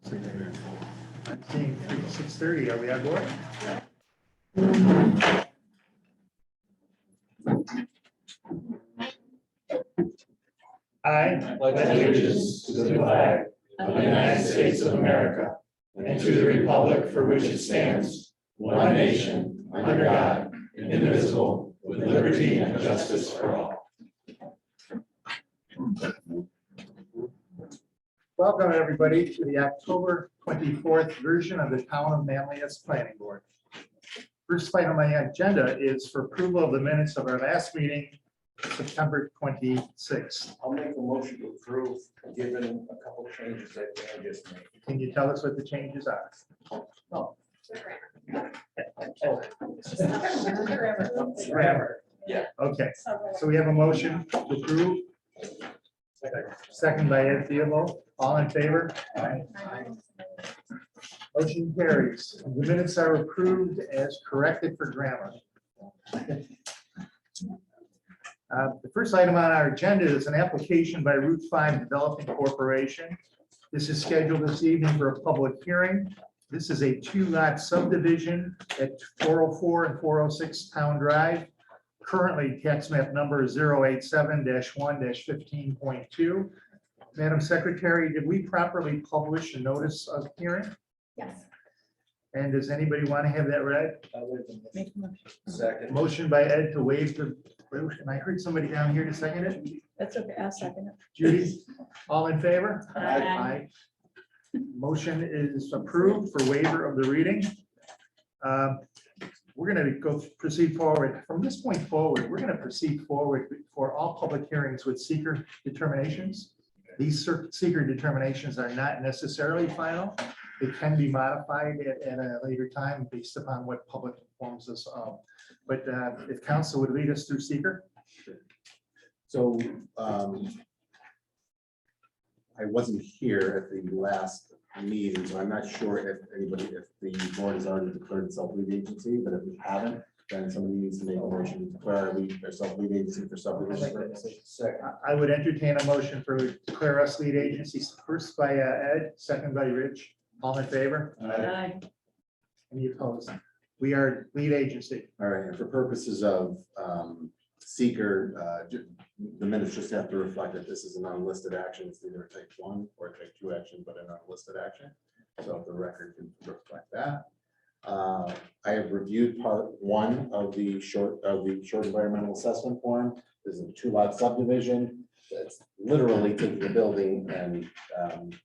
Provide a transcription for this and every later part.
I'm seeing 6:30. Are we on board? I pledge allegiance to the flag of the United States of America and to the republic for which it stands, one nation, under God, indivisible, with liberty and justice for all. Welcome, everybody, to the October 24th version of the Town of Manlius Planning Board. First item on the agenda is for approval of the minutes of our last meeting, September 26th. I'll make a motion to approve, given a couple changes that Dan just made. Can you tell us what the changes are? Grammar. Yeah. Okay, so we have a motion to approve. Second by Ed Theobald. All in favor? Motion carries. The minutes are approved as corrected for grammar. The first item on our agenda is an application by Route 5 Development Corporation. This is scheduled this evening for a public hearing. This is a two-lot subdivision at 404 and 406 Town Drive. Currently, tax map number is 087-1-15.2. Madam Secretary, did we properly publish a notice of hearing? Yes. And does anybody want to have that read? Make a motion. Second. Motion by Ed to waive the, and I heard somebody down here to second it. That's okay, I'll second it. Judy, all in favor? Aye. Motion is approved for waiver of the reading. We're going to proceed forward. From this point forward, we're going to proceed forward for all public hearings with seeker determinations. These seeker determinations are not necessarily final. They can be modified at a later time based upon what public informs us of. But if council would lead us through seeker. So I wasn't here at the last meeting, so I'm not sure if the board has already declared itself lead agency, but if we haven't, then somebody needs to make a motion to declare ourselves lead agency for subdivision purposes. Second. I would entertain a motion for declare us lead agencies, first by Ed, second by Rich. All in favor? Aye. Any opposed? We are lead agency. All right, and for purposes of seeker, the minutes just have to reflect that this is an unlisted action. It's either a type 1 or a type 2 action, but an unlisted action. So if the record can reflect that. I have reviewed part 1 of the short environmental assessment form. This is a 2-lot subdivision. That's literally taking the building and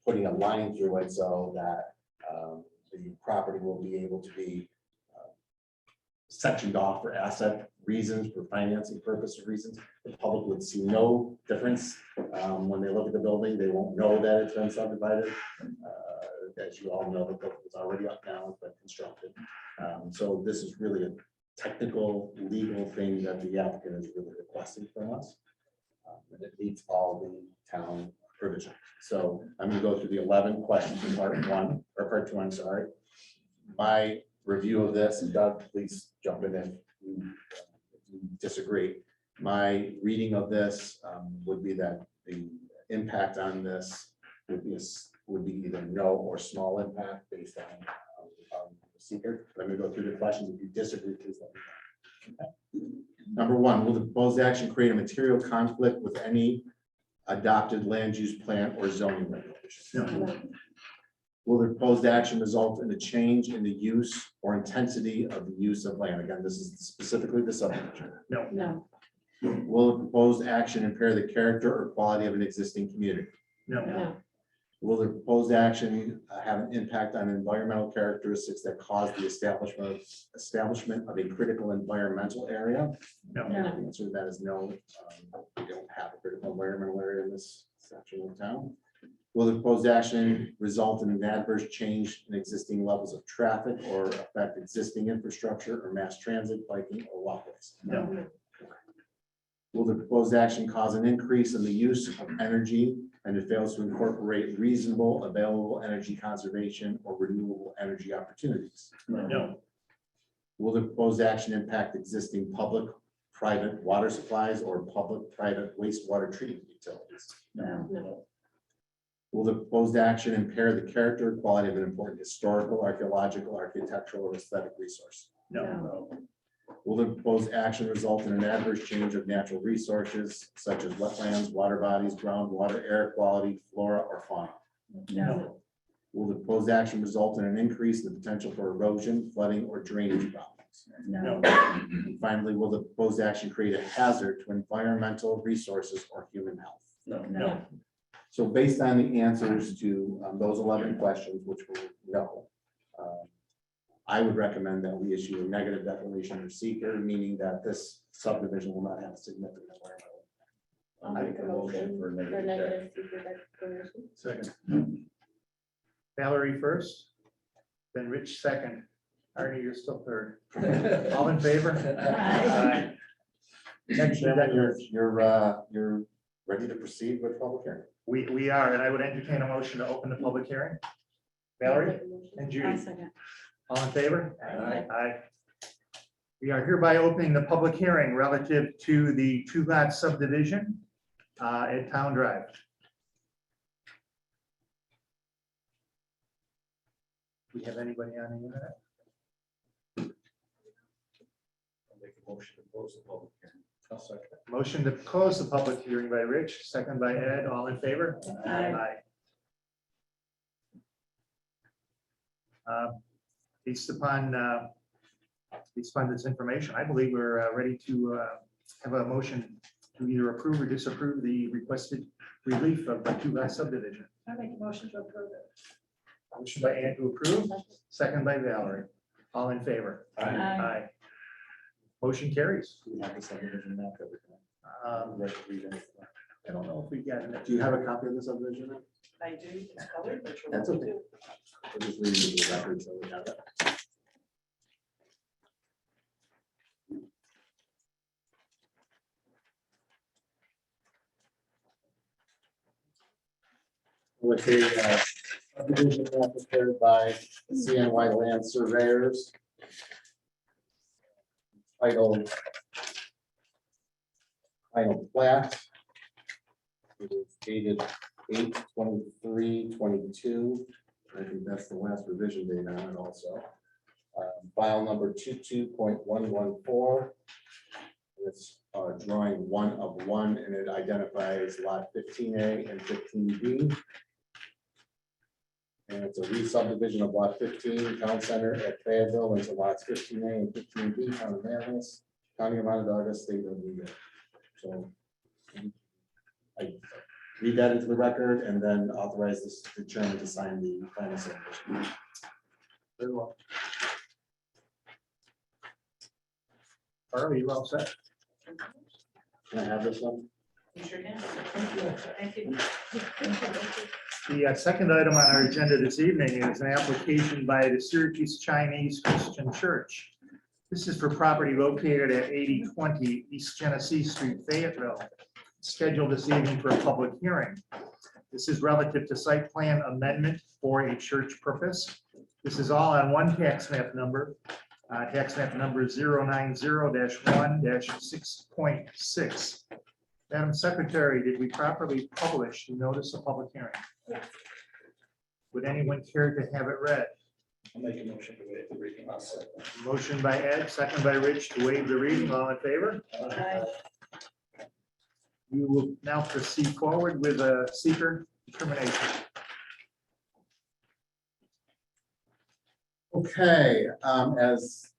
putting a line through it so that the property will be able to be sectioned off for asset reasons, for financing purpose reasons. The public would see no difference when they look at the building. They won't know that it's been subdivided. As you all know, the building is already up now, it's been constructed. So this is really a technical, legal thing that the applicant is really requesting from us. And it meets all the town provisions. So I'm going to go through the 11 questions in part 1 or part 2. I'm sorry. My review of this, and Doug, please jump in if you disagree. My reading of this would be that the impact on this would be either no or small impact based on the seeker. Let me go through the questions. If you disagree, please let me know. Okay. Number 1, will the proposed action create a material conflict with any adopted land use plan or zoning regulations? No. Will the proposed action result in a change in the use or intensity of the use of land? Again, this is specifically the subdivision. No. Will the proposed action impair the character or quality of an existing community? No. No. Will the proposed action have an impact on environmental characteristics that cause the establishment of a critical environmental area? No. No. The answer to that is no. We don't have a critical environmental area in this section of town. Will the proposed action result in an adverse change in existing levels of traffic or affect existing infrastructure or mass transit, biking, or walkways? No. Will the proposed action cause an increase in the use of energy and it fails to incorporate reasonable available energy conservation or renewable energy opportunities? No. Will the proposed action impact existing public, private water supplies or public, private wastewater treatment utilities? No. Will the proposed action impair the character or quality of an important historical, archaeological, architectural, or aesthetic resource? No. Will the proposed action result in an adverse change of natural resources such as wetlands, water bodies, groundwater, air quality, flora, or fauna? No. Will the proposed action result in an increase in the potential for erosion, flooding, or drainage problems? No. And finally, will the proposed action create a hazard to environmental resources or human health? No. So based on the answers to those 11 questions, which we know, I would recommend that we issue a negative declaration or seeker, meaning that this subdivision will not have a significant environmental. I'll make a motion for negative secret declaration. Second. Valerie first, then Rich second. Arnie, you're still third. All in favor? Aye. Next, Chairman, you're ready to proceed with public hearing. we are, and I would entertain a motion to open the public hearing. Valerie and Judy. I'll second. All in favor? Aye. Aye. We are hereby opening the public hearing relative to the two-lot subdivision at Town Drive. Do we have anybody on the internet? Make a motion to close the public hearing. I'll second. Motion to close the public hearing by Rich, second by Ed. All in favor? Aye. Based upon this information, I believe we're ready to have a motion to either approve or disapprove the requested relief of the two-lot subdivision. I make a motion to approve it. Motion by Ann to approve, second by Valerie. All in favor? Aye. Motion carries. Do we have the subdivision map that we can Um, read to read it? I don't know if we got it. Do you have a copy of the subdivision map? I do, it's colored, but you're That's welcome okay. to. We'll just read it to the record so we have it. With a subdivision map prepared by CNY Land Surveyors. Titled Final Plat. It is dated 8/23/22. I think that's the last revision date on it also. File number 22.114. It's drawing 1 of 1, and it identifies lot 15A and 15B. And it's a re-subdivision of lot 15, Town Center at Fayetteville, into lots 15A and 15B, Town of Manlius, County of Onondaga, State of New York. So I read that into the record and then authorize the chairman to sign the final subdivision. Very well. Harley, you all set? Can I have this one? You sure can. Thank you. The second item on our agenda this evening is an application by the Syracuse Chinese Christian Church. This is for property located at 8020 East Genesee Street, Fayetteville, scheduled this evening for a public hearing. This is relative to site plan amendment for a church purpose. This is all on one tax map number. Tax map number 090-1-6.6. Madam Secretary, did we properly publish the notice of public hearing? Yes. Would anyone care to have it read? I'll make a motion to waive the reading. I'll second. Motion by Ed, second by Rich to waive the reading. All in favor? Aye. We will now proceed forward with a seeker determination. Okay, as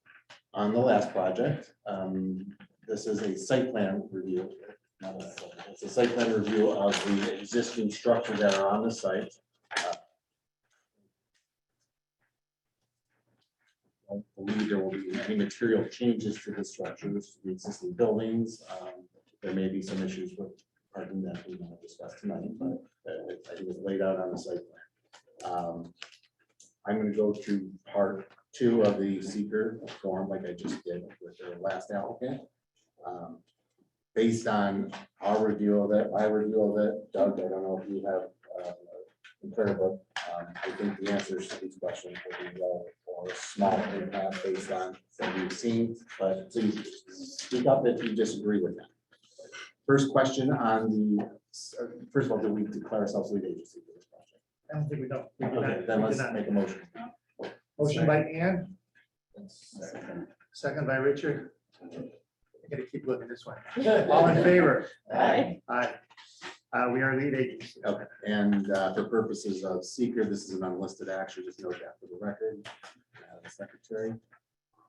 on the last project, this is a site plan review. It's a site plan review of the existing structures that are on the site. I don't believe there will be any material changes to the structures, the existing buildings. There may be some issues with parking that we want to discuss tonight, but I think it's laid out on the site plan. I'm going to go to part 2 of the seeker form like I just did with the last applicant. Based on our review of it, my review of it, Doug, I don't know if you have incredible. I think the answers to these questions will be low or small impact based on what we've seen, but please speak up if you disagree with that. First question on the, first of all, do we declare ourselves lead agency for this project? I don't think we don't. We do Okay, not. then We do let's not. make a motion. Motion by Ann, Second. second by Richard. I gotta keep looking this way. All in favor? Aye. Aye. We are lead agency. Okay, and for purposes of seeker, this is an unlisted action, just note that for the record. The secretary.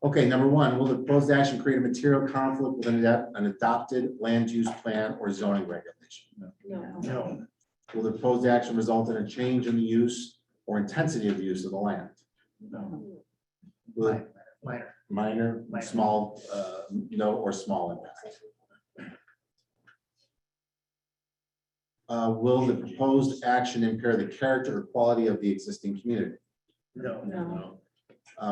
Okay, number one, will the proposed action create a material conflict with an adopted land use plan or zoning regulation? No. No, Will the proposed action result in a change in the use or intensity of the use of the land? no, Will it minor. minor, Minor. small, no or small impact? Will the proposed action impair the character or quality of the existing community? No, No.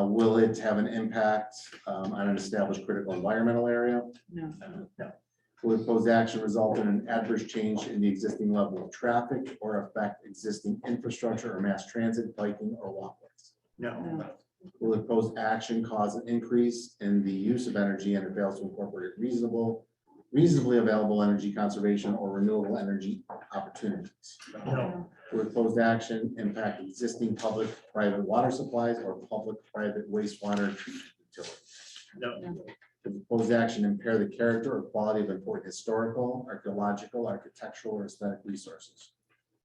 Will it have an impact on an established critical environmental area? No. Will the proposed action result in an adverse change in the existing level of traffic or affect existing infrastructure or mass transit, biking, or walkways? no, Will the proposed action cause an increase in the use of energy and it fails to incorporate reasonably available energy conservation or renewable energy opportunities? no, Will the proposed action impact existing public-private water supplies or public-private wastewater treatment utilities? no, Will the proposed action impair the character or quality of important historical, archaeological, architectural, or aesthetic resources?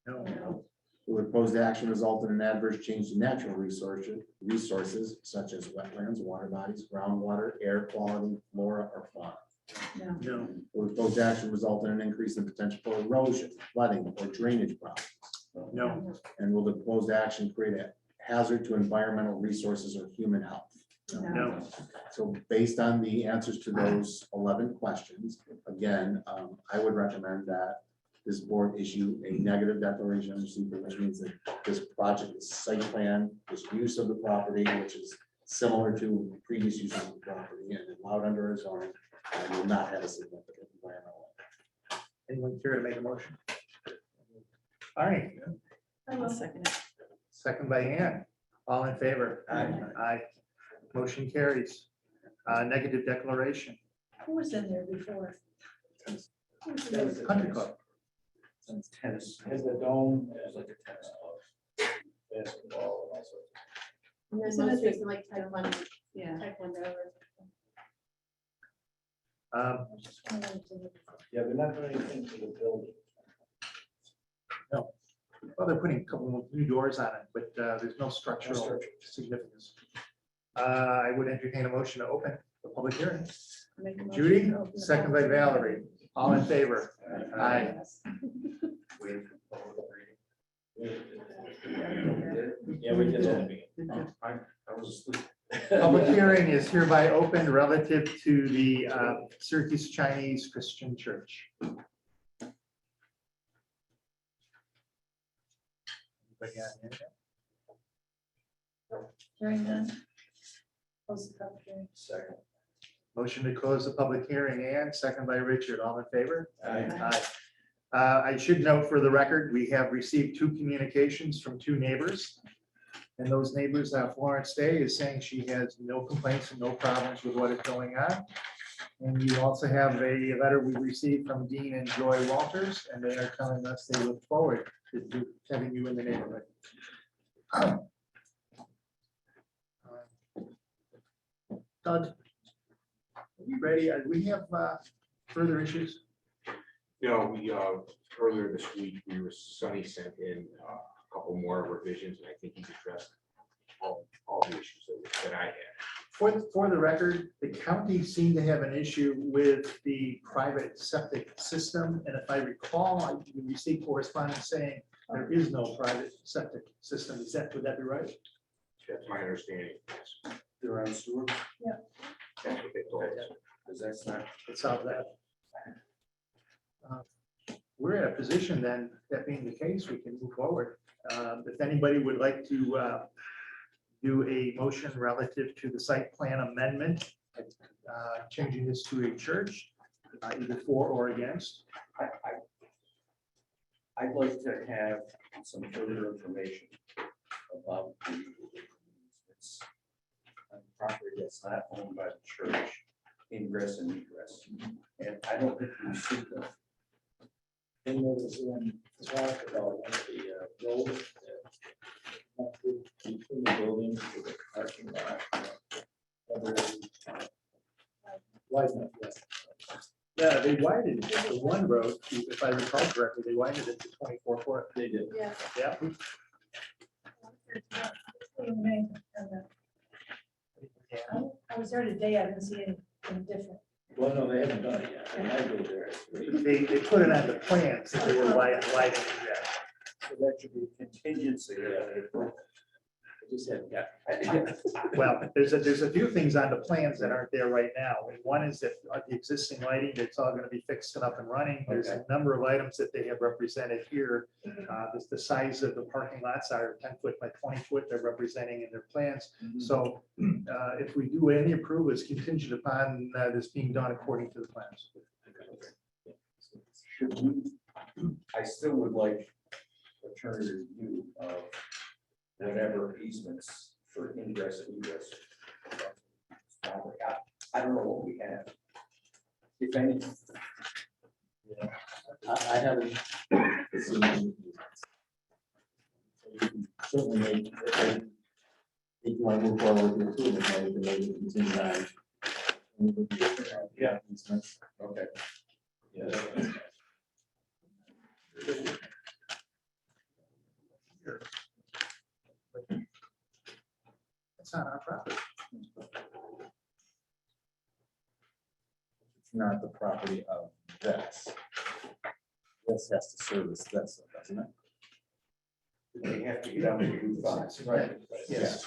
no, Will the proposed action result in an adverse change to natural resources such as wetlands, water bodies, groundwater, air quality, flora, or fauna? no, Will the proposed action result in an increase in potential for erosion, flooding, or drainage problems? no, And will the proposed action create a hazard to environmental resources or human health? no, So based on the answers to those 11 questions, again, I would recommend that this board issue a negative declaration of seeker, which means that this project is site plan, this use of the property, which is similar to previous uses of the property and allowed under a zoning, and will not have a significant environmental. anyone care to make a motion? All right, I will second it. second by Ann, all in favor? Aye. Motion carries. Negative declaration, Who was in there before? Country Club. Tennis, has the dome, has like a tennis club. Basketball and all sorts. And then Isn't it most the- recent, like Taekwondo. Yeah. Taekwondo. Yeah, they're not doing anything to the building. Well, they're putting a couple of new doors on it, but there's no structural significance. I would entertain a motion to open the public hearing. Make a motion Judy, to open the second by public hearing. Valerie, all in favor? Aye. Yeah, we did that. I was asleep. Public hearing is hereby opened relative to the Syracuse Chinese Christian Church. Anybody got anything? Hearing none. Close the public hearing. Second. Motion to close the public hearing and second by Richard, all in favor? Aye. Aye. I should note for the record, we have received 2 communications from 2 neighbors. And those neighbors, Florence Day is saying she has no complaints and no problems with what is going on. And you also have a letter we received from Dean and Joy Walters, and they are telling us they look forward to having you in the neighborhood. Doug, are we ready? We have further issues? You know, we, earlier this week, Sonny sent in a couple more revisions, and I think he's addressed all the issues that I had. For the record, the county seemed to have an issue with the private septic system. And if I recall, we received correspondence saying there is no private septic system. Would that be right? That's my understanding. Yes. They're on sewer, That's what they told us. because that's not. It's out of that. We're in a position then, that being the case, we can move forward. If anybody would like to do a motion relative to the site plan amendment, changing this to a church, either for or against. I'd like to have some further information about it's a property that's not owned by the church, ingress and egress. And I don't think we've seen that. And there was one talk about one of the roads that Between the buildings to the parking lot. Wide enough, yes. Yeah, they widened the one road, if I recall correctly, they widened it to 24 foot. They did. Yeah. Yeah. I was there today, I didn't see anything different. Well, no, they haven't done it yet. When I go there, it's great. They put it on the plans that they were widening, yeah. So that should be contingency. I just haven't got. Well, there's a few things on the plans that aren't there right now. And one is that the existing lighting, that's all gonna be fixed and up and running. There's a number of items that they have represented here. The size of the parking lots are 10 foot by 20 foot, they're representing in their plans. So if we do any approval, it's contingent upon this being done according to the plans. Should we, I still would like attorney review of whatever easements for ingress and egress. I don't know what we have. If any. I haven't seen any. Certainly make, if you want to move forward with the improvement, then we can maybe continue on. Yeah. Easements. Okay. Yeah. It's not our property. It's not the property of this. This has to service this, doesn't it? They have to get out of the Route 5. Right. Yes.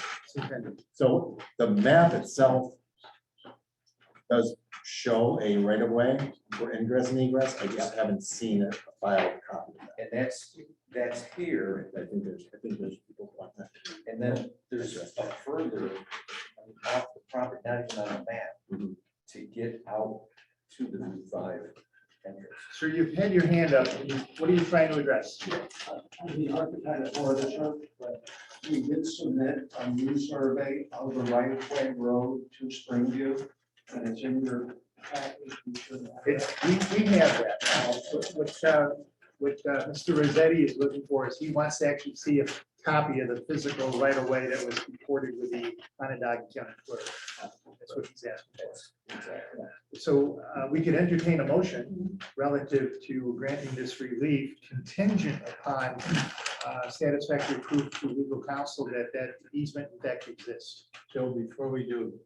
So the map itself does show a right of way for ingress and egress. I just haven't seen a filed copy of that. And that's here, I think there's people who want that. and then there's a further off the property, not even on the map, Mhm. to get out to the Route 5 entrance. Sir, you've had your hand up. What are you trying to address? I'm the architect for the church, but we did submit a new survey of the right of way road to Springview, and it's in your package. You should have it. We have that. What Mr. Rossetti is looking for is he wants to actually see a copy of the physical right of way that was reported with the Onondaga County Clerk. That's what he's asking for. So we could entertain a motion relative to granting this relief contingent upon satisfactory proof to legal counsel that that easement in fact exists. Joe, before we do,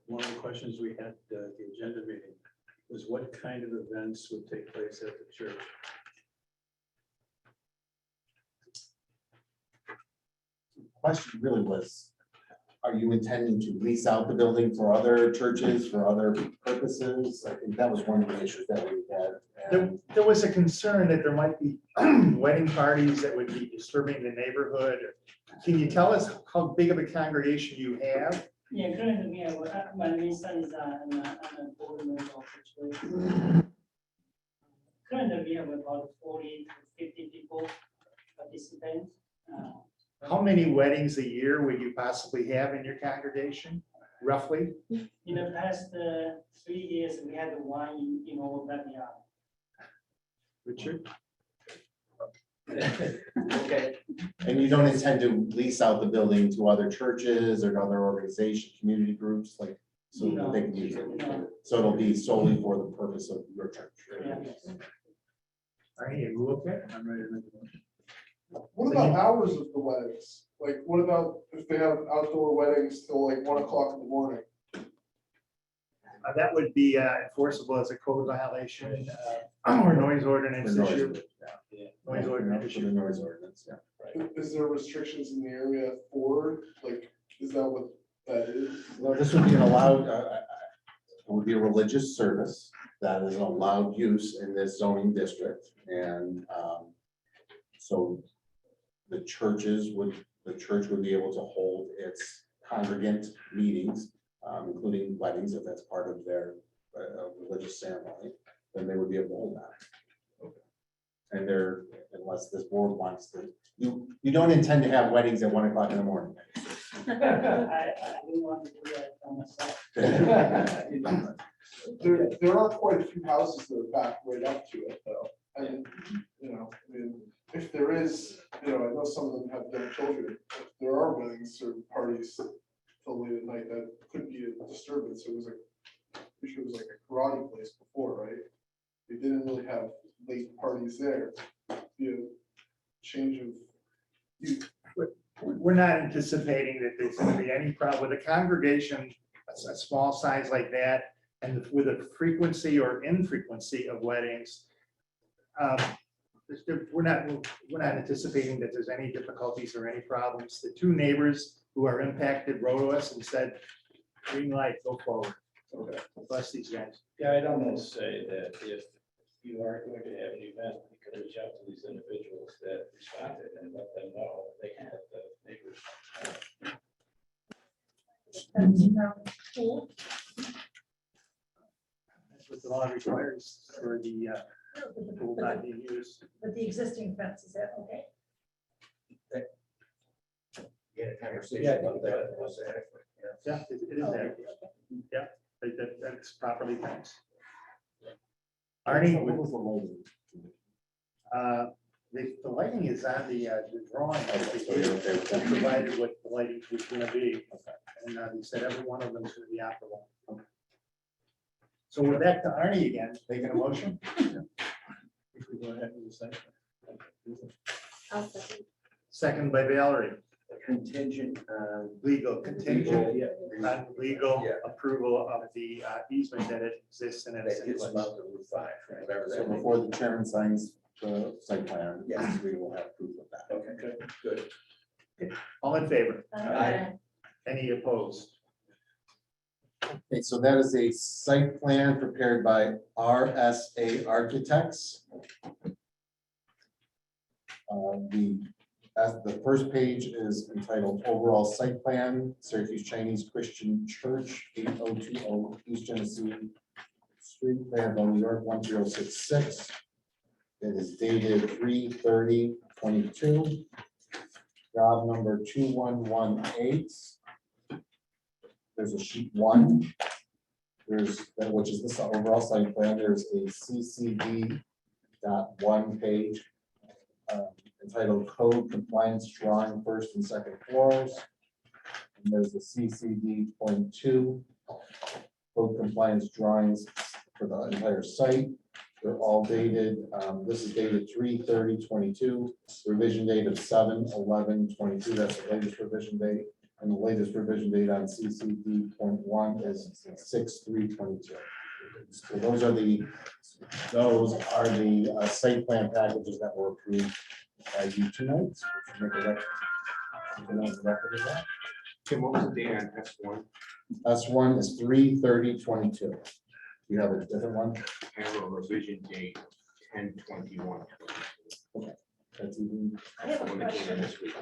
one of the questions we had at the agenda meeting was what kind of events would take place at the church? Question really was, are you intending to lease out the building for other churches, for other purposes? I think that was one of the issues that we had. There was a concern that there might be wedding parties that would be disturbing the neighborhood. Can you tell us how big of a congregation you have? Yeah, currently we have, my son is on a board member of the church. Currently we have about 40 to 50 people participants. How many weddings a year would you possibly have in your congregation, roughly? In the past 3 years, we had one in our backyard. Richard? Okay. And you don't intend to lease out the building to other churches or to other organizations, community groups, like, so that they can use it? No. So it'll be solely for the purpose of your church? Yeah. All right, you okay? I'm ready to make a motion. What about hours of the weddings? Like, what about if they have outdoor weddings till like 1 o'clock in the morning? That would be enforceable as a code violation or noise ordinance For noise, issue. yeah. Noise For ordinance the issue. noise ordinance, yeah. Is there restrictions in the area for, like, is that what that is? Well, this would be an allowed, it would be a religious service that is an allowed use in this zoning district. And so the church would be able to hold its congregant meetings, including weddings, if that's part of their religious ceremony, then they would be able to hold that. And they're, unless this board wants to, you don't intend to have weddings at 1 o'clock in the morning. I don't want to do that by myself. There are quite a few houses that are back right up to it, though. And, you know, I mean, if there is you know, I know some of them have young children. If there are weddings or parties till late at night, that could be a disturbance. It was like, pretty sure it was like a karate place before, right? They didn't really have late parties there. Be a change of use. We're not anticipating that there's going to be any problem with a congregation, a small size like that, and with a frequency or infrequency of weddings. We're not anticipating that there's any difficulties or any problems. The two neighbors who are impacted wrote to us and said, green light, go forward. Okay. Bless these guys. Yeah, I'd almost say that if you are going to have an event, you can reach out to these individuals that responded and let them know. They can let the neighbors. That's what the law requires for the pool not being used. But the existing fence, is that okay? Get a conversation about that. Yeah, it is there. Yeah, that's properly fenced. Arnie, What was the lighting? the lighting is on the drawing. They provided what the lighting was gonna be. And he said every one of them is gonna be operable. So we're back to Arnie again, taking a motion. If we go ahead and second. I'll second. Second by Valerie, Contingent. legal contingent Yeah. on legal Yeah. approval of the easement that exists and it's in It's place. about the Route 5, right? Whatever So that may be. before the chairman signs the site plan, Yes. we will have proof of that. Okay, good. All in favor? Aye. Any opposed? Okay, so that is a site plan prepared by RSA Architects. The first page is entitled Overall Site Plan, Syracuse Chinese Christian Church, 8020 East Genesee Street, Fayetteville, New York, 1066. It is dated 3/30/22. Job number 2118. There's a sheet 1. Which is the overall site plan. There's a CCD.1 page entitled Code Compliance Drawing First and Second Floors. And there's a CCD.2 Code Compliance Drawings for the entire site. They're all dated. This is dated 3/30/22. Revision date of 7/11/22. That's the latest revision date. And the latest revision date on CCD.1 is 6/3/22. So those are the site plan packages that were approved by you tonight. So if you make a record of that. Tim, what was the date on S1? S1 is 3/30/22. You have a different one? I have a revision date 10/21. That's even I have a One that came in question. this week.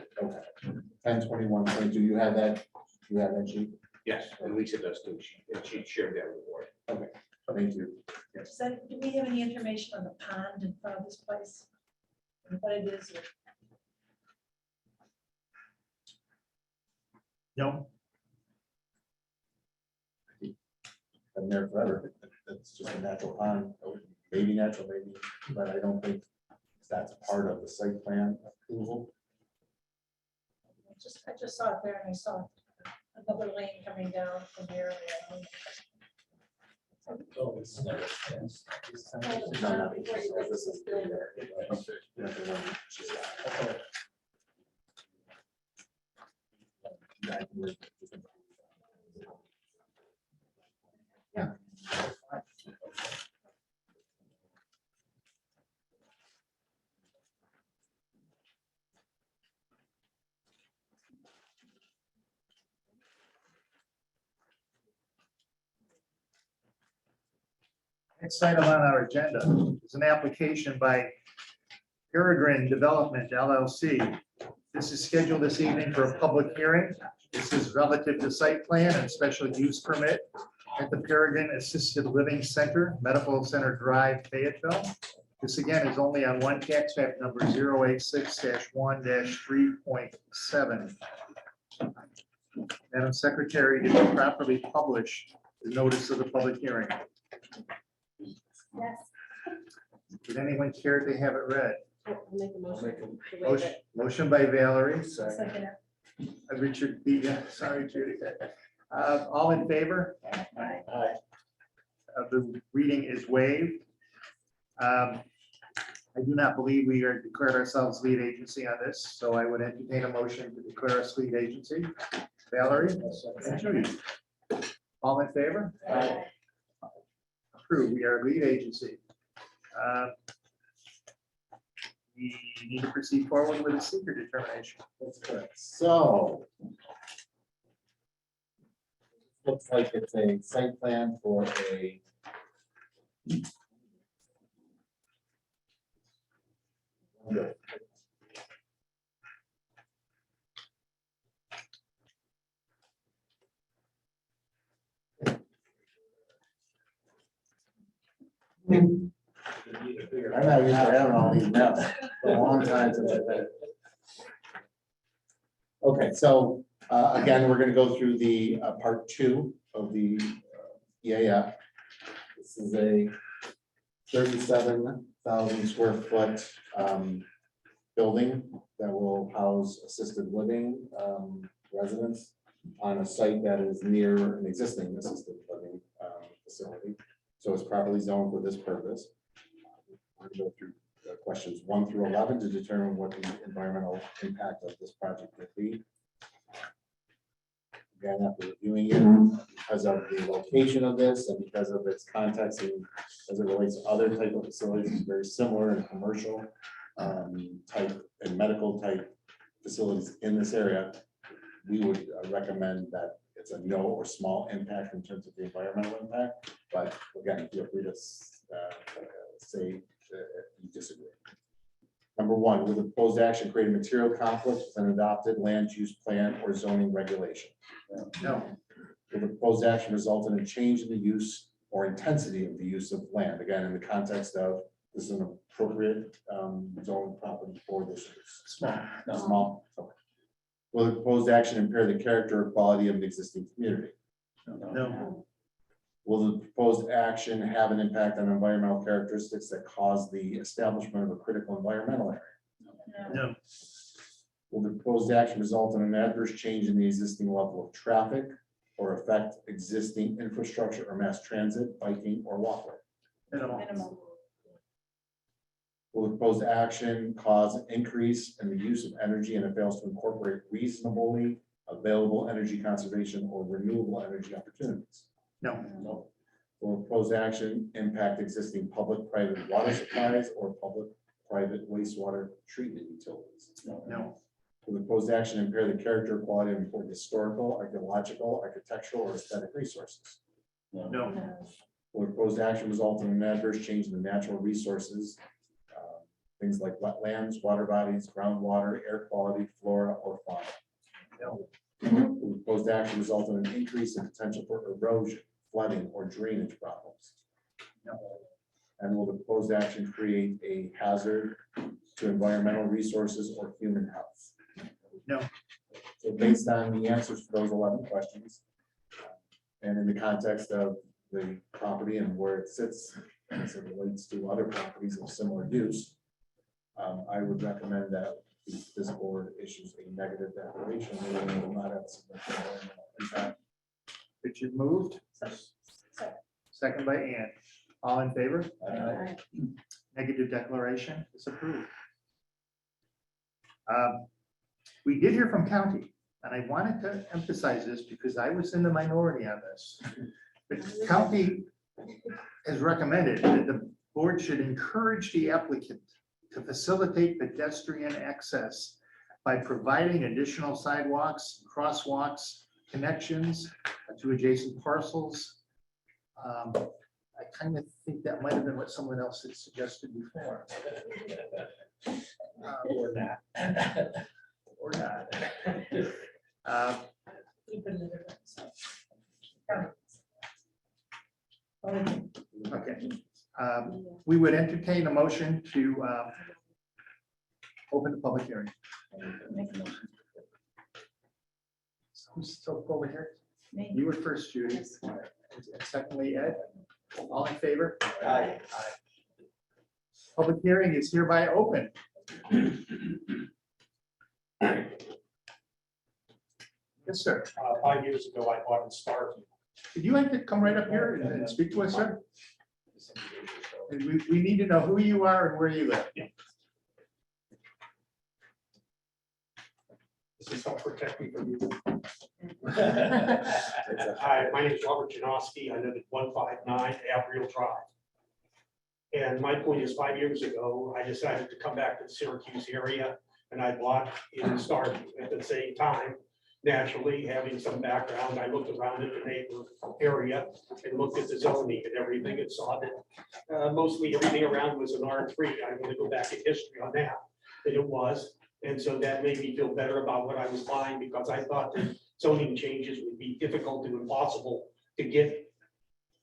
10/21/22. You have that? You have that sheet? Yes, and Lisa does too. She shared that report. Thank you. So do we have any information on the pond in front of this place? And what it is? No, Been there forever. That's just a natural pond, maybe natural, maybe, but I don't think that's part of the site plan approval. I just saw it there and I saw another lane coming down from there. Oh, it's never fenced. No, no, this is the one she's got. yeah. Next item on our agenda is an application by Peregrine Development LLC. This is scheduled this evening for a public hearing. This is relative to site plan and special use permit at the Peregrine Assisted Living Center, Medical Center Drive, Fayetteville. This again is only on one tax map number 086-1-3.7. Madam Secretary, did you properly publish the notice of the public hearing? Yes. Would anyone care to have it read? I'll make a motion. make a to waive Motion, it. motion by Valerie, Second. Richard, sorry, Judy. All in favor? Aye. The reading is waived. I do not believe we are declared ourselves lead agency on this, so I would entertain a motion to declare us lead agency. Valerie and Judy. All in favor? Aye. Approved. We are lead agency. We need to proceed forward with a secret determination. That's correct. So. Looks like it's a site plan for a. I'm not used to having all these maps for a long time since I've been. Okay, so again, we're gonna go through the part 2 of the EAF. This is a 37,000 square foot building that will house assisted living residents on a site that is near an existing assisted living facility. So it's properly zoned for this purpose. I'm going to go through questions 1 through 11 to determine what the environmental impact of this project would be. Again, after reviewing it, because of the location of this and because of its context and as it relates to other type of facilities, it's very similar in commercial type and medical type facilities in this area. We would recommend that it's a no or small impact in terms of the environmental impact, but again, feel free to say if you disagree. Number 1, will the proposed action create a material conflict with an adopted land use plan or zoning regulation? No. Will the proposed action result in a change in the use or intensity of the use of land? Again, in the context of this is an appropriate zone property for this use. Small. Small. Okay. Will the proposed action impair the character or quality of an existing community? No. Will the proposed action have an impact on environmental characteristics that cause the establishment of a critical environmental area? No. Will the proposed action result in an adverse change in the existing level of traffic or affect existing infrastructure or mass transit, biking, or walkway? Minimal. Will the proposed action cause an increase in the use of energy and it fails to incorporate reasonably available energy conservation or renewable energy opportunities? No. Will the proposed action impact existing public-private water supplies or public-private wastewater treatment utilities? No. Will the proposed action impair the character or quality of important historical, archaeological, architectural, or aesthetic resources? No. Will the proposed action result in an adverse change in the natural resources, things like wetlands, water bodies, groundwater, air quality, flora, or fauna? No. Will the proposed action result in an increase in potential for erosion, flooding, or drainage problems? No. And will the proposed action create a hazard to environmental resources or human health? No. So based on the answers to those 11 questions, and in the context of the property and where it sits as it relates to other properties of similar use, I would recommend that this board issues a negative declaration. We will not have significant environmental impact. Richard moved. Second by Ann. All in favor? Aye. Negative declaration is approved. We did hear from county, and I wanted to emphasize this because I was in the minority on this. The county has recommended that the board should encourage the applicant to facilitate pedestrian access by providing additional sidewalks, crosswalks, connections to adjacent parcels. I kind of think that might have been what someone else had suggested before. Or not. Or not. Okay. We would entertain a motion to open the public hearing. Who's still over here? Me. You were first, Judy. And secondly, Ed. All in favor? Aye. Public hearing is hereby open. Yes, sir. 5 years ago, I bought in Starview. Would you like to come right up here and speak to us, sir? And we need to know who you are and where you live. This is help protect me from you. Hi, my name is Robert Janowski. I live at 159 Avril Drive. And my point is, 5 years ago, I decided to come back to the Syracuse area, and I bought in Starview at the same time. Naturally, having some background, I looked around at the neighbor area and looked at the zoning and everything and saw that mostly everything around was an R3. I want to go back in history on that, and it was. And so that made me feel better about what I was buying, because I thought that zoning changes would be difficult to impossible to get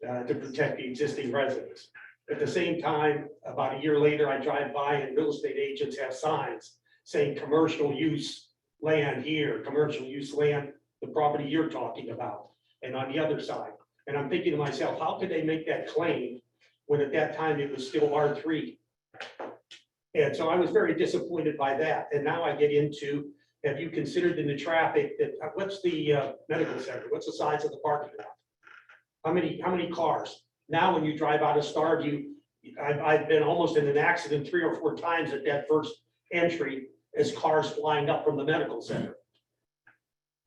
to protect the existing residents. At the same time, about a year later, I drive by and real estate agents have signs saying commercial use land here, commercial use land, the property you're talking about, and on the other side. And I'm thinking to myself, how could they make that claim when at that time it was still R3? And so I was very disappointed by that. And now I get into, have you considered in the traffic that, what's the medical center? What's the size of the parking lot? How many cars? Now, when you drive out of Starview, I've been almost in an accident 3 or 4 times at that first entry as cars flying up from the medical center.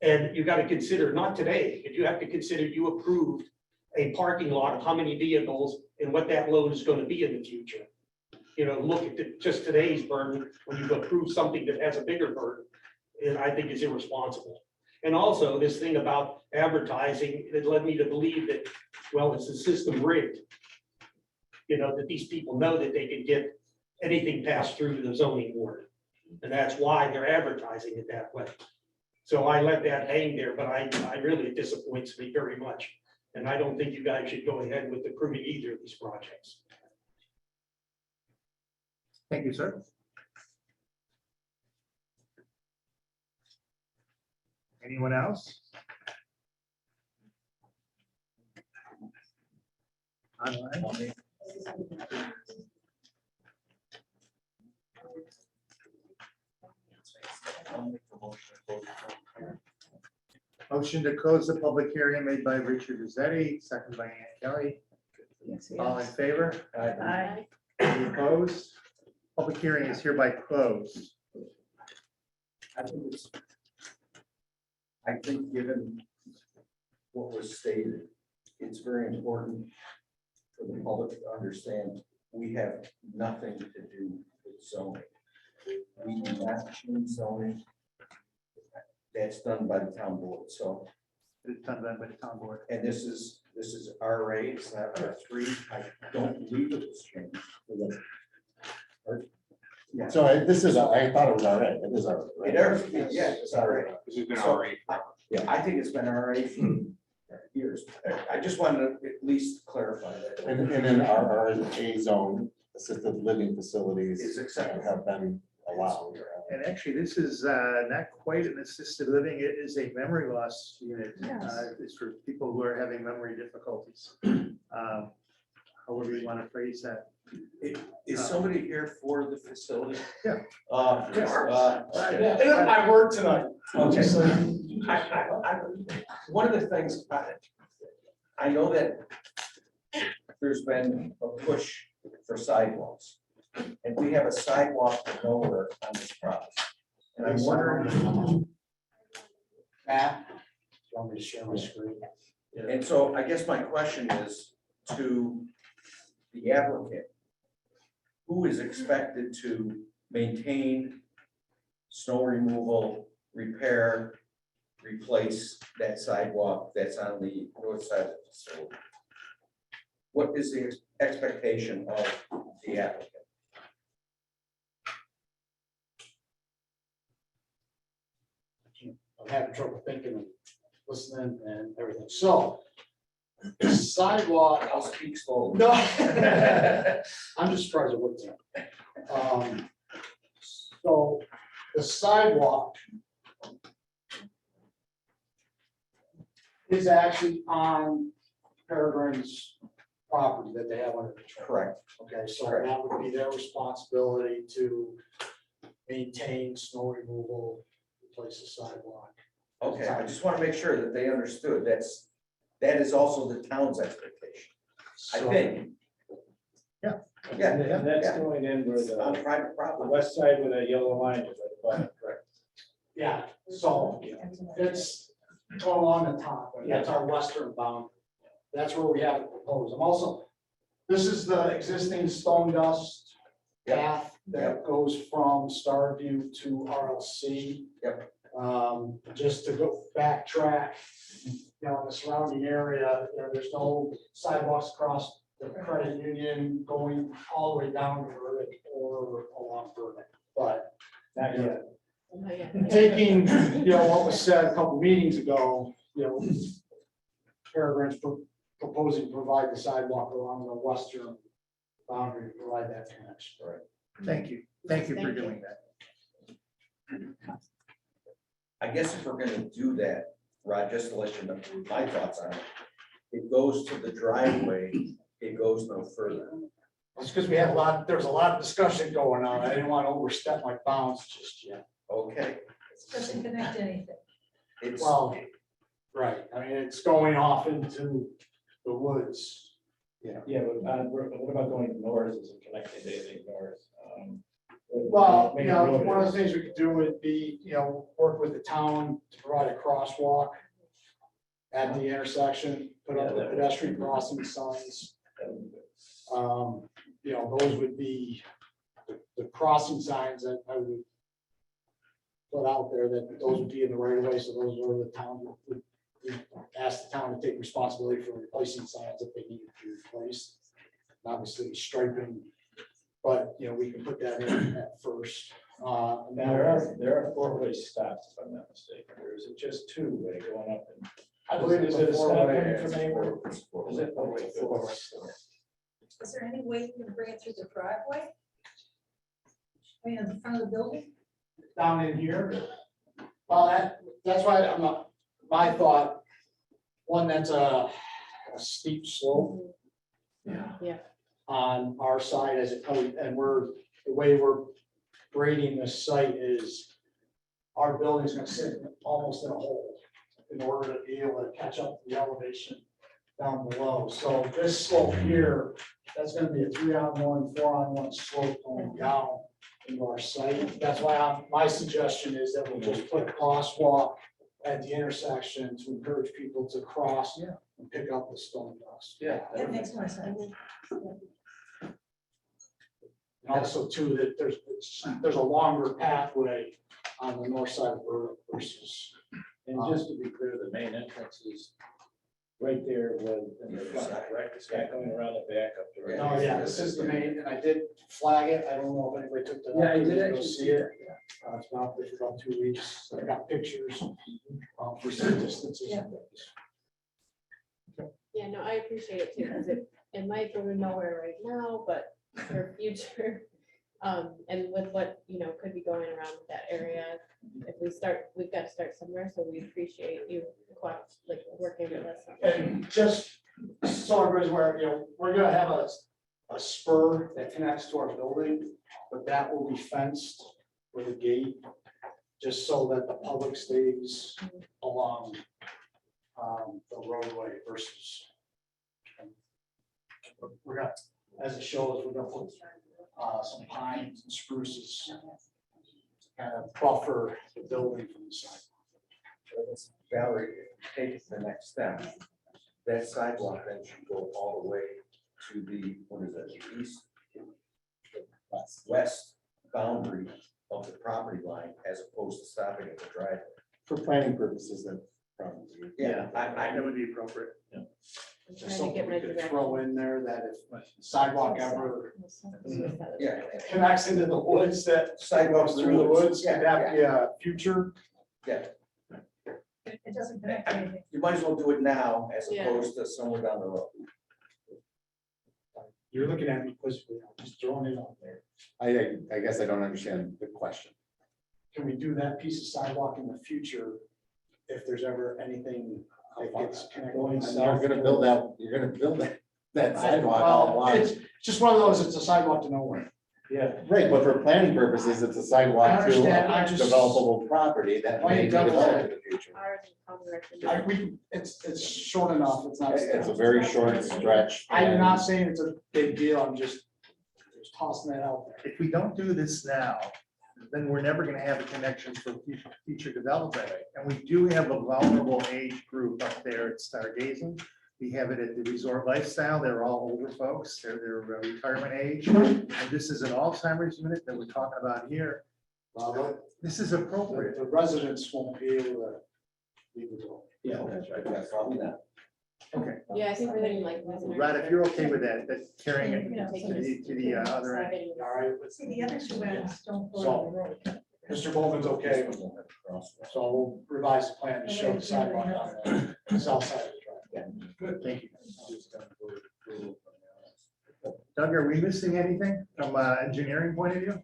And you got to consider, not today, but you have to consider you approved a parking lot of how many vehicles and what that load is going to be in the future. You know, look at just today's burden when you approve something that has a bigger burden, and I think is irresponsible. And also this thing about advertising, it led me to believe that, well, it's a system rigged. You know, that these people know that they can get anything passed through to the zoning board. And that's why they're advertising it that way. So I let that hang there, but I really, it disappoints me very much. And I don't think you guys should go ahead with approving either of these projects. Thank you, sir. Anyone else? Online? Motion to close the public hearing made by Richard Rossetti, second by Ann Kelly. All in favor? Aye. Any opposed? Public hearing is hereby closed. I think given what was stated, it's very important for the public to understand, we have nothing to do with zoning. We do not change zoning. That's done by the town board, so, It's done by the town board. and this is RA, it's not R3. I don't believe it was changed. Yeah. So this is, I thought it was all right. It is all right. Yeah, it's RA. This has been So, already. Yeah, I think it's been RA for years. I just wanted to at least clarify that. And in our A zone, assisted living facilities Is acceptable. have been allowed. And actually, this is not quite an assisted living. It is a memory loss unit. Yes. It's for people who are having memory difficulties. However you want to phrase that. Is somebody here for the facility? Yeah. I work tonight. Okay, so one of the things, I know that there's been a push for sidewalks. And we have a sidewalk nowhere on this property. And I'm wondering. Matt, you want me to share my screen? And so I guess my question is to the applicant. Who is expected to maintain snow removal, repair, replace that sidewalk that's on the north side of the facility? What is the expectation of the applicant? I'm having trouble thinking and listening and everything. So sidewalk, I'll speak slowly. no, I'm just surprised it worked out. So the sidewalk is actually on Peregrine's property that they have under control. Correct. Okay, so that would be their responsibility to maintain snow removal, replace the sidewalk. Okay, I just want to make sure that they understood that is also the town's expectation, I So- think. Yeah, And that's yeah. going in where It's on the private property. west side where that yellow line is, right above, correct? Yeah, so it's going along the top, and that's our western bound. That's where we have it proposed. I'm also, this is the existing stone dust path that goes from Starview to RLC. Yep. Just to go backtrack, in the surrounding area, there's no sidewalks across the credit union going all the way down to Verdict or along Verdict, but Not yet. taking, what was said a couple meetings ago, Peregrine's proposing to provide the sidewalk along the western boundary, to provide that connection. Right. Thank you for Thank you. doing that. I guess if we're gonna do that, Rod, just to let you know my thoughts on it, it goes to the driveway, it goes no further. It's because there's a lot of discussion going on. I didn't want to overstep my bounds just yet. Okay, It doesn't connect to anything. it's, Well, right, I mean, it's going off into the woods. Yeah, but what about going north, is it connecting to anything north? Well, Make a road one of there. the things we could do would be, work with the town to provide a crosswalk at the intersection, put up Yeah, that would- pedestrian crossing signs. Those would be the crossing signs that I would put out there, that those would be in the right of way, so those are the town would ask the town to take responsibility for replacing signs if they need to be replaced. Obviously striping, but, we can put that in at first. Now, there are four-way stops, if I'm not mistaken, or is it just two-way going up? And I believe it's Is it a a stop four-way. coming from anywhere? Is it? Okay, good. Is there any way you can bring it through the driveway? I mean, in the front of the building? Down in here. Well, that's why my thought, one that's a steep slope. Yeah. On our side as it comes, and the way we're grading this site is our building's gonna sit almost in a hole in order to be able to catch up the elevation down below. So this slope here, that's gonna be a 3-on-1, 4-on-1 slope going down into our site. That's why my suggestion is that we'll just put a crosswalk at the intersection to encourage people to cross and pick up the stone dust. yeah. That makes more sense. And also too, that there's a longer pathway on the north side of Verdict versus. And just to be clear, the main entrance is right there with, in the front, right? It's not going around the back up to right. Oh, yeah, this is the main, and I did flag it. I don't know if anybody took the. Yeah, I did go actually see see it. It's about 2 weeks. I got pictures for some distances. Yeah. Yeah, no, I appreciate it too, because it might go to nowhere right now, but for future. And with what, could be going around that area, if we've got to start somewhere, so we appreciate you working with us. And just so everybody's aware, we're gonna have a spur that connects to our building, but that will be fenced with a gate, just so that the public stays along the roadway versus. We're gonna, as it shows, we're gonna put some pines and spruces to kind of buffer the building from the side. Valerie, take it to the next step. That sidewalk then should go all the way to the, what is it, east? West boundary of the property line as opposed to stopping at the driveway. For planning purposes, that probably. Yeah, That would be appropriate. Just Trying to something get we rid of could that. throw in there that if sidewalk ever yeah. connects into the woods, that Sidewalks through the woods, could that Yeah, be a future? yeah. It doesn't connect to anything. You might as well do it now as Yeah. opposed to somewhere down the road. You're looking at me because just throwing it out there. I guess I don't understand the question. Can we do that piece of sidewalk in the future if there's ever anything that gets connected? You're gonna build that sidewalk all Well, along. it's just one of those, it's a sidewalk to nowhere. Yeah. Right, but for planning purposes, it's a I sidewalk to understand, I a just- developable property that Why may you be double developed check? in the future. Ours is probably I, recommended. it's short enough, it's not. It's a very short stretch. I'm and- not saying it's a big deal, I'm just tossing that out there. If we don't do this now, then we're never gonna have a connection for future development. And we do have a vulnerable age group up there at Stargazing. We have it at the Resort Lifestyle. They're all older folks. They're retirement age. And this is an Alzheimer's unit that we're talking about here. This is appropriate. The residents won't be able to leave the building. Yeah, that's right, that's probably not. Okay. Yeah, I think we're thinking like. Rod, if you're okay with that, that's carrying it to the other end. All right, See, the other two ends don't go So- on the road. Mr. Bolton's okay with it, so we'll revise the plan to show the sidewalk on the south side of the drive. Good, thank you. Doug, are we missing anything from engineering point of view?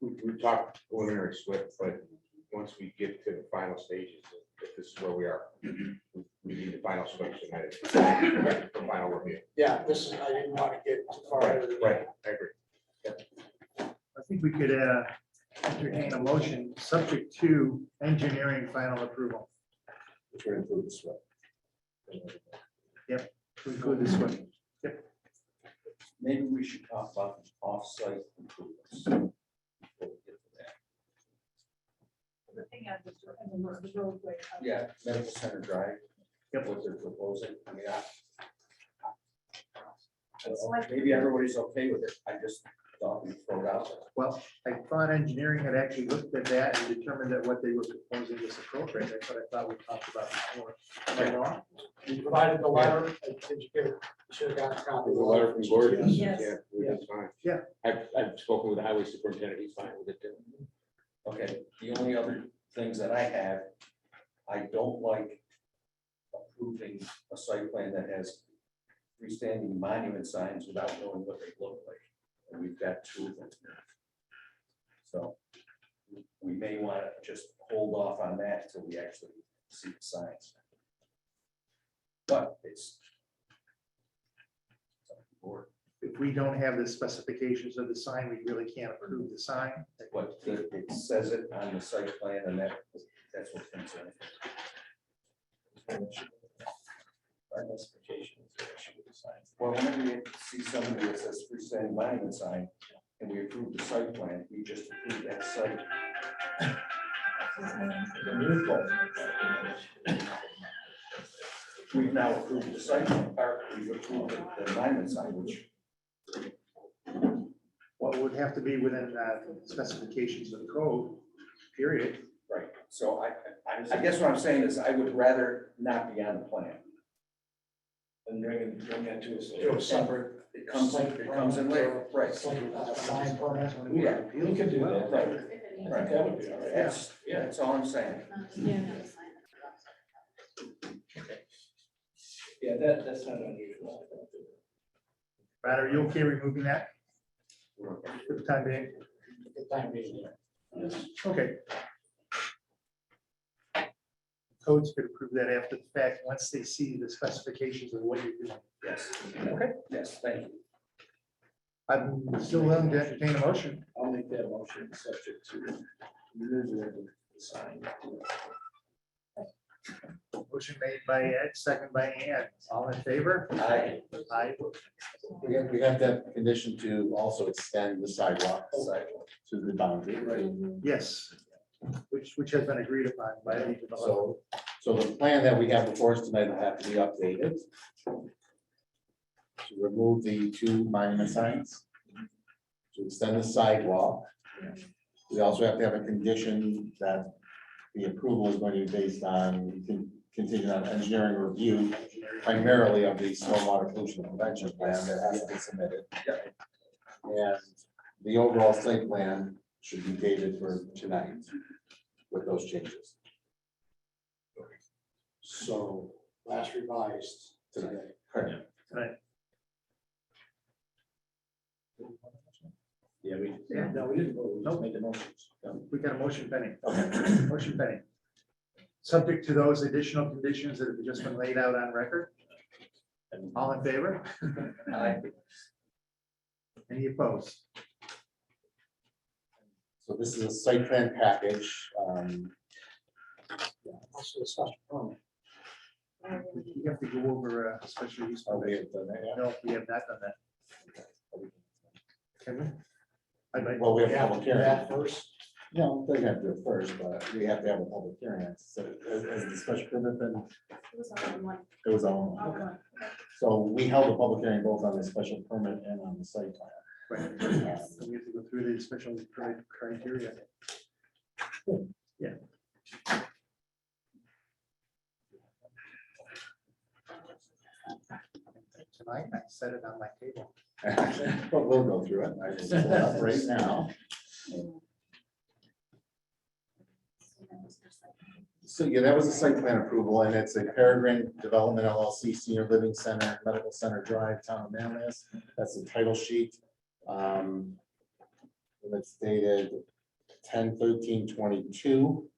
We talked preliminary SWIP, but once we get to the final stages, if this is where we are, we need the final SWIP submitted for final review. Yeah, this is, I didn't want to get too far ahead of the. Right, I agree. I think we could entertain a motion subject to engineering final approval. Which would include the SWIP. To include this one. Maybe we should talk about the off-site improvements. Before we get to that. The thing on the roadway. Yeah, Medical Center Drive, what they're proposing, I mean, maybe everybody's okay with it, I just thought we'd throw it out there. Well, I thought engineering had actually looked at that and determined that what they were proposing was appropriate. That's what I thought we talked about before. Am I wrong? You provided the letter, did you get it? You should have gotten a copy. There's a letter from Gordon. Yes. Yeah, it's fine. Yeah. I've spoken with the highway superintendent, he's fine with it too. Okay, the only other things that I have, I don't like approving a site plan that has freestanding monument signs without knowing what they look like. And we've got two of them. So we may want to just hold off on that until we actually see the signs. But it's. If we don't have the specifications of the sign, we really can't approve the sign. But it says it on the site plan and that's what's concerned. Well, whenever you see somebody that says freestanding monument sign and we approve the site plan, we just approve that site. We've now approved the site, or we've approved the monument sign, which. What would have to be within specifications of the code, period. Right, so I guess what I'm saying is I would rather not be on the plan. And bring that to us. To a separate. It comes in later, right. Sign permit. Yeah. We can do that. Right, Right. right. That would be all right. That's all I'm saying. Yeah. Yeah, that's not unusual. Brad, are you okay removing that? For the time being? Good time being here. Okay. Codes could approve that after the fact, once they see the specifications of what you're doing. Yes. Okay. Yes, thank you. I'm still willing to entertain a motion. I'll make that motion subject to removal of the sign. Motion made by Ed, second by Ann. All in favor? Aye. Aye. We have that condition to also extend the sidewalk to the boundary, right? Yes, which has been agreed upon by the developer. So the plan that we have before us tonight will have to be updated. To remove the two monument signs. To extend the sidewalk. We also have to have a condition that the approval is going to be based on, contingent on engineering review, primarily of the stormwater pollution prevention plan that has to be submitted. And the overall site plan should be dated for tonight with those changes. So last revised today. Correct. Right. Yeah, we. No, we didn't vote. We just Nope. made the motions. We got a motion pending. Motion pending. Subject to those additional conditions that have just been laid out on record. All in favor? Aye. Any opposed? So this is a site plan package. Also a special permit. We have to go over a special use Oh, we permit. have done that, yeah. No, we have not done that. Can we? I'd like- Well, we have We a have public to do hearing. that first. No, they have to do it first, but we have to have a public hearing. So as the special permit, then It was all in one. it was all. All in one. So we held a public hearing both on the special permit and on the site plan. Right. So we have to go through the special permit criteria. Yeah. Tonight, I set it on my table. But we'll go through it. I will pull it up right now. So, yeah, that was a site plan approval, and it's a Peregrine Development LLC Senior Living Center, Medical Center Drive, Town of Manlius. That's the title sheet. And it's dated 10/13/22.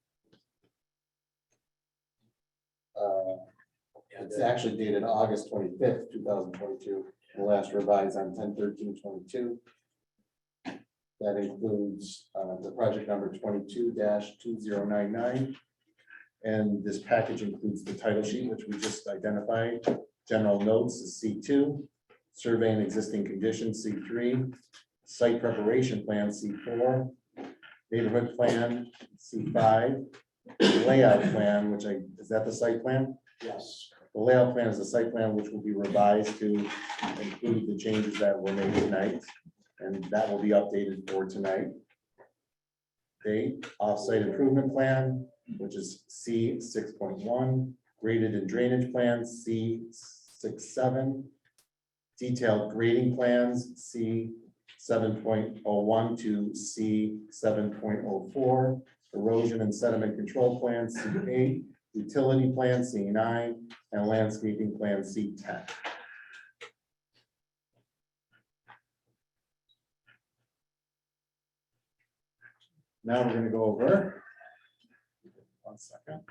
It's actually dated August 25th, 2022. The last revised on 10/13/22. That includes the project number 22-2099. And this package includes the title sheet, which we just identified. General notes is C2, survey and existing conditions, C3, site preparation plan, C4, neighborhood plan, C5, layout plan, which is that the site plan? Yes. The layout plan is the site plan which will be revised to include the changes that were made tonight, and that will be updated for tonight. Okay, off-site improvement plan, which is C 6.1, graded and drainage plans, C 6.7, detailed grading plans, C 7.01 to C 7.04, erosion and sediment control plan, C 8, utility plan, C 9, and landscaping plan, C 10. Now we're going to go over. 1 second.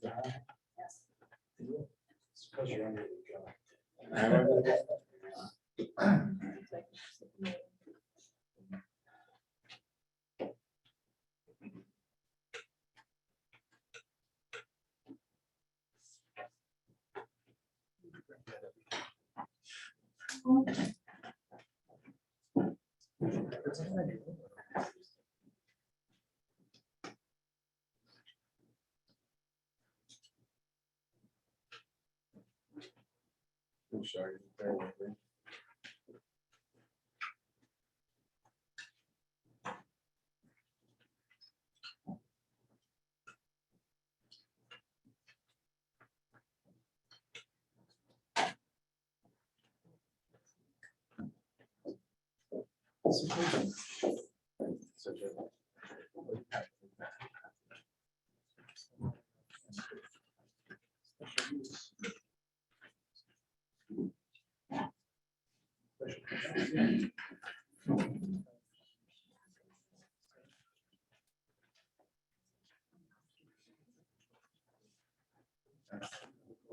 Yes. It's because you're under the gun. I'm sorry. Bear with me.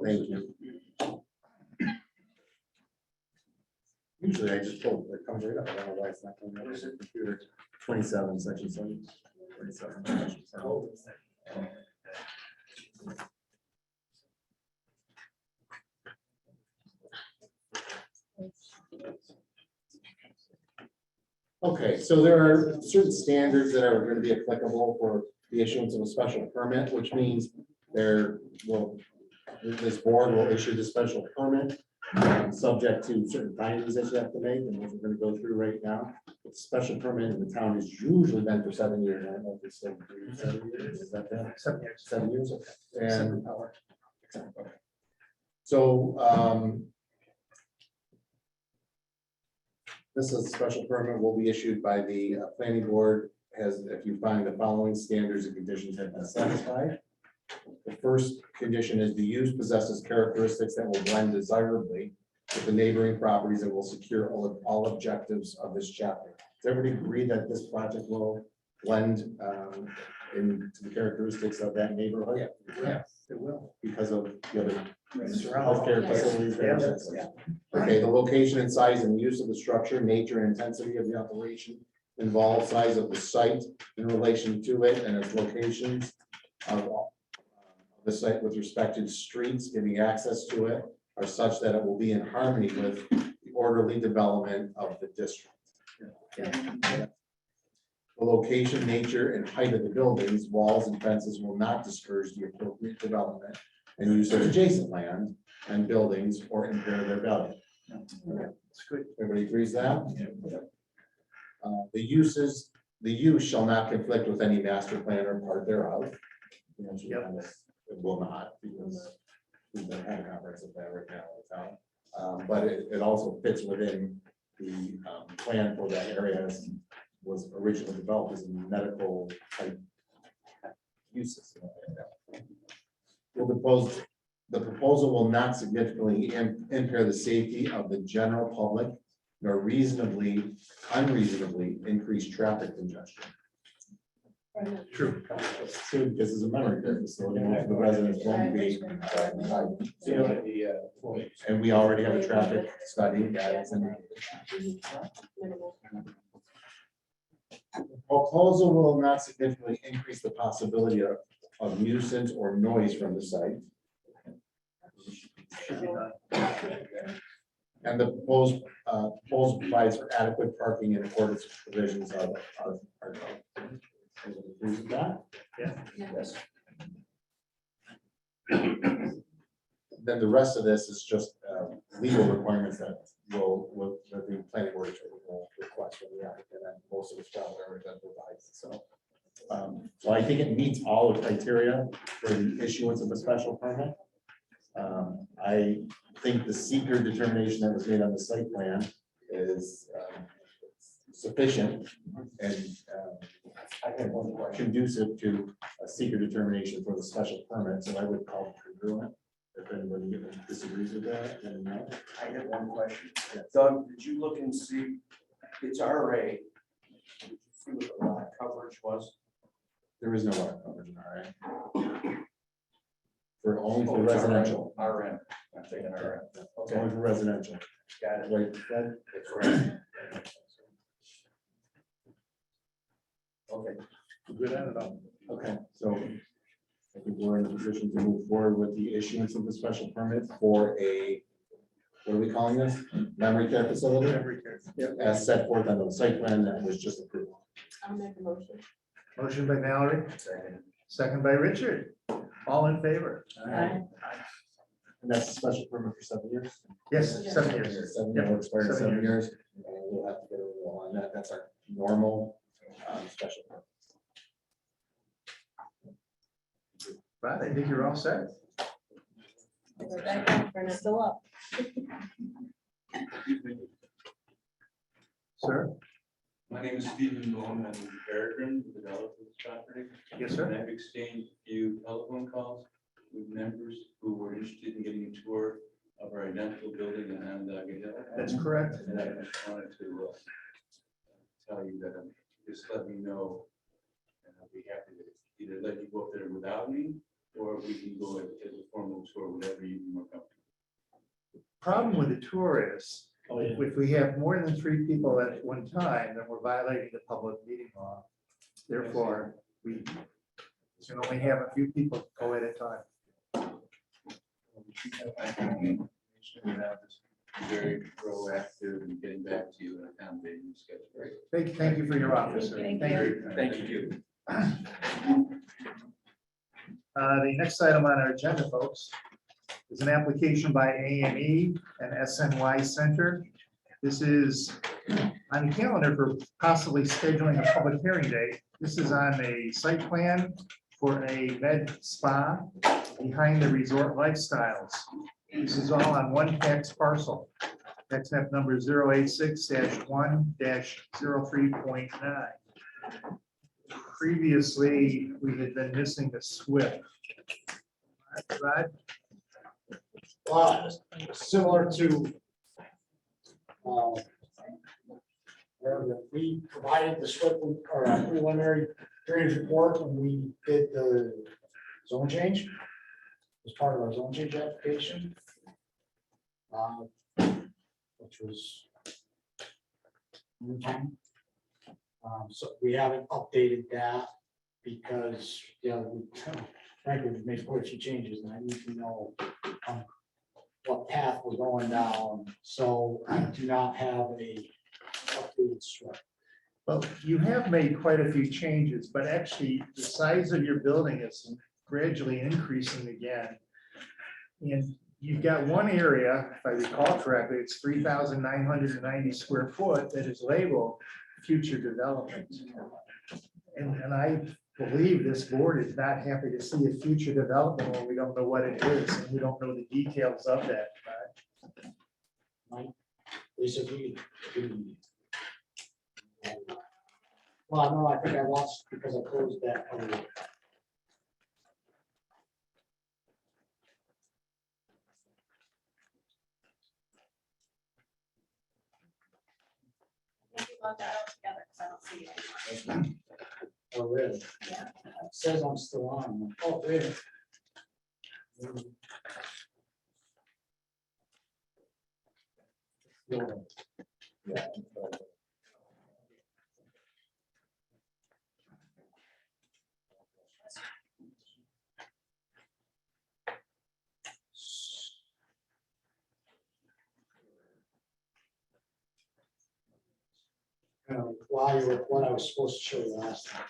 Thank you. Usually I just pull, it comes right up. I don't know why it's not coming up. There's a computer. 27, section 7. 27. section 7. Okay, so there are certain standards that are going to be applicable for the issuance of a special permit, which means this board will issue the special permit, subject to certain findings that you have to make, and we're going to go through right now. The special permit in the town is usually been for 7 years. I don't know if it's still 7 years. Is that that? 7 years. 7 years, okay. And Separate power. okay. So this is a special permit will be issued by the planning board as if you find the following standards and conditions have been satisfied. The first condition is the use possesses characteristics that will blend desirably with the neighboring properties and will secure all objectives of this chapter. Does everybody agree that this project will blend into the characteristics of that neighborhood? Yeah, it will. Because of the other Surrounding. healthcare facilities. there. Yeah. Okay, the location and size and use of the structure, nature and intensity of the operation, involved size of the site in relation to it and its locations of the site with respect to streets giving access to it are such that it will be in harmony with the orderly development of the district. The location, nature, and height of the buildings, walls, and fences will not discourage the appropriate development and use of adjacent land and buildings or impair their value. It's good. Everybody agrees that? The use shall not conflict with any master plan or part thereof. The answer to that is it will not, because we don't have a comprehensive plan right now in town. But it also fits within the plan for that area as was originally developed as a medical type uses. The proposal will not significantly impair the safety of the general public nor unreasonably increase traffic congestion. True. So this is a memory care facility, the residents won't be. And we already have a traffic study that is in. Proposal will not significantly increase the possibility of nuisance or noise from the site. Should be done. And the proposal provides for adequate parking in accordance with provisions of our code. Everybody agrees with that? Yes. Then the rest of this is just legal requirements that that the planning board will request from the applicant, and most of it's probably already done provides. So I think it meets all the criteria for the issuance of a special permit. I think the seeker determination that was made on the site plan is sufficient and conducive to a seeker determination for the special permit, so I would call it congruent. If anybody disagrees with that, then no. I have one question. Doug, did you look and see, it's RA. Did you see what the lot coverage was? There is no lot coverage in RA. For only for Oh, it's residential. RM. I'm thinking RM. It's only for residential. Got it. Right, Fred? That's right. Okay. Good at it all. Okay, so I think we're in a position to move forward with the issuance of the special permit for a, what are we calling this? Memory care facility? Every case. As set forth on the site plan that was just approved. I'll make a motion. Motion by Mallory, Second. second by Richard. All in favor? Aye. And that's a special permit for 7 years? Yes, 7 years. 7 years, will expire in 7 7 years. And we'll have to get a rule on that. That's our normal special permit. Right, I think you're all set. We're back up for next up. Sir? My name is Stephen Bowman. I'm in Peregrine, the developer of this property. Yes, sir. And I've exchanged a few telephone calls with members who were interested in getting a tour of our identical building in Onondaga Hill. That's correct. And I just wanted to tell you that just let me know. And I'll be happy to either let you go up there without me, or we can go as a formal tour, whatever you'd be more comfortable. Problem with the tour is, Oh, yeah. if we have more than 3 people at one time, then we're violating the public meeting law. Therefore, we can only have a few people go at a time. Very proactive in getting back to you and accommodating the schedule. Thank you for your office, sir. Thank you. Thank you. The next item on our agenda, folks, is an application by AME and SNY Center. This is on the calendar for possibly scheduling a public hearing date. This is on a site plan for a med spa behind the resort lifestyles. This is all on one tax parcel. Tax map number 086-1-03.9. Previously, we had been missing the SWIP. Rod? Similar to we provided the SWIP or preliminary drainage report when we did the zone change as part of our zone change application. Which was so we haven't updated that because, frankly, we've made quite a few changes and I need to know what path we're going down. So I do not have a updated SWIP. Well, you have made quite a few changes, but actually the size of your building is gradually increasing again. And you've got one area, if I recall correctly, it's 3,990 square foot that is labeled future development. And I believe this board is not happy to see a future development when we don't know what it is and we don't know the details of that. Lisa, well, no, I think I lost because I closed that. Log that out together, because I don't see it anymore. Oh, really? Yeah. It says I'm still on. Oh, really? While you were, what I was supposed to show you last time.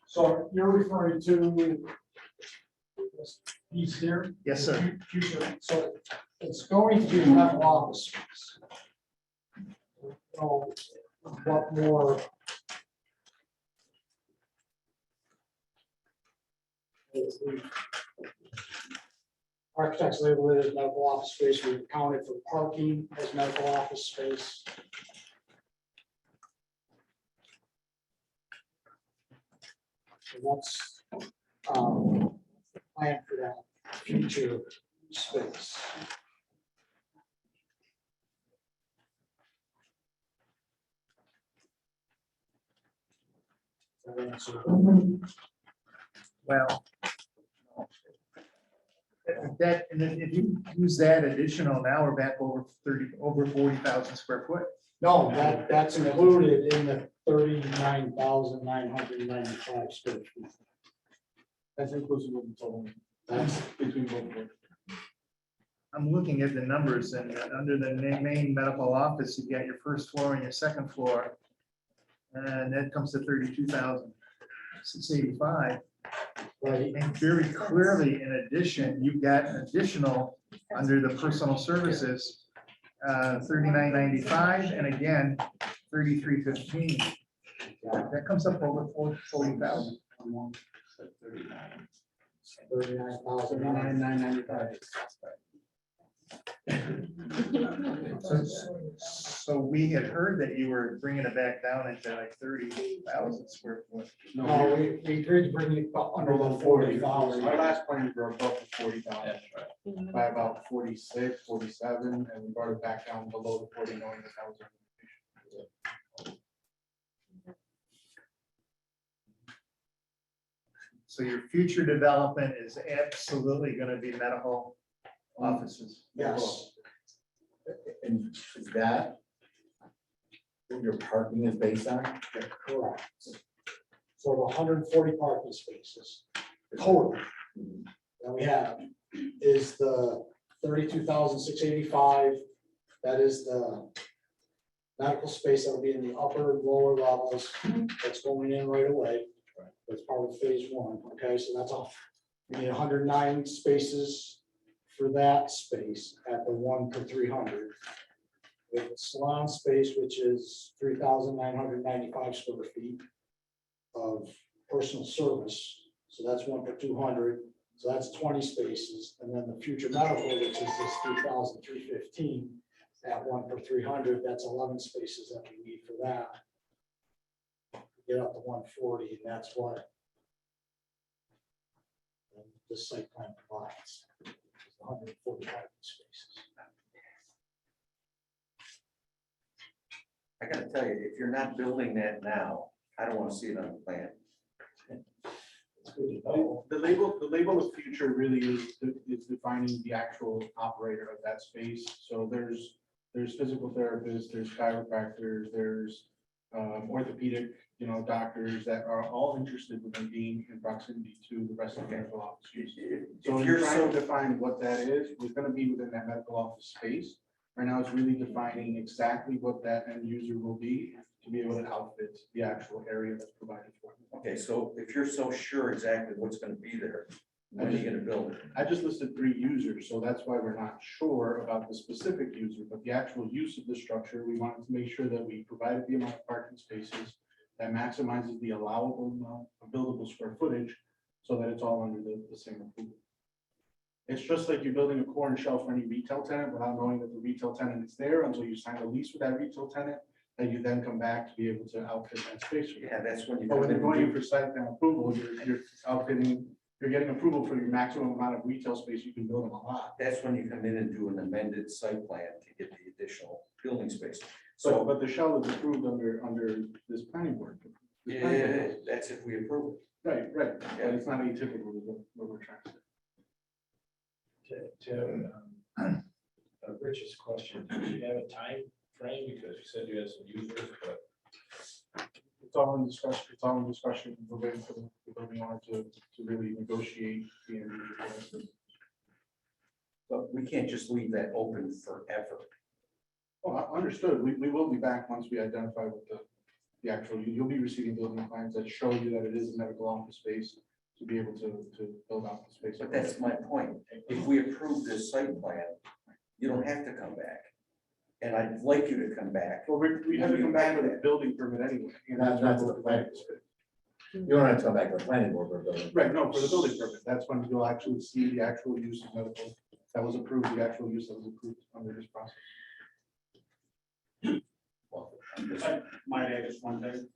So you're referring to this piece here? Yes, sir. Future, so it's going to be a medical office space. So what more? Architects label it as medical office space. We accounted for parking as medical office space. So that's plan for that future space. Well, that, and if you use that additional, now we're back over 40,000 square foot. No, that's included in the 39,995 square feet. That's inclusive of the total. That's between both. I'm looking at the numbers and under the main medical office, you've got your first floor and your second floor. And that comes to 32,685. Right. And very clearly, in addition, you've got an additional under the personal services, 3995, and again, 3315. That comes up over 40,000. 39,995. So we had heard that you were bringing it back down into like 30,000 square foot. No, we agreed to bring it under the 40,000. Our last plan, we were above the 40,000 by about 46, 47, and we brought it back down below the 40, knowing that that was our limitation. So your future development is absolutely going to be medical offices. Yes. And is that what your parking is based on? Correct. So the 140 parking spaces total that we have is the 32,685. That is the medical space that will be in the upper and lower levels. That's going in right away. That's part of phase one. Okay, so that's all. We need 109 spaces for that space at the 1 per 300. We have a salon space, which is 3,995 square feet of personal service. So that's 1 per 200. So that's 20 spaces, and then the future medical, which is this 3,315 at 1 per 300, that's 11 spaces that we need for that. Get up to 140, and that's what the site plan provides, 145 spaces. I gotta tell you, if you're not building that now, I don't wanna see it on the plan. It's good to know. The label of future really is defining the actual operator of that space. So there's physical therapists, there's chiropractors, there's orthopedic, doctors that are all interested in being in proximity to the rest of the medical office use. So If when you're you're trying so, to define what that is, it's gonna be within that medical office space. Right now, it's really defining exactly what that end user will be to be able to outfit the actual area that's provided for. okay, so if you're so sure exactly what's gonna be there, when are you gonna build it? I just listed 3 users, so that's why we're not sure about the specific user, but the actual use of the structure, we wanted to make sure that we provided the amount of parking spaces that maximizes the allowable amount of buildable square footage, so that it's all under the same approval. It's just like you're building a corner shelf for any retail tenant without knowing that the retail tenant is there until you sign a lease with that retail tenant, and you then come back to be able to outfit that space. Yeah, that's when you. But when you're going in for site plan approval, you're outfitting, you're getting approval for your maximum amount of retail space you can build on a lot. That's when you come in and do an amended site plan to get the additional building space. So, So, but the shell is approved under this planning board. This planning yeah, board. that's if we approve it. Right, but it's not atypical is what we're trying to say. To Rich's question, do you have a time frame? Because you said you had some users, but It's all in discussion, We're waiting for the building owner to really negotiate the end user process. But we can't just leave that open forever. Well, understood. We will be back once we identify what the actual, you'll be receiving building plans that show you that it is a medical office space to be able to build out the space. But that's my point. If we approve this site plan, you don't have to come back. And I'd like you to come back. Well, we have to come back with a building permit anyway. And That's the plan. You don't have to come back to the planning board for a building. Right, no, for the building permit, that's when you'll actually see the actual use of medical, that was approved, the actual use that was approved under this process. I might add just one thing.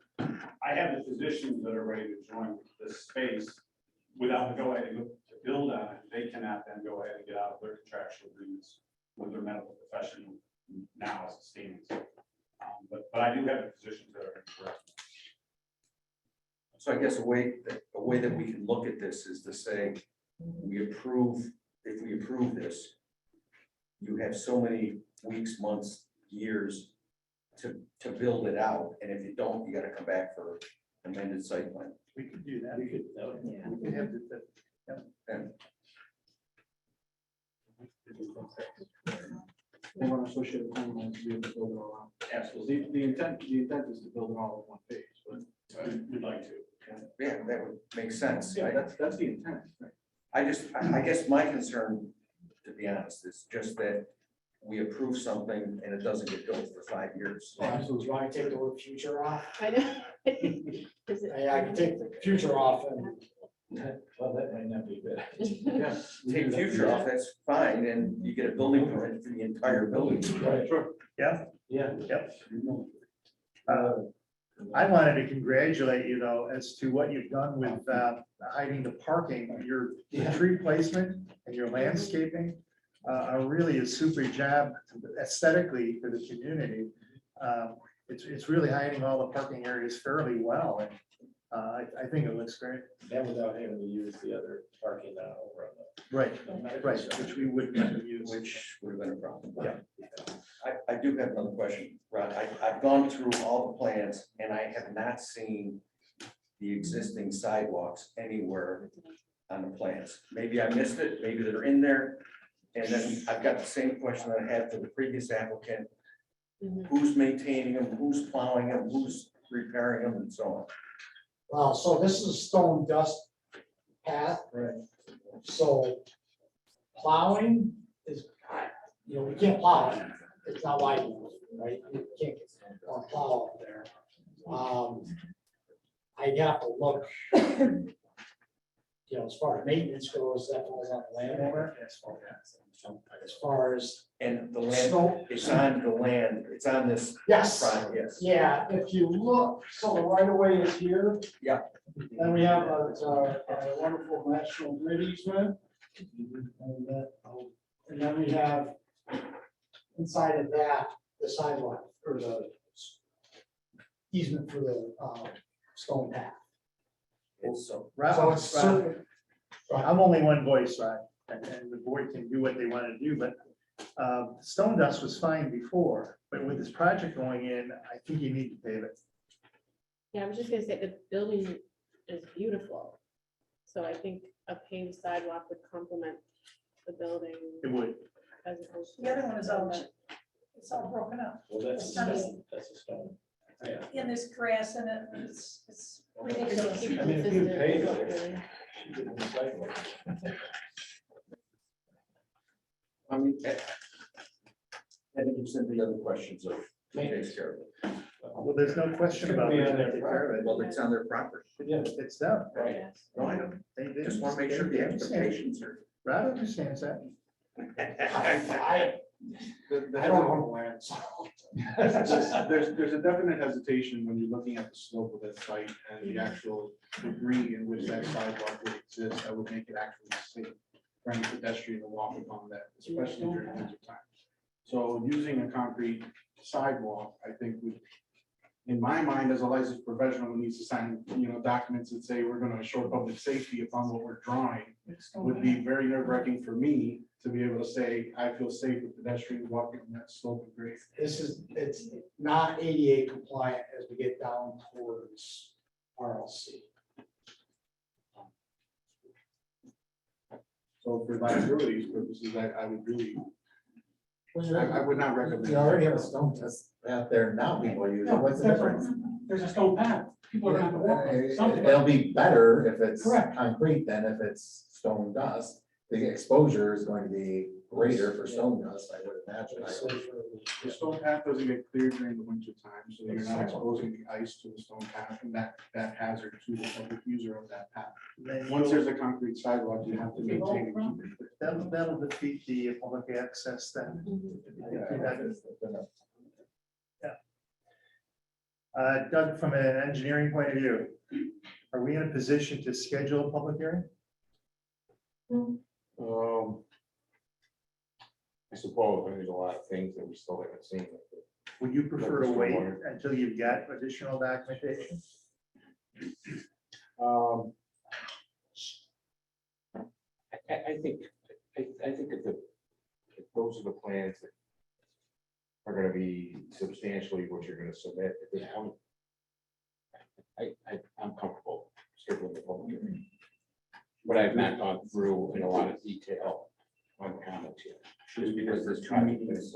I have the physicians that are ready to join this space without the go-ahead to build on it. They cannot then go ahead and get out of their contractual agreements with their medical professional now as it stands. But I do have the physicians that are interested. So I guess a way that we can look at this is to say, we approve, if we approve this, you have so many weeks, months, years to build it out. And if you don't, you gotta come back for amended site plan. We could do that. we could, We could have the- They want to associate the timeline to be able to build it all out. Absolutely. The intent is to build it all in one phase, but We'd like to. Yeah, that would make sense. yeah, that's the intent. Right? I guess my concern, to be honest, is just that we approve something and it doesn't get built for 5 years. Absolutely. Do I take the word future off? I know. Is it- I can take the future off and well, that might not be good. Yeah. Take future off, that's fine, and you get a building permit for the entire building. Right. Sure. Yeah, Yeah. yep. I wanted to congratulate you though, as to what you've done with hiding the parking, your tree placement and your landscaping. Are really a super job aesthetically for the community. It's really hiding all the parking areas fairly well, and I think it looks great. And without having to use the other parking now over on Right, the. right, which we wouldn't have to use. Which would have been a problem. Yeah. I do have another question, Ron. I've gone through all the plans and I have not seen the existing sidewalks anywhere on the plans. Maybe I missed it, maybe they're in there. And then I've got the same question that I had for the previous applicant. Mhm. Who's maintaining them, who's plowing them, who's repairing them, and so on. Well, so this is a stone dust path. Right. So plowing is, we can't plow it. It's not wide enough, right? You can't plow up there. I have to look. you know, as far as maintenance goes, that falls on the landowner. As far as And the land, snow, it's on the land, it's on this. yes, front, yes. yeah, if you look, so the right of way is here. Yeah. Then we have a wonderful national grid easement. And then we have inside of that, the sidewalk or the easement for the stone path. So, So it's certain, I'm only one voice, right? And the board can do what they want to do, but stone dust was fine before, but with this project going in, I think you need to pave it. Yeah, I was just gonna say, the building is beautiful. So I think a paved sidewalk would complement the building It would. as opposed to. The other one is all, it's all broken up. Well, that's, It's not a- that's a stone. In this grass and it's ridiculous. Keep I mean, if you consistent, pay it, really. you get the sidewalk. I mean, I think it's in the other questions of takes care of it. Well, there's no question about Should be it. on their Take care of it. Well, it's on their property. Yeah. It's them. Right. Yes. No, I know. They Just want to make sure the expectations are. Rod understands that. I The- I don't own the land, so. There's a definite hesitation when you're looking at the slope of that site and the actual degree in which that sidewalk would exist, that would make it actually safe for any pedestrian to walk upon that, especially during winter time. So using a concrete sidewalk, I think would, in my mind, as a licensed professional who needs to sign, documents that say we're gonna assure public safety upon what we're drawing, would be very nerve-wracking for me to be able to say, I feel safe with pedestrians walking on that slope of grade. It's not ADA compliant as we get down towards RLC. So for liability purposes, I would really, I would not recommend. You already have a stone test out there now, people use it, what's the difference? There's a stone path. People are gonna have to walk on it. Something. It'll be better if it's Correct. concrete than if it's stone dust. The exposure is going to be greater for stone dust, I would imagine. The stone path doesn't get cleared during the winter time, so you're not exposing the ice to the stone path and that hazard to the public user of that path. Then Once there's a concrete sidewalk, you have to maintain and keep it. that'll defeat the public access then. Doug, from an engineering point of view, are we in a position to schedule a public hearing? I suppose there's a lot of things that we still haven't seen. Would you prefer to wait until you've got additional documentation? I think if those are the plans that are gonna be substantially what you're gonna submit at this point, I'm comfortable scheduling the public hearing. But I've not gone through in a lot of detail on the comments yet. Just because there's 2 meetings.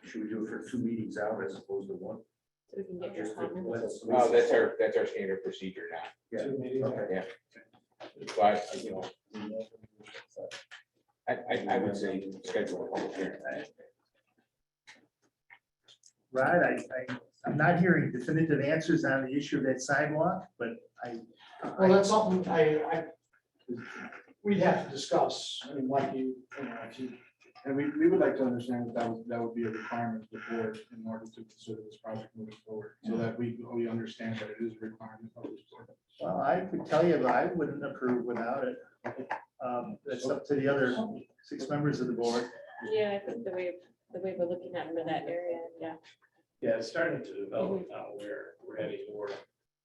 Should we do it for 2 meetings out as opposed to 1? So we can get your comments. That's our standard procedure now. Yeah. But, I would say schedule a public hearing. Right, I'm not hearing definitive answers on the issue of that sidewalk, but Well, that's something we'd have to discuss. I mean, like if you. And we would like to understand that would be a requirement of the board in order to consider this project moving forward, so that we understand that it is a requirement of this board. well, I could tell you that I wouldn't approve without it. That's up to the other 6 members of the board. Yeah, I think the way we're looking at it in that area, yeah. Yeah, it's starting to develop now where we're having more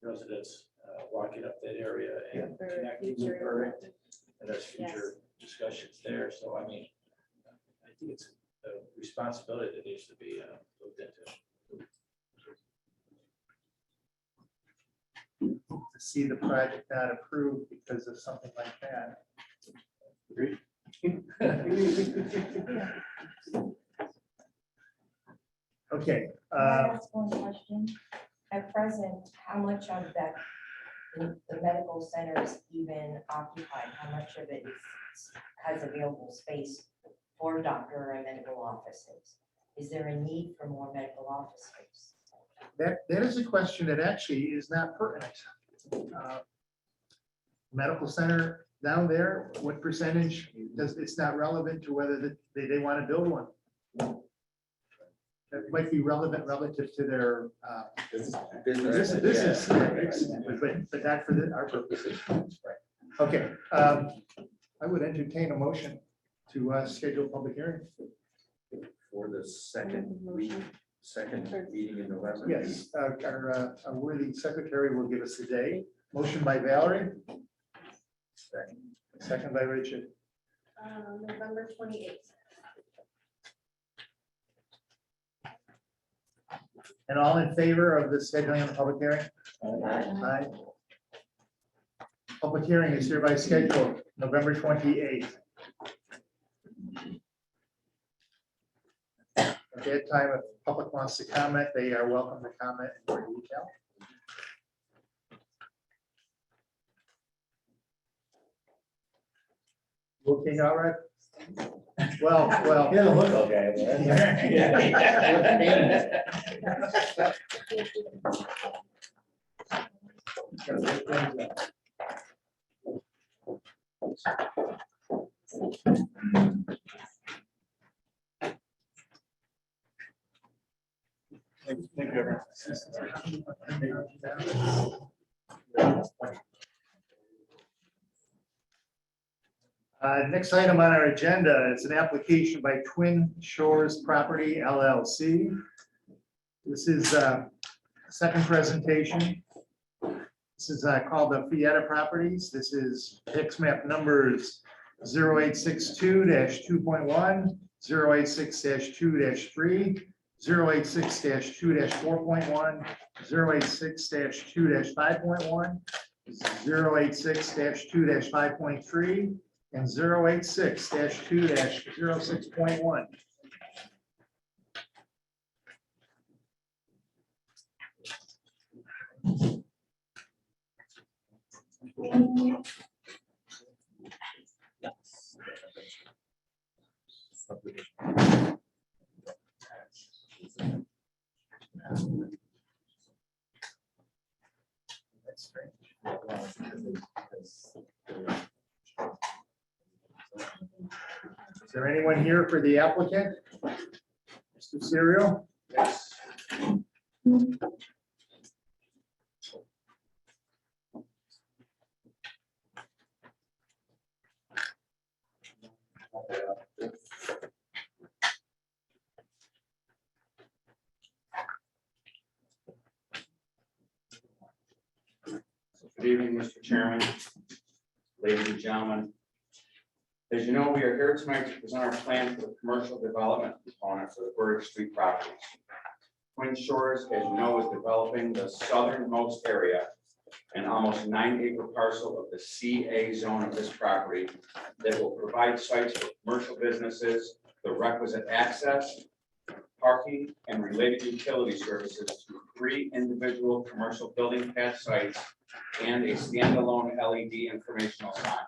residents walking up that area and For connecting with future- her. And there's Yes. future discussions there, so I mean, I think it's a responsibility that needs to be looked into. To see the project not approved because of something like that. Agreed. Okay, Can I ask one question? At present, how much of that, the medical centers even occupied, how much of it has available space for doctor and medical offices? Is there a need for more medical office space? that is a question that actually is not pertinent. Medical center down there, what percentage, does, it's not relevant to whether they want to build one. That might be relevant relative to their, this is, but not for our purposes. Okay, I would entertain a motion to schedule a public hearing. For the second meeting in November. Yes, our worthy secretary will give us the day. Motion by Valerie. Second by Richard. November 28th. And all in favor of the scheduling of the public hearing? Aye. Public hearing is hereby scheduled November 28th. At that time, if the public wants to comment, they are welcome to comment in more detail. Looking all right? Well. Yeah, look, okay. Thank you, everyone. Next item on our agenda is an application by Twin Shores Property LLC. This is second presentation. This is called the Fietta Properties. This is PIX map numbers 0862-2.1, 086-2-3, 086-2-4.1, 086-2-5.1, 086-2-5.3, and 086-2-06.1. That's strange. Is there anyone here for the applicant? Mr. Serial? Yes. Good evening, Mr. Chairman, ladies and gentlemen. As you know, we are here tonight to present our plan for the commercial development component for the Burdick Street properties. Twin Shores, as you know, is developing the southernmost area, an almost 9-acre parcel of the CA zone of this property that will provide sites for commercial businesses, the requisite access, parking, and related utility services to 3 individual commercial building pad sites and a standalone LED informational sign.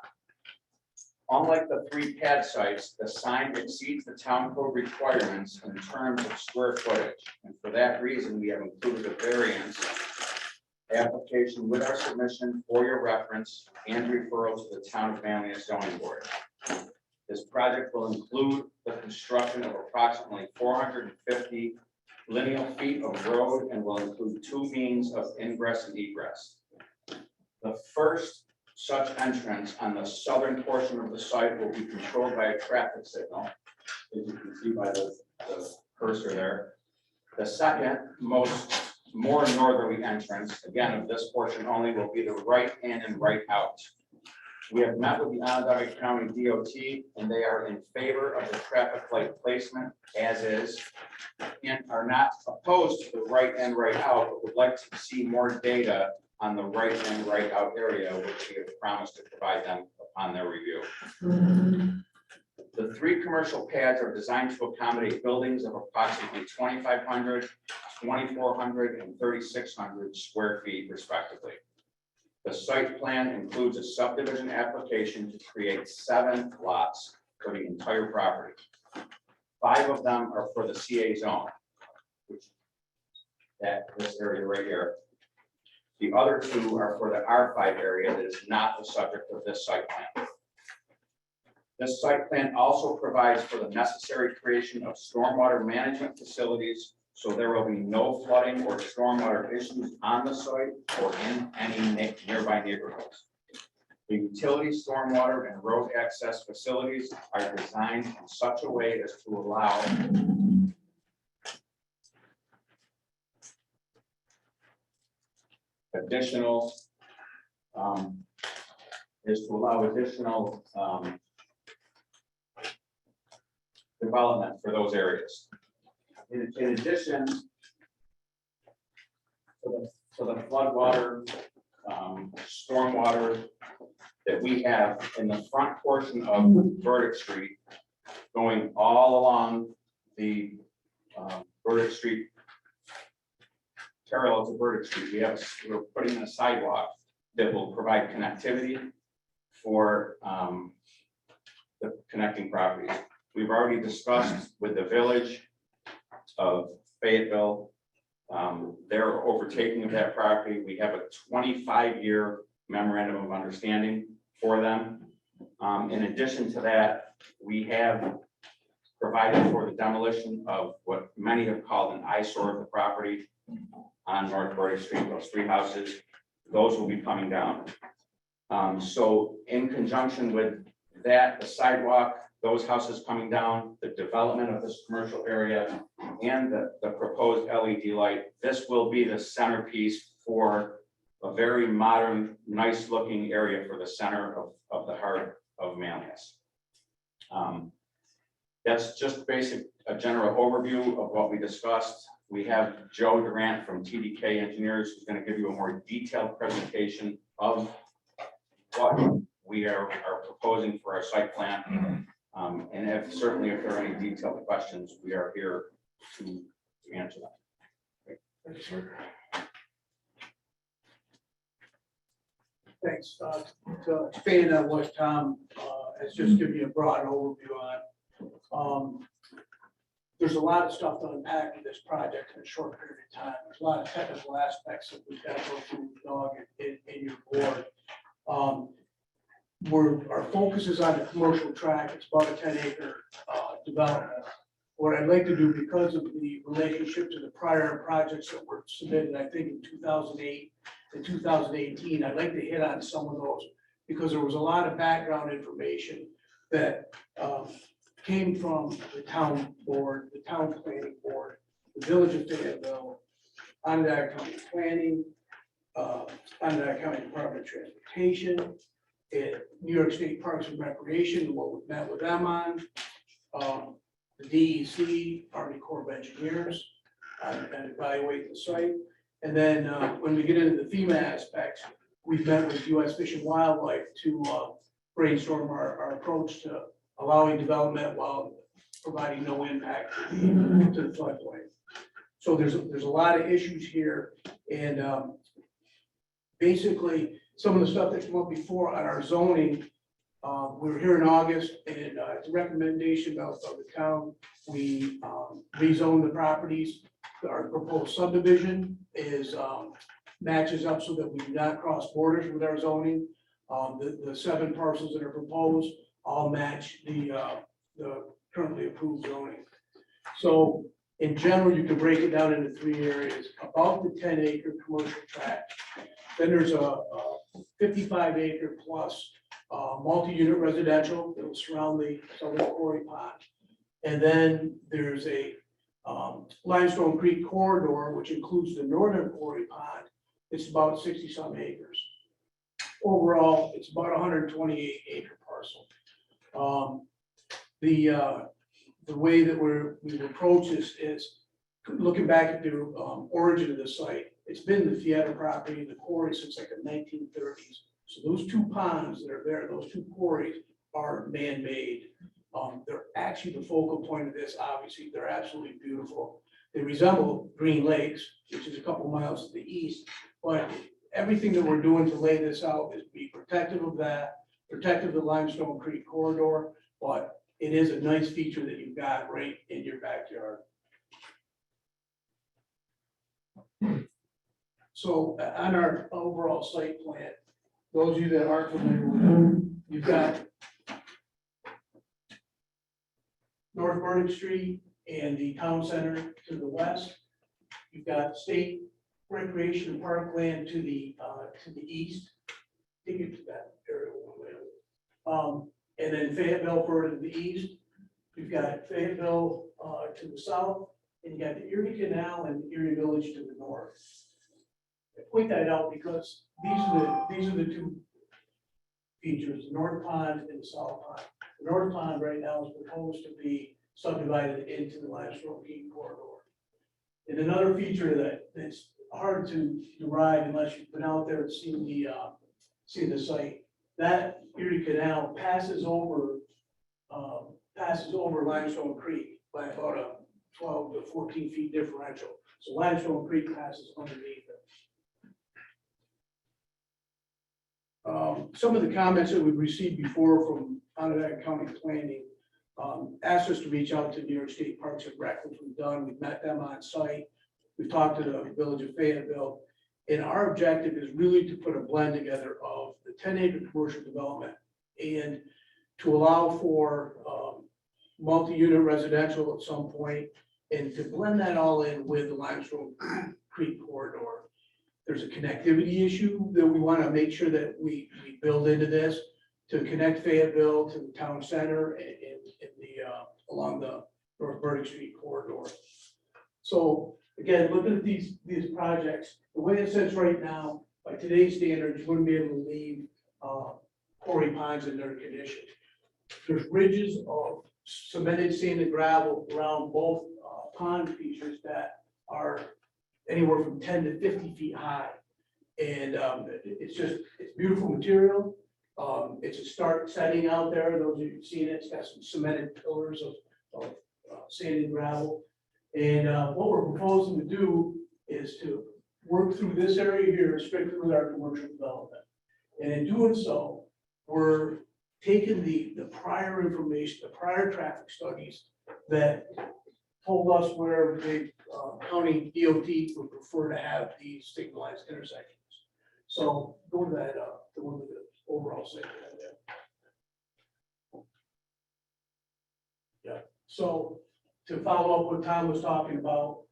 Unlike the 3 pad sites, the sign exceeds the town code requirements in terms of square footage. And for that reason, we have included a variance application with our submission for your reference and referral to the town of Manlius zoning board. This project will include the construction of approximately 450 lineal feet of road and will include 2 means of ingress and egress. The first such entrance on the southern portion of the site will be controlled by a traffic signal, as you can see by the cursor there. The second more northerly entrance, again of this portion only, will be the right in and right out. We have met with the Onondaga County DOT and they are in favor of the traffic light placement as is and are not opposed to the right in, right out, but would like to see more data on the right in, right out area, which we have promised to provide them upon their review. The 3 commercial pads are designed to accommodate buildings of approximately 2,500, 2,400, and 3,600 square feet respectively. The site plan includes a subdivision application to create 7 lots for the entire property. 5 of them are for the CA zone, which this area right here. The other two are for the R5 area that is not the subject of this site plan. This site plan also provides for the necessary creation of stormwater management facilities, so there will be no flooding or stormwater issues on the site or in any nearby neighborhoods. The utility, stormwater, and road access facilities are designed in such a way as to allow additional development for those areas. In addition to the floodwater, stormwater that we have in the front portion of Burdick Street, going all along the Burdick Street, parallel to Burdick Street, we're putting in a sidewalk that will provide connectivity for the connecting properties. We've already discussed with the village of Fayetteville, their overtaking of that property. We have a 25-year memorandum of understanding for them. In addition to that, we have provided for the demolition of what many have called an eyesore of the property on North Burdick Street, those three houses. Those will be coming down. So in conjunction with that, the sidewalk, those houses coming down, the development of this commercial area, and the proposed LED light, this will be the centerpiece for a very modern, nice looking area for the center of the heart of Manlius. That's just a general overview of what we discussed. We have Joe Durant from TDK Engineers, who's going to give you a more detailed presentation of what we are proposing for our site plan. And certainly if there are any detailed questions, we are here to answer them. Thanks, sir. Thanks. To expand on what Tom has just given you a broad overview on. There's a lot of stuff to unpack in this project in a short period of time. There's a lot of technical aspects that we've got to go through, Doug, in your board. Our focus is on the commercial track. It's about a 10-acre development. What I'd like to do, because of the relationship to the prior projects that were submitted, I think in 2008 and 2018, I'd like to hit on some of those because there was a lot of background information that came from the town board, the town planning board, the village of Fayetteville, Onondaga County Planning, Onondaga County Department of Transportation, New York State Parks and Recreation, what we met with them on, the DEC, Army Corps of Engineers, and evaluate the site. And then when we get into the FEMA aspects, we've met with U.S. Fish and Wildlife to brainstorm our approach to allowing development while providing no impact to the floodplain. So there's a lot of issues here, and basically some of the stuff that came up before on our zoning. We were here in August, and it's a recommendation of the town. We rezoned the properties. Our proposed subdivision is matches up so that we do not cross borders with our zoning. The 7 parcels that are proposed all match the currently approved zoning. So in general, you can break it down into 3 areas. About the 10-acre commercial tract, then there's a 55-acre plus multi-unit residential that will surround the southern quarry pond. And then there's a Limestone Creek corridor, which includes the northern quarry pond. It's about 60-some acres. Overall, it's about 128-acre parcel. The way that we've approached this is looking back at the origin of the site. It's been the Fietta property, the quarry, since like the 1930s. So those 2 ponds that are there, those 2 quarries are man-made. They're actually the focal point of this. Obviously, they're absolutely beautiful. They resemble Green Lakes, which is a couple miles to the east. But everything that we're doing to lay this out is be protective of that, protective of the Limestone Creek corridor, but it is a nice feature that you've got right in your backyard. So on our overall site plan, those of you that aren't familiar with it, you've got North Burdick Street and the town center to the west. You've got state recreation and parkland to the east. Take it to that area one way. And then Fayetteville further to the east. You've got Fayetteville to the south, and you got the Erie Canal and Erie Village to the north. I point that out because these are the two features, the North Pond and the South Pond. The North Pond right now is proposed to be subdivided into the limestone peak corridor. And another feature that's hard to derive unless you've been out there and seen the site, that Erie Canal passes over Limestone Creek by about a 12 to 14 feet differential. So Limestone Creek passes underneath it. Some of the comments that we've received before from Onondaga County Planning asked us to reach out to New York State Parks and Rec, which we've done. We've met them on site. We've talked to the Village of Fayetteville. And our objective is really to put a blend together of the 10-acre commercial development and to allow for multi-unit residential at some point, and to blend that all in with the Limestone Creek corridor. There's a connectivity issue that we want to make sure that we build into this to connect Fayetteville to the town center and along the North Burdick Street corridor. So again, looking at these projects, the way it sits right now, by today's standards, you wouldn't be able to leave quarry ponds in their condition. There's ridges of cemented sand and gravel around both pond features that are anywhere from 10 to 50 feet high. And it's beautiful material. It's a start setting out there. Those of you who've seen it, it's got some cemented pillars of sand and gravel. And what we're proposing to do is to work through this area here strictly with our commercial development. And in doing so, we're taking the prior information, the prior traffic studies that told us where the county DOT would prefer to have these signalized intersections. So go to that, the one with the overall site plan there. Yeah, so to follow up what Tom was talking about,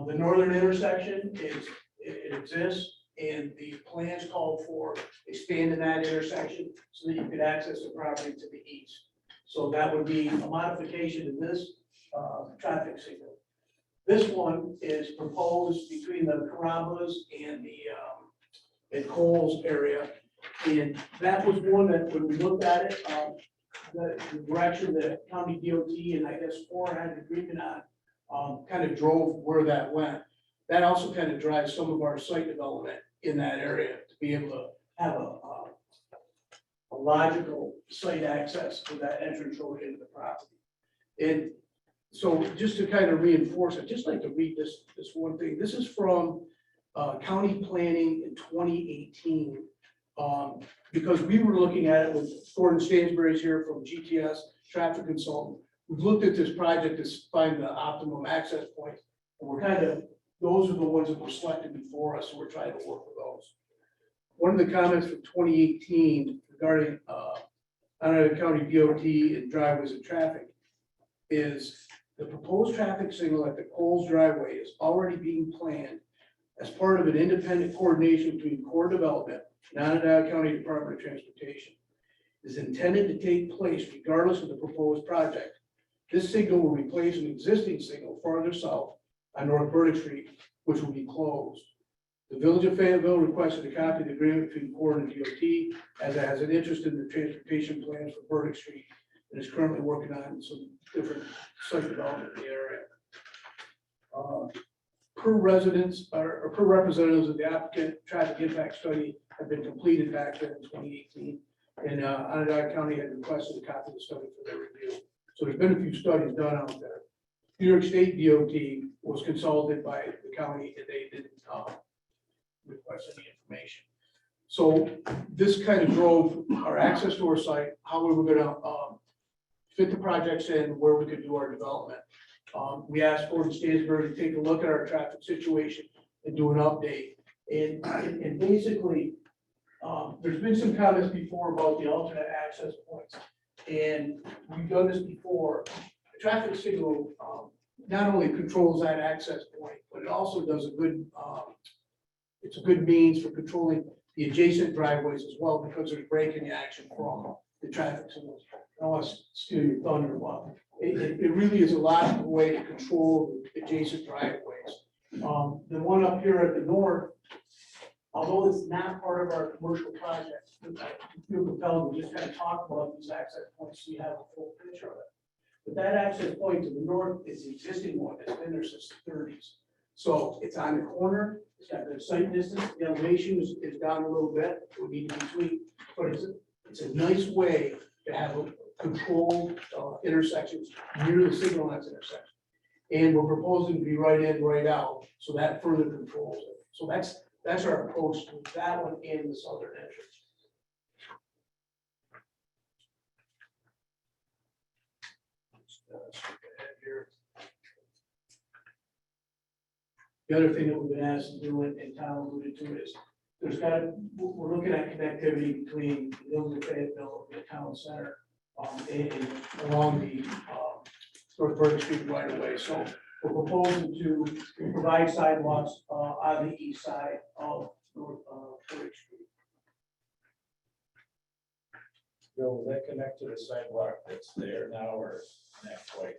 the northern intersection it exists, and the plans called for expanding that intersection so that you could access the property to the east. So that would be a modification to this traffic signal. This one is proposed between the Carrabba's and the and Coles area. And that was one that when we looked at it, the direction that county DOT and I guess FOR had an agreement on kind of drove where that went. That also kind of drives some of our site development in that area to be able to have a logical site access for that entrance road into the property. And so just to kind of reinforce, I'd just like to read this one thing. This is from county planning in 2018. Because we were looking at it with Gordon Stansberry's here from GTS Traffic Consultant. We've looked at this project to find the optimum access points. And we're those are the ones that were selected before us, so we're trying to work with those. One of the comments from 2018 regarding Onondaga County DOT and driveways and traffic is the proposed traffic signal at the Coles driveway is already being planned as part of an independent coordination between core development and Onondaga County Department of Transportation. It is intended to take place regardless of the proposed project. This signal will replace an existing signal farther south on North Burdick Street, which will be closed. The Village of Fayetteville requested a copy of the agreement between Core and DOT as it has an interest in the transportation plans for Burdick Street and is currently working on some different site development in the area. Per residents or per representatives of the applicant, traffic impact study have been completed back then in 2018. And Onondaga County had requested a copy of the study for their review. So there's been a few studies done out there. New York State DOT was consulted by the county and they didn't request any information. So this kind of drove our access to our site, how we were gonna fit the projects in, where we could do our development. We asked Gordon Stansberry to take a look at our traffic situation and do an update. And basically, there's been some comments before about the alternate access points. And we've done this before. The traffic signal, not only controls that access point, but it also does a good, it's a good means for controlling the adjacent driveways as well, because there's braking action from the traffic signals. I don't want to steal your thunder, but it really is a lot of way to control the adjacent driveways. The one up here at the north, although it's not part of our commercial project, I feel compelled to just kind of talk about these access points so you have a full picture of it. But that access point to the north is the existing one that's been there since the 30s. So it's on the corner, it's got the sight distance, the elevation is down a little bit, it would need to be tweaked, but it's a nice way to have a controlled intersections near the signalized intersection. And we're proposing to be right in, right out, so that further controls it. So that's our approach to that one and the southern entrance. The other thing that we've been asked to do, and Tom alluded to, is we're looking at connectivity between the village of Fayetteville and the town center, and along the North Burger Street right away. So we're proposing to provide sidewalks on the east side of North Burger Street. Bill, will that connect to the sidewalk that's there now or not quite?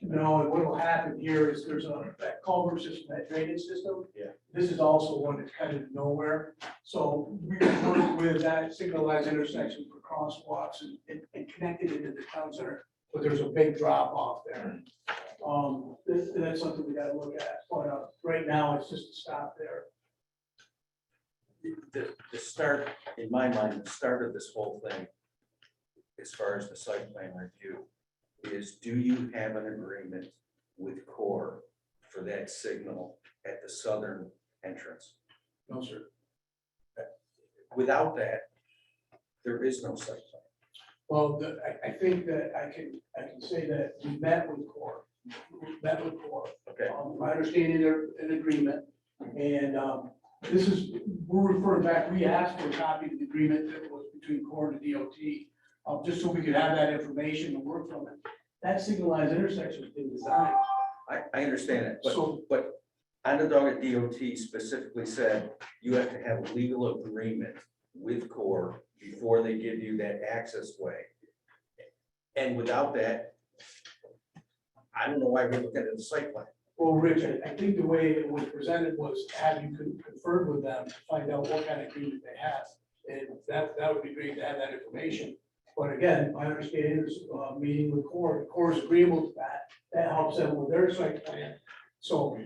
No, and what will happen here is there's that culvert system, that drainage system. Yeah. This is also one that's kind of nowhere. So we work with that signalized intersection for crosswalks and connected into the town center, but there's a big drop off there. That's something we gotta look at, but right now it's just a stop there. The start, in my mind, the start of this whole thing, as far as the site plan review, is do you have an agreement with CORE for that signal at the southern entrance? No, sir. Without that, there is no site plan. Well, I think that I can say that we met with CORE. Okay. My understanding they're in agreement, and this is, we're referring back, we asked for a copy of the agreement that was between CORE and the DOT, just so we could have that information and work from it. That signalized intersection has been designed. I understand it, So- but Onondaga DOT specifically said you have to have a legal agreement with CORE before they give you that access way. And without that, I don't know why we're looking at the site plan. Well, Rich, I think the way it was presented was have you conferred with them to find out what kind of agreement they have. And that would be great to have that information. But again, my understanding is, meeting with CORE's agreeable to that helps them with their site plan. So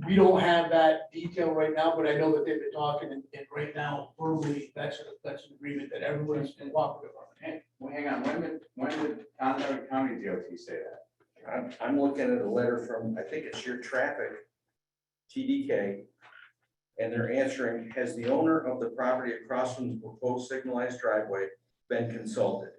we don't have that detail right now, but I know that they've been talking, and right now verbally, that's an agreement that everyone's cooperative on. Well, hang on, when did Onondaga County DOT say that? I'm looking at a letter from, I think it's your traffic, TDK. And they're answering, has the owner of the property across from the proposed signalized driveway been consulted?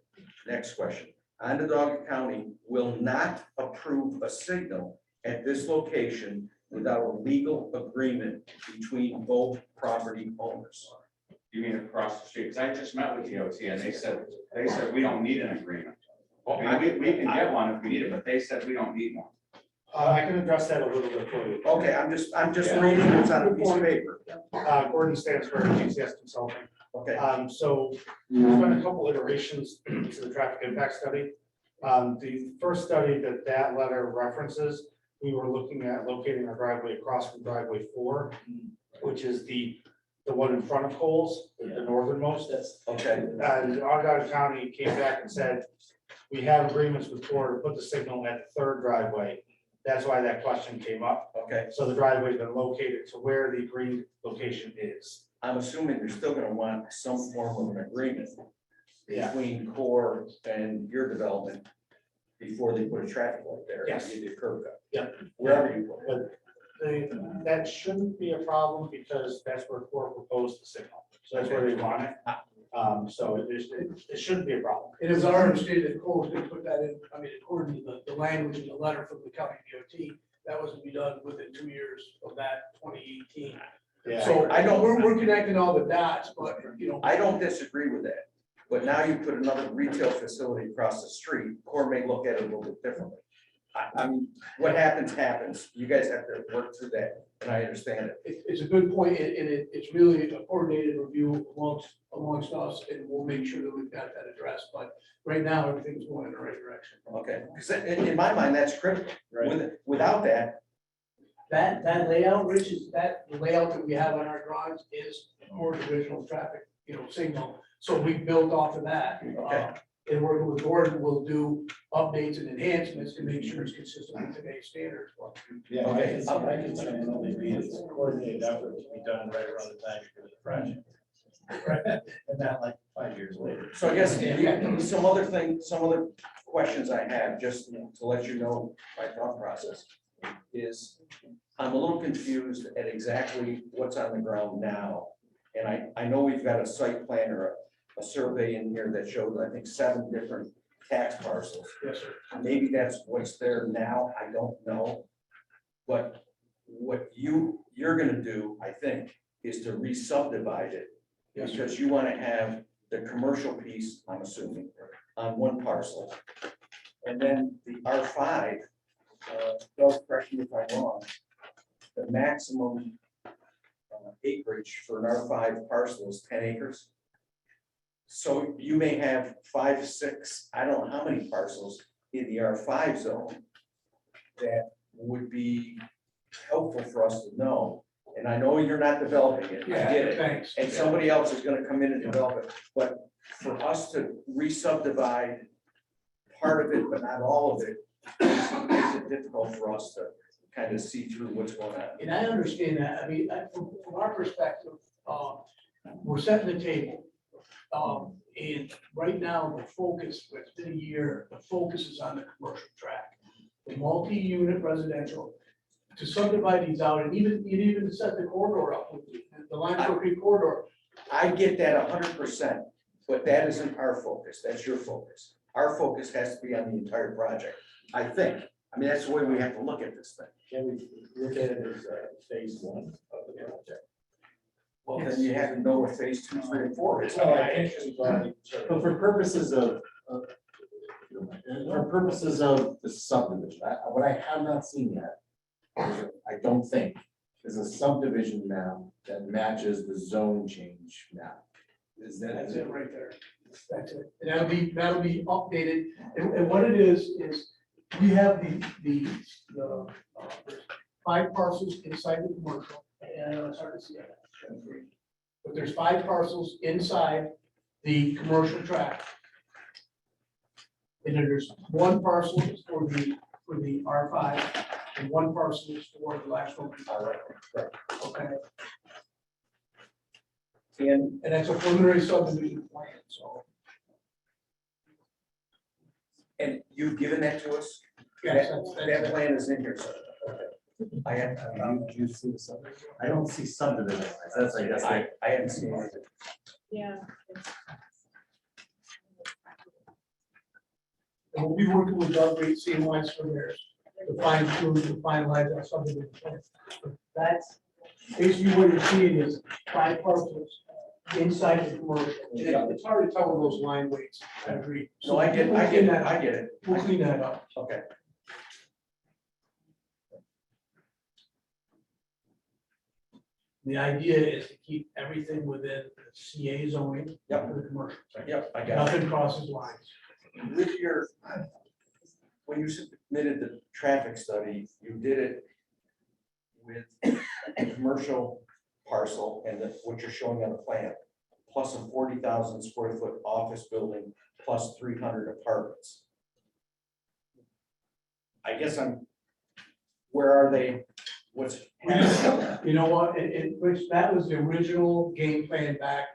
Next question. Onondaga County will not approve a signal at this location without a legal agreement between both property owners. You mean across the street? Because I just met with DOT and they said we don't need an agreement. I mean, we can get one if we need it, but they said we don't need one. I can address that a little bit for you. Okay, I'm just reading what's on a piece of paper. Gordon stands for GCS Consulting. Okay. So there's been a couple iterations to the traffic impact study. The first study that letter references, we were looking at locating a driveway across from driveway 4, which is the one in front of Coles, the northernmost. That's okay. And Onondaga County came back and said, we have agreements with CORE to put the signal at the third driveway. That's why that question came up. Okay. So the driveway's been located to where the agreed location is. I'm assuming you're still gonna want some form of an agreement Yeah. between CORE and your development before they put a traffic light there. Yes. Give you a curb cut. Yep. Wherever you put it. But that shouldn't be a problem because that's where CORE proposed the signal. So that's where they want it. So it shouldn't be a problem. It is our understanding that CORE was going to put that in, I mean, according to the language in the letter from the county DOT, that was to be done within 2 years of that 2018. So I don't- we're connecting all the dots, but, you know. I don't disagree with that, but now you put another retail facility across the street, Core may look at it a little bit differently. I mean, what happens, happens. You guys have to work through that, and I understand it. It's a good point, and it's really a coordinated review amongst us, and we'll make sure that we've got that addressed, but right now, everything's going in the right direction. Okay, because in my mind, that's critical. Without that, That layout, Rich, is that the layout that we have on our drawings is Core's original traffic, signal, so we built off of that. Okay. And working with Gordon, we'll do updates and enhancements to make sure it's consistent with today's standards. Yeah, I can see it only be a coordinated effort to be done right around the time for the project. And not like 5 years later. so I guess some other questions I have, just to let you know my thought process is I'm a little confused at exactly what's on the ground now. And I know we've got a site plan or a survey in here that shows, I think, 7 different tax parcels. Yes, sir. Maybe that's what's there now, I don't know. But what you're gonna do, I think, is to re-subdivide it. Yes, sir. Because you wanna have the commercial piece, I'm assuming, on one parcel. And then the R5, don't correct me if I'm wrong, the maximum acreage for an R5 parcel is 10 acres. So you may have 5, 6, I don't know how many parcels in the R5 zone that would be helpful for us to know. And I know you're not developing it, I get it. Thanks. And somebody else is gonna come in and develop it, but for us to re-subdivide part of it, but not all of it, makes it difficult for us to kind of see through what's going on. And I understand that. I mean, from our perspective, we're setting the table. And right now, the focus, it's been a year, the focus is on the commercial track. The multi-unit residential, to subdivide these out, and even set the corridor up, with the line Creek corridor. I get that 100%, but that isn't our focus, that's your focus. Our focus has to be on the entire project, I think. I mean, that's the way we have to look at this thing. Can we look at it as phase 1 of the project? Well, then you have to know what phase 2, 3, and 4 is. No, I think we've already sort But of- for purposes of the subdivision, what I have not seen yet, I don't think, is a subdivision map that matches the zone change map. Is that? That's it right there. That's it. And that'll be updated. And what it is we have the 5 parcels inside the commercial, and it's hard to see that. But there's 5 parcels inside the commercial tract. And then there's 1 parcel for the R5 and 1 parcel is for the last one. Okay, And and that's a preliminary subdivision plan, so. And you've given that to us? Yes, That plan is in here, so. I have, You see the subdivision? I don't see subdivision. That's, I guess, I haven't seen it. Yeah. And we'll be working with Doug Reed, CMY's surveyors, to finalize our subdivision plan. That's basically what you're seeing is 5 parcels inside the commercial. And it's hard to tell with those line weights, I agree. So I get it. We'll clean that up. Okay. The idea is to keep everything within the CA zoning. Yep. For the commercial. Yep, I got it. Nothing crosses lines. With your, when you submitted the traffic study, you did it with a commercial parcel and what you're showing on the plan, plus a 40,000 square foot office building, plus 300 apartments. I guess where are they? What's happening? You know what, Rich, that was the original game plan back,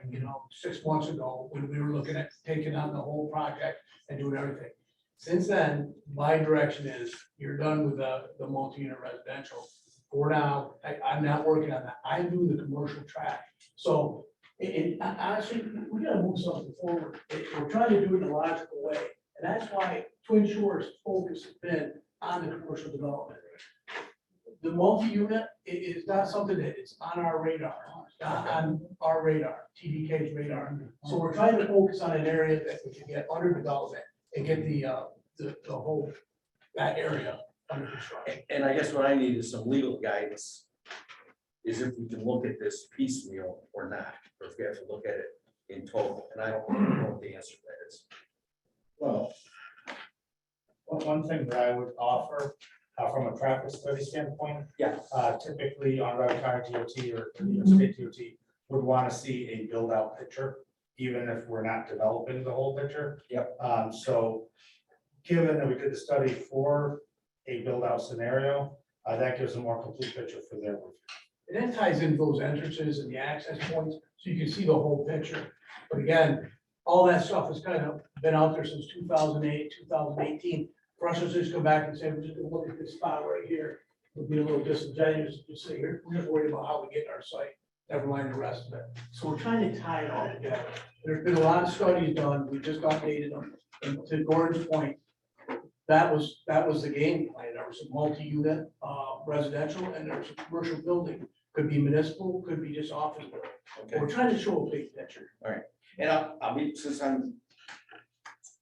6 months ago, when we were looking at taking on the whole project and doing everything. Since then, my direction is, you're done with the multi-unit residential. For now, I'm not working on that, I'm doing the commercial track. So, honestly, we gotta move something forward. We're trying to do it in a logical way, and that's why Twin Shores' focus has been on the commercial development. the multi-unit is not something that is on our radar, not on our radar, TDK's radar. So we're trying to focus on an area that we can get under development and get the whole, that area under construction. And I guess what I need is some legal guidance, is if we can look at this piecemeal or not, or if we have to look at it in total, and I don't know what the answer to that is. Well, one thing that I would offer from a traffic study standpoint. Yeah. Typically on Route Car DOT or New York State DOT would want to see a build out picture, even if we're not developing the whole picture. Yep. So given that we did the study for a build out scenario, that gives a more complete picture for their review. And that ties in those entrances and the access points, so you can see the whole picture. But again, all that stuff has kind of been out there since 2008, 2018. For us to just come back and say, we're just gonna look at this spot right here, would be a little disingenuous to say, we're just worried about how we get our site, never mind the rest of it. So we're trying to tie it all together. There's been a lot of studies done, we just updated them. And to Gordon's point, that was the game plan. There was a multi-unit residential and there was a commercial building. Could be municipal, could be just office building. Okay. We're trying to show a big picture. And I'll be, since I'm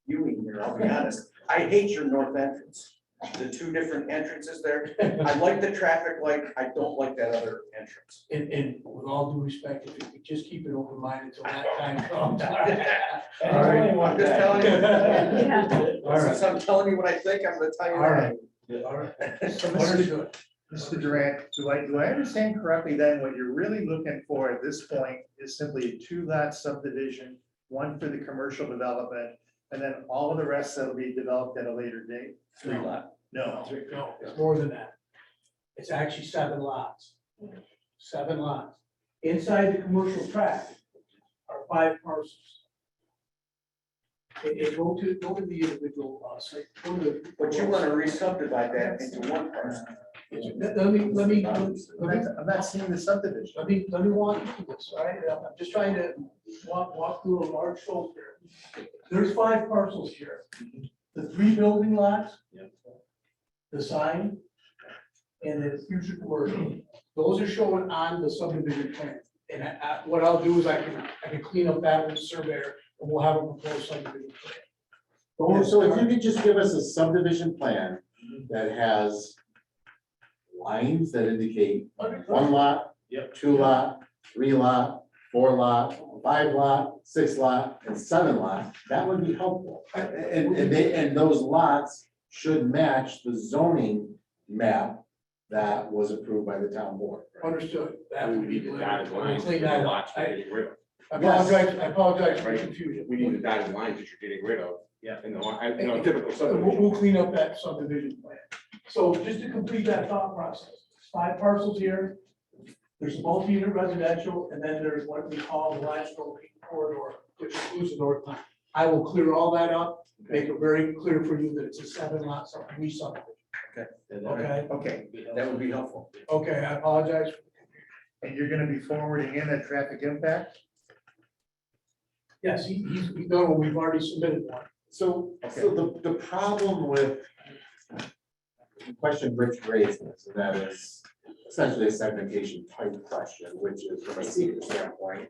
viewing here, I'll be honest, I hate your north entrance. The two different entrances there. I like the traffic light, I don't like that other entrance. And with all due respect, if you could just keep it open-minded until that time comes. I'm just telling you. Yeah. All right. Since I'm telling you what I think, I'm gonna tell you. All right. that. All right. So Understood. Mr. Durant, do I understand correctly then what you're really looking for at this point is simply a 2-lot subdivision, one for the commercial development, and then all of the rest that'll be developed at a later date? 3 lot. No. No, it's more than that. It's actually 7 lots. 7 lots. Inside the commercial tract are 5 parcels. Go to the individual site. Go to the- But you wanna re-subdivide that into one parcel. Let me, I'm not seeing the subdivision. let me walk you through this, all right? I'm just trying to walk through a large scope here. There's 5 parcels here. The 3 building lots. The sign. And the future commercial. Those are shown on the subdivision plan. And what I'll do is I can clean up that with the surveyor and we'll have a proposed subdivision plan. So if you could just give us a subdivision plan that has lines that indicate 1 lot, 2 lot, 3 lot, 4 lot, 5 lot, 6 lot, and 7 lot, that would be helpful. And those lots should match the zoning map that was approved by the town board. Understood. That would be. The dotted lines, Clean the that up. lots we're getting rid of. I apologize for the confusion. We need the dotted lines that you're getting rid of. Yeah. And typical We'll subdivision. clean up that subdivision plan. So just to complete that thought process, 5 parcels here. There's a multi-unit residential, and then there's what we call the limestone peak corridor, which includes the north line. I will clear all that up, make it very clear for you that it's a 7 lot subdivision. Okay, Okay, That would be helpful. okay, I apologize. and you're gonna be forwarding in a traffic impact? Yes, he's done what we've already submitted one. So the problem with the question Rich raised this, and that is essentially a segmentation type question, which is from a seeker standpoint,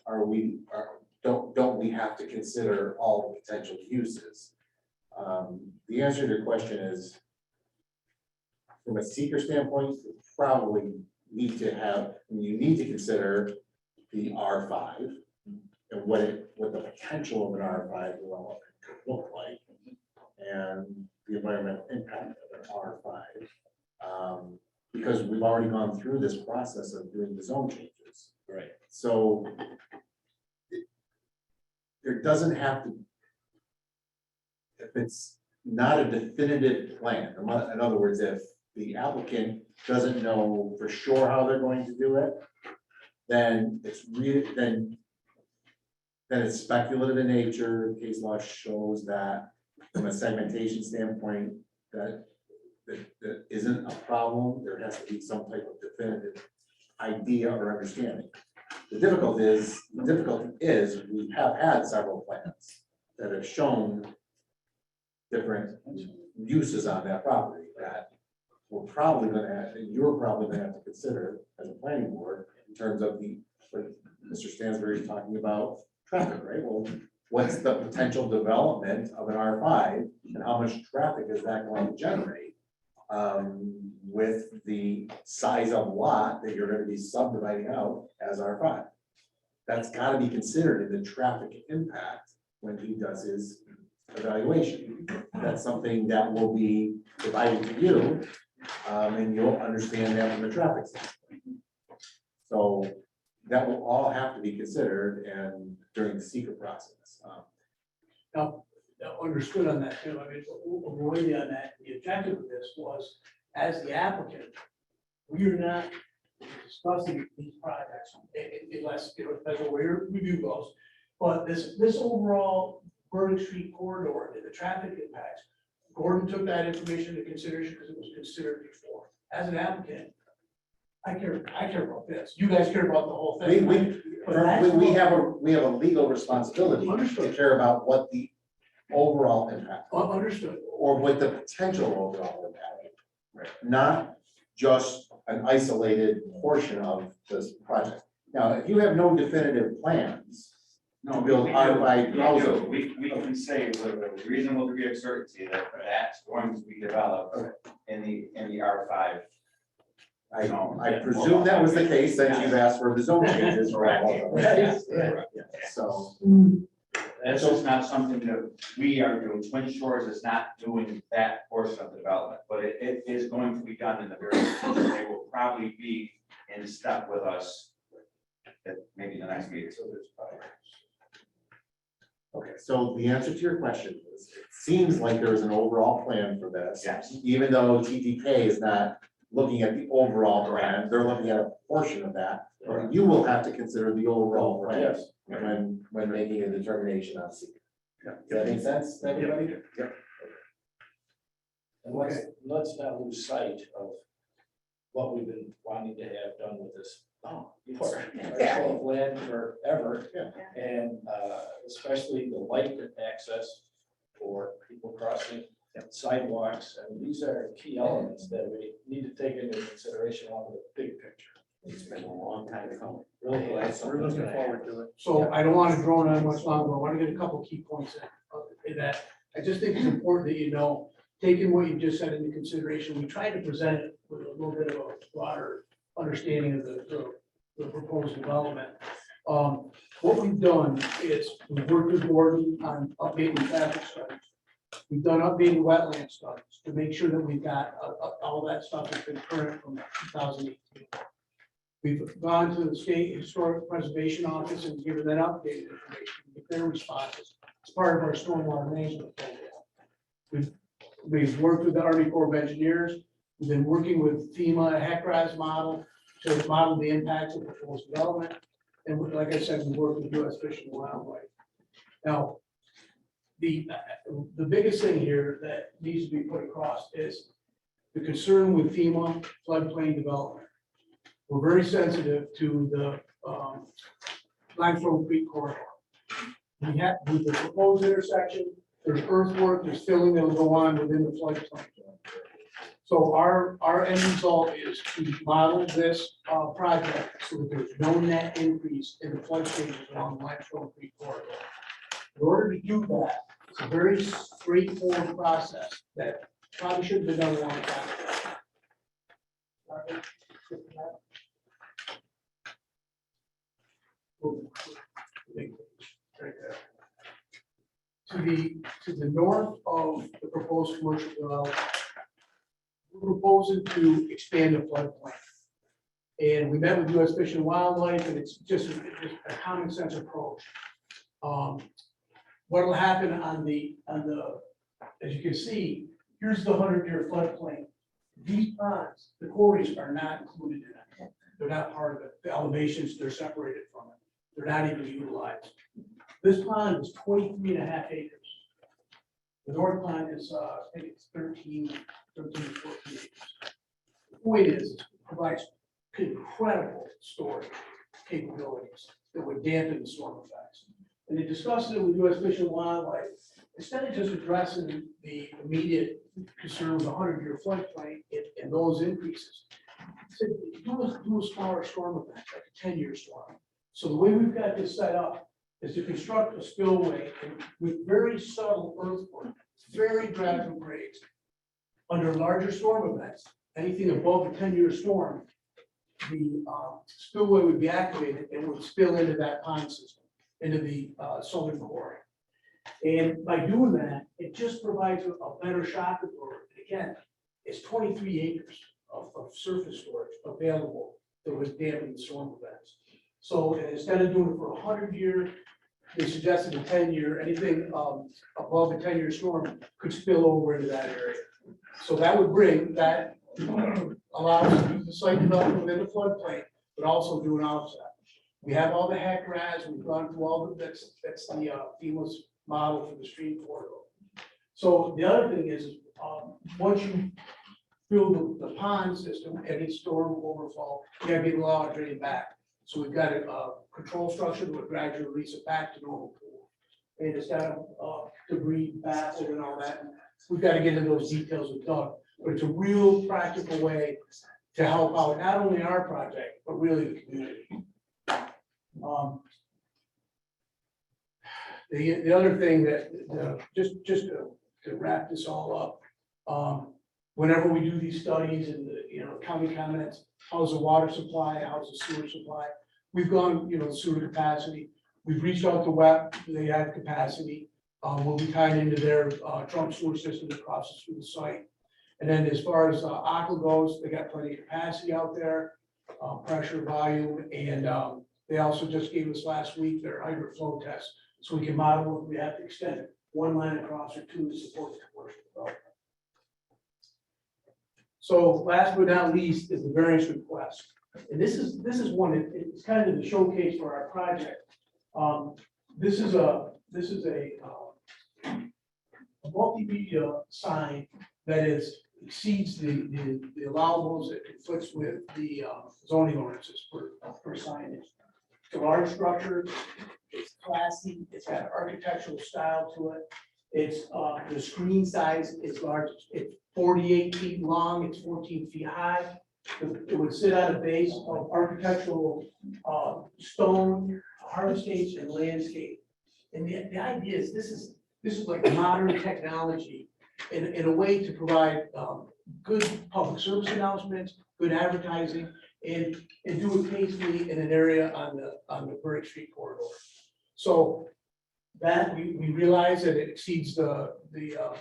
don't we have to consider all the potential uses? The answer to your question is, from a seeker standpoint, you probably need to consider the R5 and what the potential of an R5 development could look like, and the environmental impact of an R5. Because we've already gone through this process of doing the zone changes. Right. So there doesn't have to, if it's not a definitive plan, in other words, if the applicant doesn't know for sure how they're going to do it, then it's really, then it's speculative in nature. Case law shows that from a segmentation standpoint, that isn't a problem. There has to be some type of definitive idea or understanding. The difficulty is we have had several plans that have shown different uses on that property, that we're probably gonna have, and you're probably gonna have to consider as a planning board in terms of the, like Mr. Stansberry is talking about traffic, right? Well, what's the potential development of an R5 and how much traffic is that going to generate? With the size of lot that you're gonna be subdividing out as R5. That's gotta be considered in the traffic impact when he does his evaluation. That's something that will be provided to you, and you'll understand that from the traffic standpoint. So that will all have to be considered and during the secret process. Now, understood on that too. I mean, avoiding on that, the objective of this was, as the applicant, we are not discussing these projects unless, you know, depends on where your review goes. But this overall Burdick Street corridor and the traffic impacts, Gordon took that information into consideration because it was considered before. As an applicant, I care about this. You guys care about the whole thing. We have a legal responsibility to care about what the overall impact. Understood. Or what the potential overall impact. Right. Not just an isolated portion of this project. Now, if you have no definitive plans to build R5 housing. We can say with a reasonable degree of certainty that that's going to be developed in the R5. I presume that was the case, since you've asked for the zone changes. So. That's just not something that we are doing. Twin Shores is not doing that portion of the development, but it is going to be done in the very future. They will probably be in step with us at maybe the next meeting. Okay, so the answer to your question is, it seems like there is an overall plan for this. Yes. Even though TTK is not looking at the overall plan, they're looking at a portion of that. But you will have to consider the overall plan. Yes. When making a determination on secret. Does that make sense, to everybody? Yep. And let's not lose sight of what we've been wanting to have done with this. Parcel of land forever. Yeah. And especially the light access for people crossing sidewalks. And these are key elements that we need to take into consideration along with the big picture. It's been a long time coming. Really glad We're looking forward to it. So I don't want to drone on much longer. I want to get a couple key points in that. I just think it's important that you know, taking what you just said into consideration, we tried to present it with a little bit of a broader understanding of the proposed development. What we've done is we've worked with Gordon on updating traffic studies. We've done updated wetland studies to make sure that we've got all that stuff has been current from 2018. We've gone to the State Historic Preservation Office and given them updated information, get their responses. It's part of our stormwater management program. We've worked with the Army Corps of Engineers. We've been working with FEMA, a HECRAS model, to model the impacts of proposed development. And like I said, we work with U.S. Fish and Wildlife. Now, the biggest thing here that needs to be put across is the concern with FEMA floodplain development. We're very sensitive to the Limestone Creek corridor. We have, with the proposed intersection, there's earthwork, there's filling that will go on within the floodplain. So our end result is to model this project so that there's no net increase in the flood stages along the Limestone Creek corridor. In order to do that, it's a very straightforward process that probably should have been done a long time ago. Right there. To the north of the proposed commercial development, we're proposing to expand the floodplain. And we met with U.S. Fish and Wildlife, and it's just a common sense approach. What will happen on the, as you can see, here's the 100-year floodplain. These ponds, the quarries are not included in it. They're not part of it. The elevations, they're separated from it. They're not even utilized. This pond is 23.5 acres. The north pond is, I think it's 13 to 14 acres. The point is, it provides incredible storage capabilities that would dampen the storm effects. And they discussed it with U.S. Fish and Wildlife, instead of just addressing the immediate concern of the 100-year floodplain and those increases, said, do a smaller storm event, like a 10-year storm. So the way we've got this set up is to construct a spillway with very subtle earthwork, very gradual grades. Under larger storm events, anything above a 10-year storm, the spillway would be activated and would spill into that pond system, into the southern core. And by doing that, it just provides a better shock absorber. Again, it's 23 acres of surface storage available that was damaged in storm events. So instead of doing it for a 100-year, they suggested a 10-year, anything above a 10-year storm could spill over into that area. So that would bring that, allow us to do the site development within the floodplain, but also do an offset. We have all the hack RAS, we've gone through all the, that's the FEMA's model for the stream corridor. So the other thing is, once you build the pond system and it's storm overflow, you gotta get a lot of drain back. So we've got a control structure that would gradually release it back to normal pool. And it's got a debris baffle and all that. We've got to get into those details with Doug, but it's a real practical way to help out not only our project, but really the community. The other thing that, just to wrap this all up, whenever we do these studies and the county comments, how's the water supply, how's the sewer supply? We've gone, sewer capacity. We've reached out to WEP, they have capacity. We'll be tied into their trunk sewer system that crosses through the site. And then as far as Aqua goes, they got plenty of capacity out there, pressure, volume, and they also just gave us last week their hydrant flow test. So we can model if we have to extend one line across or two to support the commercial development. So last but not least is the variance request. And this is one, it's kind of the showcase for our project. This is a multimedia sign that exceeds the allowables, it conflicts with the zoning ordinances for signage. It's a large structure, it's classy, it's got architectural style to it. It's the screen size is large, it's 48 feet long, it's 14 feet high. It would sit on a base of architectural stone, hardscapes, and landscape. And the idea is this is like modern technology in a way to provide good public service announcements, good advertising, and do it tastefully in an area on the Burdick Street corridor. So that we realize that it exceeds the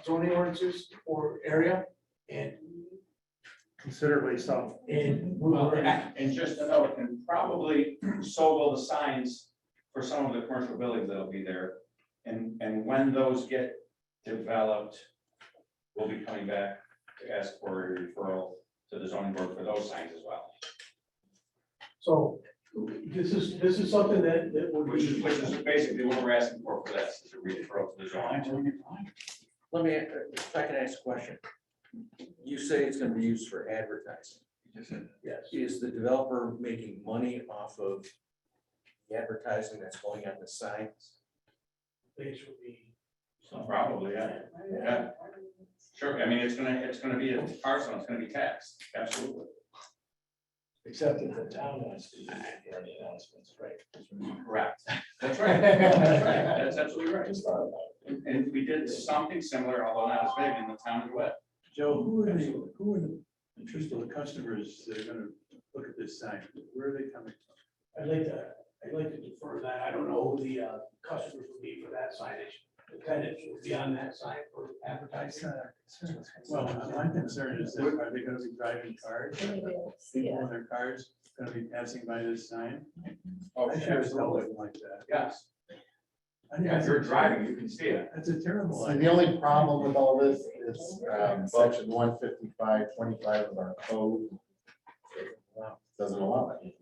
zoning ordinances for area and considerably so. And just a note, and probably so will the signs for some of the commercial buildings that'll be there. And when those get developed, we'll be coming back to ask for a referral to the zoning board for those signs as well. So this is something that would Which be. is basically what we're asking for this, is a referral to the zoning board. Let me, if I can ask a question. You say it's gonna be used for advertising. Yes. Is the developer making money off of the advertising that's going on the signs? These would be. Probably, yeah. Sure, I mean, it's gonna be a parcel, it's gonna be taxed, absolutely. Except if the town wants to use it for any announcements, right? Correct. That's right. That's right. That's absolutely right. And we did something similar, although not as big, in the town of West. Joe, who are the interested customers that are gonna look at this sign? Where are they coming from? I'd like to defer that. I don't know who the customers would be for that signage. The tenants would be on that sign for advertising. Well, my concern is that are they gonna be driving cars? People in their cars gonna be passing by this sign? Oh, I sure as hell wouldn't like that. yes. I think Yeah, if that's you're a- driving, you can see it. That's a terrible And idea. the only problem with all this is section 155.25 of our code doesn't allow it.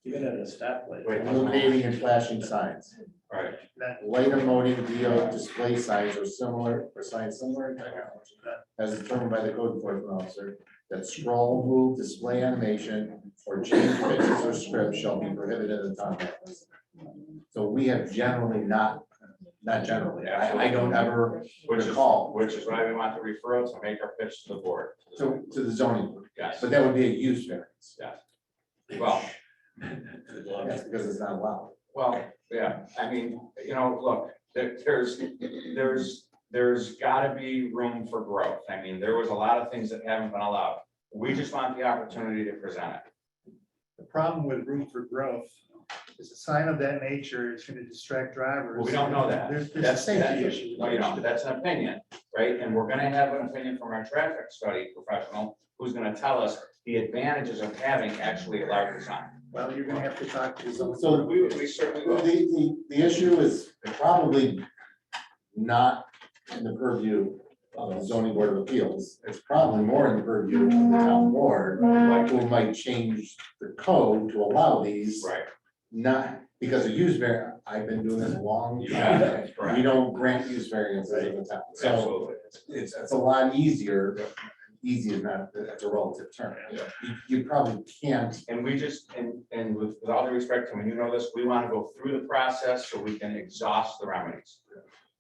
Even at a stoplight. Illuminating and flashing signs. Right. Light emoting DO display signs or similar, or signs similar to technology as determined by the code enforcement officer, that scroll, move, display animation, or change pictures or scripts shall be prohibited in the town. So we have generally not not generally. I don't ever recall Which is why we want the referral to make our pitch to the board. to the zoning board, Yes, but that would be a use variance. well, That's because it's not allowed. well, yeah, I mean, look, there's gotta be room for growth. I mean, there was a lot of things that haven't been allowed. We just want the opportunity to present it. The problem with room for growth is a sign of that nature is going to distract drivers. Well, we don't know that. There's a That's, safety issue. no, you don't, that's an opinion, right? And we're gonna have an opinion from our traffic study professional, who's gonna tell us the advantages of having actually a larger sign. Well, you're gonna have to talk to some. So We certainly will. the issue is probably not in the purview of the zoning board of appeals. It's probably more in the purview of the town board, who might change the code to allow these. Right. Not because of use variance. I've been doing this a long time. That's correct. We don't grant use variances in the town. So Absolutely. it's a lot easier. Easy is not, that's a relative term. You probably can't. And we just, and with all due respect to him, and you know this, we want to go through the process so we can exhaust the remedies.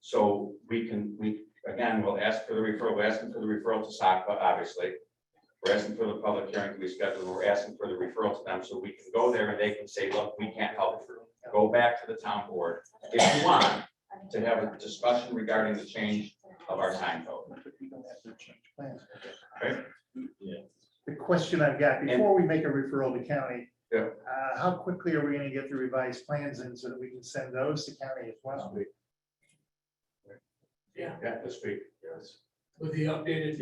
So again, we'll ask for the referral, we're asking for the referral to SACPA, obviously. We're asking for the public hearing to be scheduled, we're asking for the referral to them, so we can go there and they can say, look, we can't help you. Go back to the town board, if you want, to have a discussion regarding the change of our sign code. Right? The question I've got, before we make a referral to county, Yeah. how quickly are we gonna get the revised plans in so that we can send those to county as well? Yeah, this week. Yes. With the updated.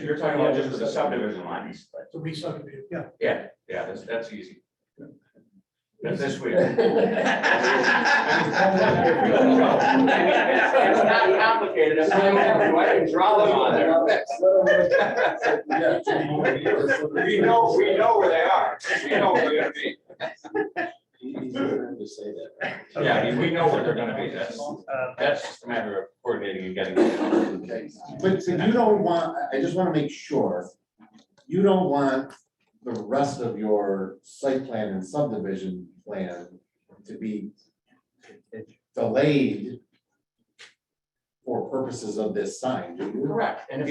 You're talking about just the subdivision lines. The re-subdivision. Yeah. Yeah, that's easy. That's this week. It's not complicated. If I can draw them on there. We know where they are. We know where they're gonna be. To say that. Yeah, I mean, we know where they're gonna be. That's just a matter of coordinating and getting. But so you don't want, I just want to make sure, you don't want the rest of your site plan and subdivision plan to be delayed for purposes of this sign, do you? Correct. And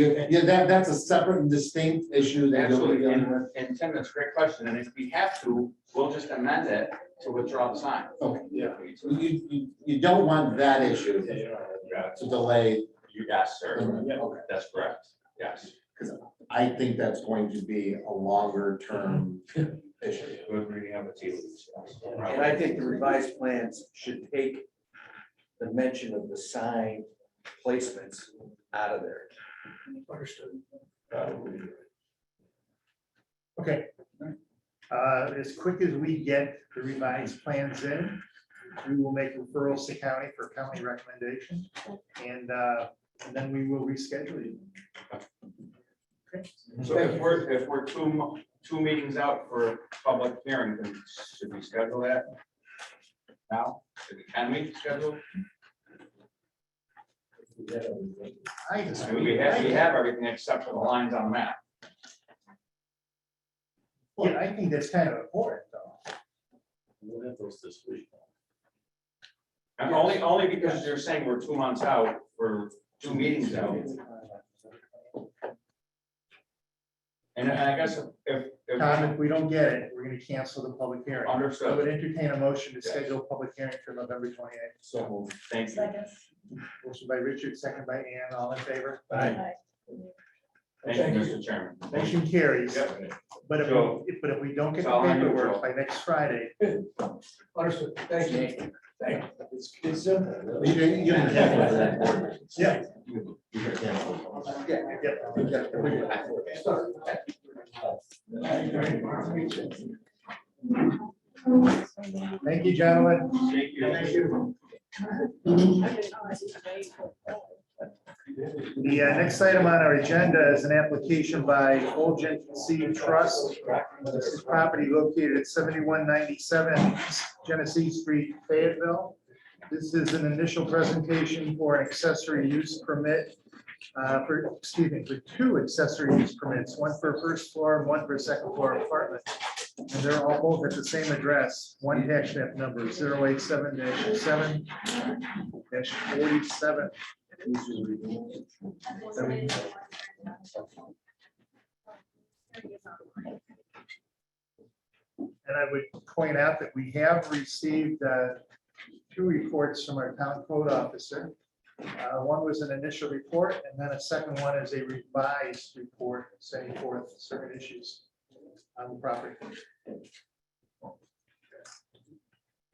That's a separate and distinct issue that you'll be absolutely, dealing with. and Tim, that's a great question, and if we have to, we'll just amend it to withdraw the sign. Okay, yeah. You don't want that issue to delay. Yes, sir. Okay. That's correct. Yes. I think that's going to be a longer term issue. We're reading up the tea leaves. And I think the revised plans should take the mention of the sign placements out of there. Understood. Okay. As quick as we get the revised plans in, we will make referrals to county for county recommendation, and then we will reschedule you. Okay. So if we're two meetings out for public hearing, then should we schedule that now? Can we schedule? I just- I mean, we have everything except for the lines on the map. Yeah, I think that's kind of important, though. We'll have those this week. And only because you're saying we're 2 months out for 2 meetings out. And I guess if Tom, if we don't get it, we're gonna cancel the public hearing. I understood, would entertain a motion to schedule a public hearing for November 28th. so thank you. Seconds. Motion by Richard, second by Ann, all in favor? Thank you, Mr. Chairman. Motion carries. Yep. But So- if we don't get it's the all on you, paperwork Joe. by next Friday, Understood. Thank you. It's simple. You can cancel that. yeah. You can cancel. Thank you, gentlemen. Thank you. Thank you. The next item on our agenda is an application by Fulgent Seed Trust. This is property located at 7197 East Genesee Street, Fayetteville. This is an initial presentation for an accessory use permit for two accessory use permits, one for first floor and one for second floor apartment. And they're all both at the same address, one tax map number 087-7-47. And I would point out that we have received two reports from our town code officer. One was an initial report, and then a second one is a revised report setting forth certain issues on the property.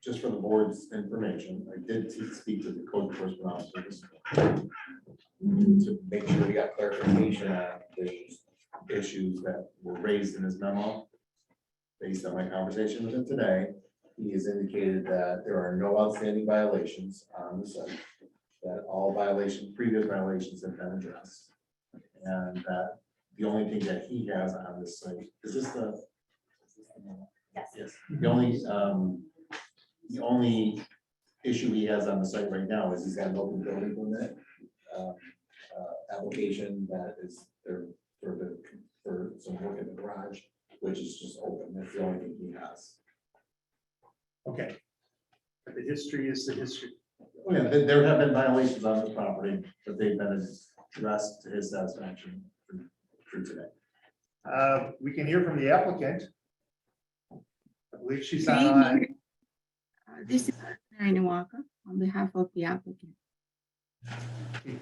Just for the board's information, I did speak to the code enforcement officers to make sure we got clarification on the issues that were raised in his memo. Based on my conversation with him today, he has indicated that there are no outstanding violations on the site, that all previous violations have been addressed, and that the only thing that he has on this site, is this the? Yes. Yes. The only issue he has on the site right now is he's got an open building permit application that is there for some work in the garage, which is just open. That's the only thing he has. Okay. But the history is the history. Oh, yeah, there have been violations on this property, but they've been addressed to his satisfaction through today. We can hear from the applicant. I believe she's Good on. evening. This is Mary Walker on behalf of the applicant.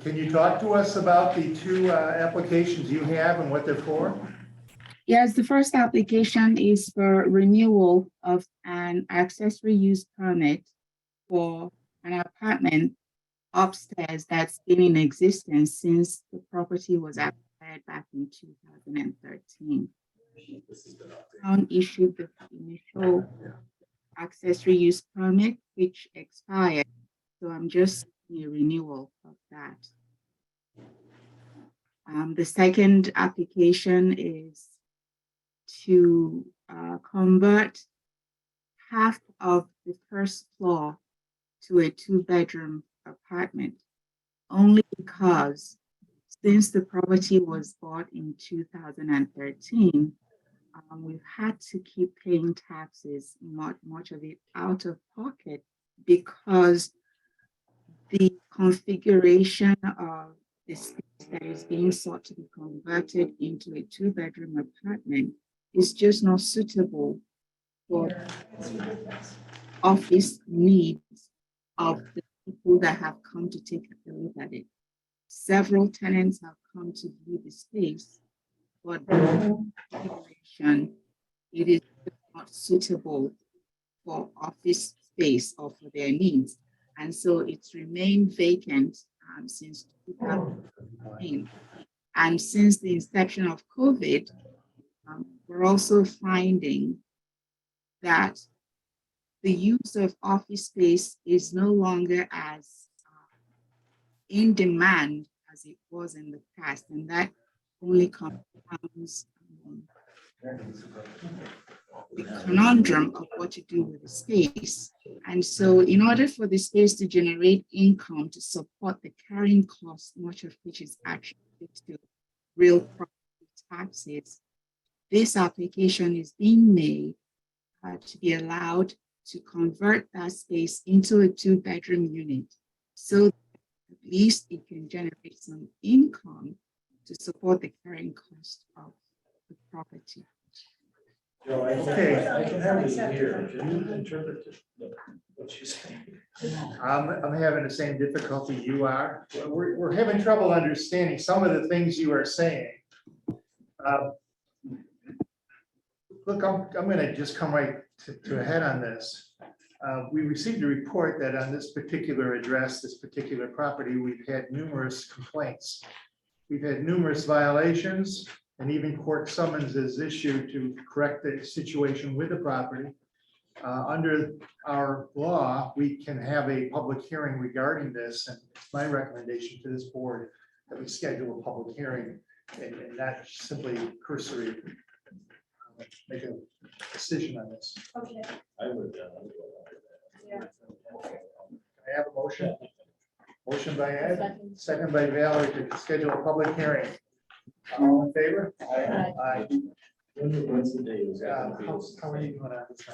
Can you talk to us about the two applications you have and what they're for? Yes, the first application is for renewal of an accessory use permit for an apartment upstairs that's been in existence since the property was acquired back in 2013. Town issued the initial accessory use permit, which expired. So I'm just seeking a renewal of that. The second application is to convert half of the first floor to a two-bedroom apartment, only because since the property was bought in 2013, we've had to keep paying taxes, much of it out of pocket, because the configuration of the space that is being sought to be converted into a two-bedroom apartment is just not suitable for office needs of the people that have come to take a look at it. Several tenants have come to view the space, but the configuration, it is not suitable for office space or for their needs. And so it's remained vacant since 2009. And since the inception of COVID, we're also finding that the use of office space is no longer as in demand as it was in the past, and that only compounds the conundrum of what to do with the space. And so in order for the space to generate income to support the carrying cost, much of which is actually to real property taxes, this application is being made to be allowed to convert that space into a two-bedroom unit, so that at least it can generate some income to support the carrying cost of the property. Joe, Okay. I can hardly hear. Can you interpret what she's saying? I'm having the same difficulty you are. We're having trouble understanding some of the things you are saying. Look, I'm gonna just come right to a head on this. We received a report that on this particular address, this particular property, we've had numerous complaints. We've had numerous violations and even court summonses issued to correct the situation with the property. Under our law, we can have a public hearing regarding this, and it's my recommendation to this board that we schedule a public hearing and not simply cursory make a decision on this. Okay. I would. Yeah. Can I have a motion? Motion by Ed, Second. second by Valerie to schedule a public hearing. All in favor? Aye. Aye. When's the date? How are you doing on this?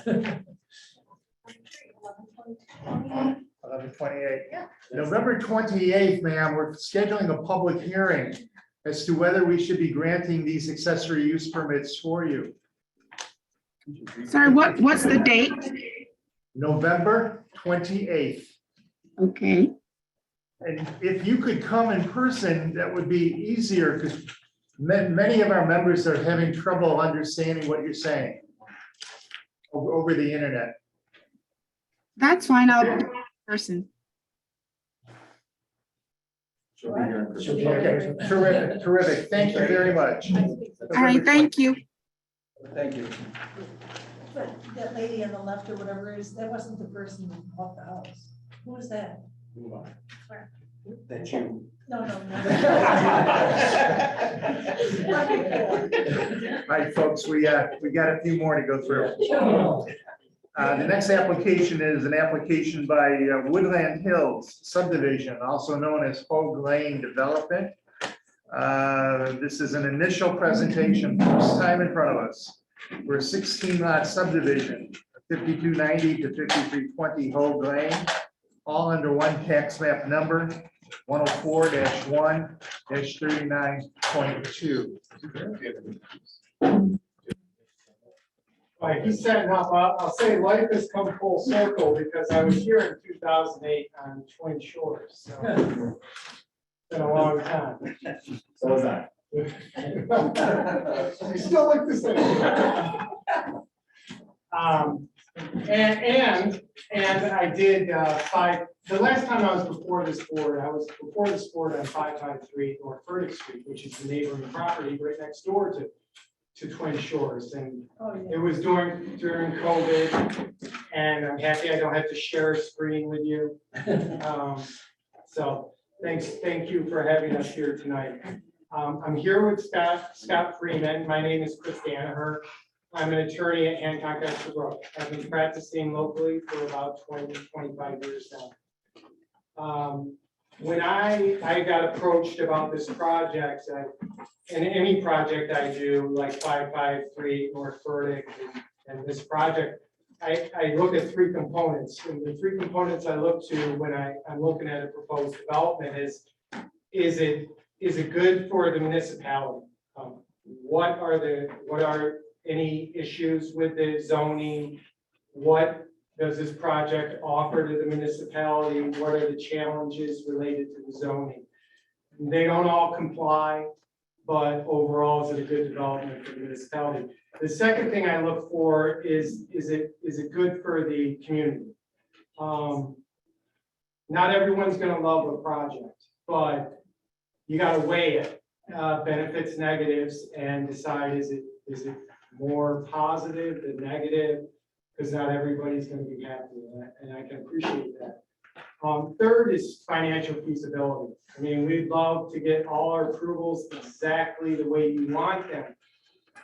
11/28. November 28th, ma'am, we're scheduling a public hearing as to whether we should be granting these accessory use permits for you. Sorry, what's the date? November 28th. Okay, And if you could come in person, that would be easier because many of our members are having trouble understanding what you're saying over the internet. that's fine. I'll be in person. She'll be here in person. Okay, terrific, terrific. Thank you very much. All right, thank you. Thank you. But that lady on the left or whatever it is, that wasn't the person who bought the house. Who was that? That you. No, no, All right, folks, we got a few more to go through. The next application is an application by Woodland Hills subdivision, also known as Hogue Lane Development. This is an initial presentation, first time in front of us. We're a 16 lot subdivision, 5290 to 5320 Hogue Lane, all under one tax map number, 104-1-39.2. All right, he's setting up, I'll say life has come full circle because I was here in 2008 on Twin Shores, so. Been a long time. So was I. You still look the same. And I did the last time I was before this board, I was before this board on 553 North Furtick Street, which is the neighboring property right next door to Twin Shores. And it was during COVID, and I'm happy I don't have to share a screen with you. So thank you for having us here tonight. I'm here with Scott Freeman. My name is Chris Danaher. I'm an attorney at Hancock Estabrook. I've been practicing locally for about 25 years now. When I got approached about this project, and any project I do, like 553 North Furtick and this project, I look at three components. And the three components I look to when I'm looking at a proposed development is it good for the municipality? What are any issues with the zoning? What does this project offer to the municipality? What are the challenges related to the zoning? They don't all comply, but overall, is it a good development for the municipality? The second thing I look for is it good for the community? Not everyone's gonna love a project, but you gotta weigh it, benefits, negatives, and decide, is it more positive than negative? Because not everybody's gonna be happy with that, and I can appreciate that. Third is financial feasibility. I mean, we'd love to get all our approvals exactly the way you want them.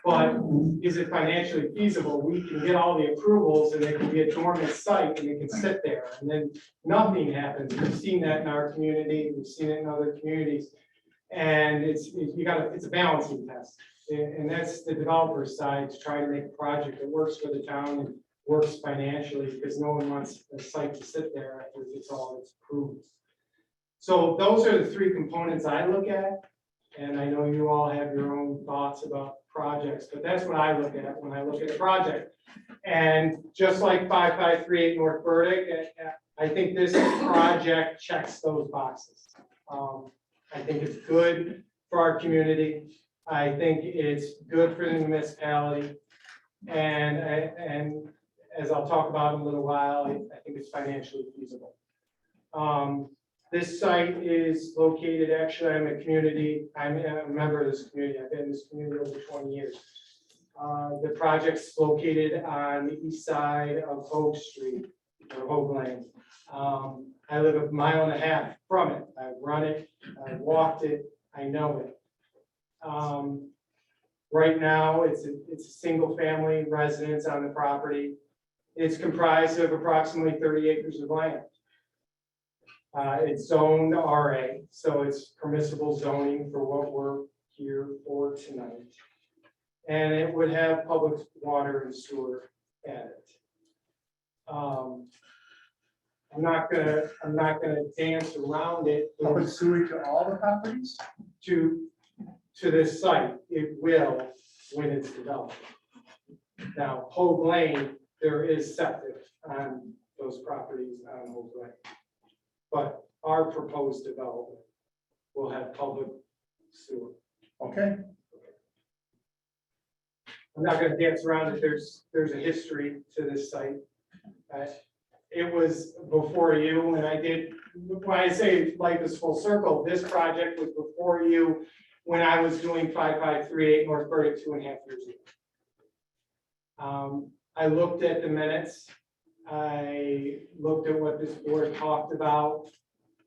But is it financially feasible? We can get all the approvals and it can be a dormant site and it can sit there and then nothing happens. We've seen that in our community. We've seen it in other communities. And it's a balancing test. And that's the developer's side, to try to make a project that works for the town and works financially, because no one wants a site to sit there after it's approved. So those are the three components I look at. And I know you all have your own thoughts about projects, but that's what I look at when I look at a project. And just like 5538 North Burdick, I think this project checks those boxes. I think it's good for our community. I think it's good for the municipality. And as I'll talk about in a little while, I think it's financially feasible. This site is located, actually, I'm a member of this community. I've been in this community over 20 years. The project's located on the east side of Hogue Street, or Hogue Lane. I live 1.5 miles from it. I've run it, I've walked it, I know it. Right now, it's a single family residence on the property. It's comprised of approximately 30 acres of land. It's zoned RA, so it's permissible zoning for what we're here for tonight. And it would have public water and sewer at it. I'm not gonna dance around it. Public sewage to all the properties? To this site, it will when it's developed. Now, Hogue Lane, there is septic on those properties on Hogue Lane. But our proposed development will have public sewer. Okay, I'm not gonna dance around it, there's a history to this site. It was before you, and I did, when I say life is full circle, this project was before you when I was doing 5538 North Burdick 2.5 years ago. I looked at the minutes, I looked at what this board talked about.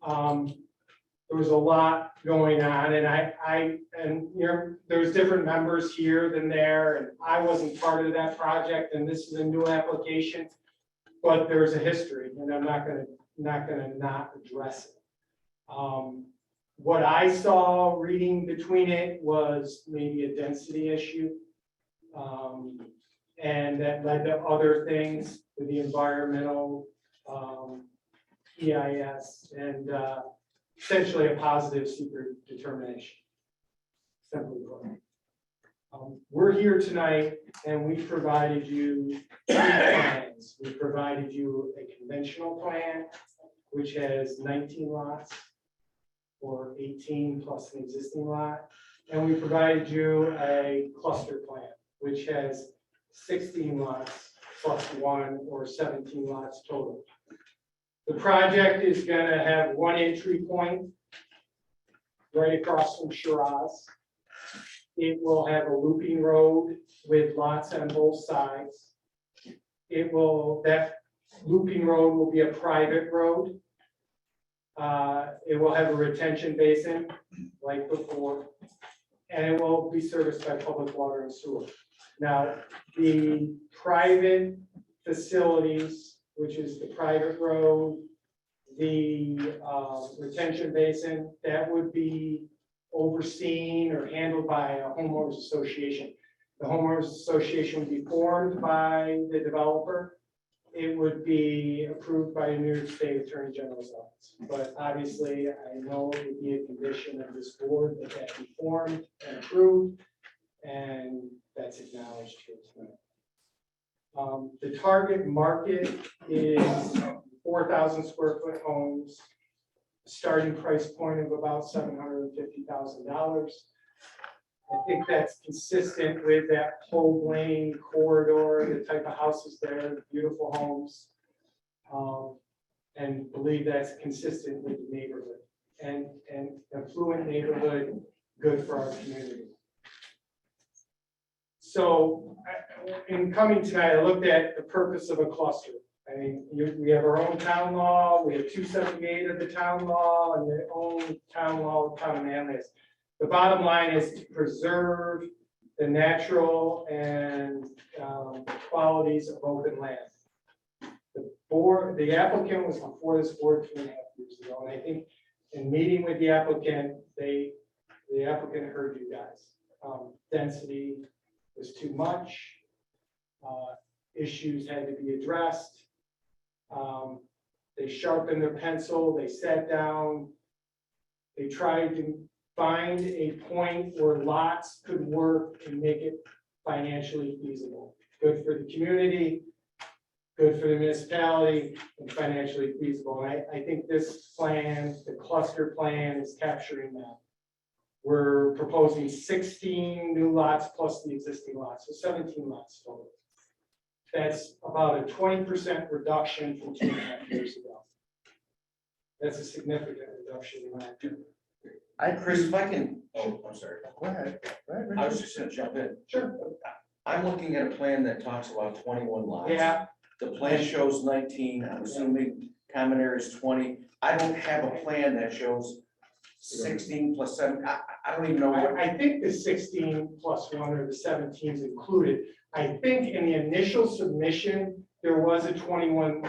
There was a lot going on, and there's different members here than there, and I wasn't part of that project, and this is a new application. But there's a history, and I'm not gonna not address it. What I saw reading between it was maybe a density issue. And that led to other things with the environmental EIS and essentially a positive secret determination. Simply put. We're here tonight and we've provided you 3 plans. We've provided you a conventional plan, which has 19 lots or 18 plus an existing lot. And we provided you a cluster plan, which has 16 lots plus 1 or 17 lots total. The project is going to have 1 entry point right across from Shiraz. It will have a looping road with lots on both sides. That looping road will be a private road. It will have a retention basin like before, and it will be serviced by public water and sewer. Now, the private facilities, which is the private road, the retention basin, that would be overseen or handled by a homeowners association. The homeowners association would be formed by the developer. It would be approved by the New York State Attorney General's office. But obviously, I know it would be a condition of this board that that be formed and approved, and that's acknowledged here tonight. The target market is 4,000 square foot homes, starting price point of about $750,000. I think that's consistent with that whole lane corridor, the type of houses there, beautiful homes. And believe that's consistent with the neighborhood and affluent neighborhood, good for our community. So in coming tonight, I looked at the purpose of a cluster. I mean, we have our own town law, we have 278 of the town law and their own town law of town of Manlius. The bottom line is to preserve the natural and qualities of open land. The applicant was before this board 2.5 years ago, and I think in meeting with the applicant, the applicant heard you guys. Density was too much. Issues had to be addressed. They sharpened their pencil, they sat down, they tried to find a point where lots could work and make it financially feasible. Good for the community, good for the municipality, and financially feasible. And I think this plan, the cluster plan, is capturing that. We're proposing 16 new lots plus the existing lots, so 17 lots total. That's about a 20% reduction from 2.5 years ago. That's a significant reduction in my opinion. Chris, if I can, I'm sorry. go ahead. I was just gonna jump in. Sure. I'm looking at a plan that talks about 21 lots. Yeah. The plan shows 19, I'm assuming common area is 20. I don't have a plan that shows 16 plus 7. I don't even know what. I think the 16 plus 1 or the 17 is included. I think in the initial submission, there was a 21,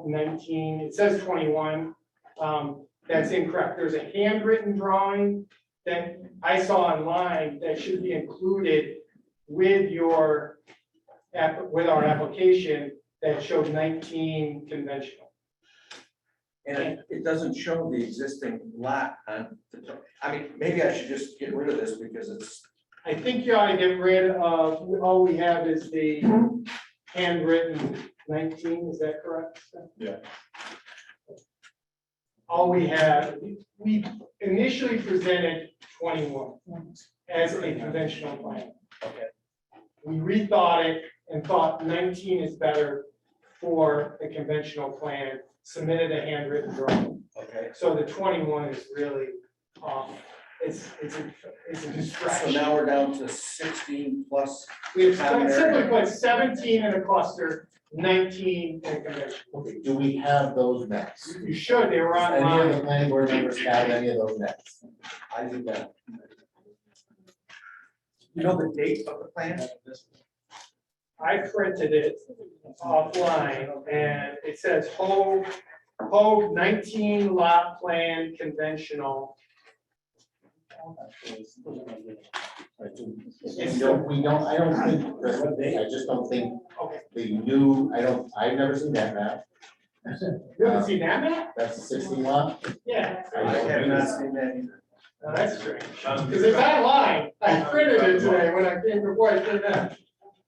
19, it says 21. That's incorrect. There's a handwritten drawing that I saw online that should be included with your with our application that showed 19 conventional. And it doesn't show the existing lot on, I mean, maybe I should just get rid of this because it's. I think you ought to get rid of, all we have is the handwritten 19, is that correct? Yeah. All we have, we initially presented 21 as a conventional plan. Okay. We rethought it and thought 19 is better for the conventional plan, submitted a handwritten drawing. Okay. So the 21 is really, it's a distraction. So now we're down to 16 plus. We have common area. simply put 17 in a cluster, 19 in a conventional. Okay, do we have those maps? You should, they were Any of the online. planning board members have any of those maps? I do that. You know the date of the plan? I printed it offline and it says Hove 19 lot plan conventional. I don't think, I just don't think Okay, the new, I've never seen that map. you haven't seen that map? That's the 16 lot. Yeah, I have not seen that either. no, that's strange. Because it's online. I printed it today when I came before I did that.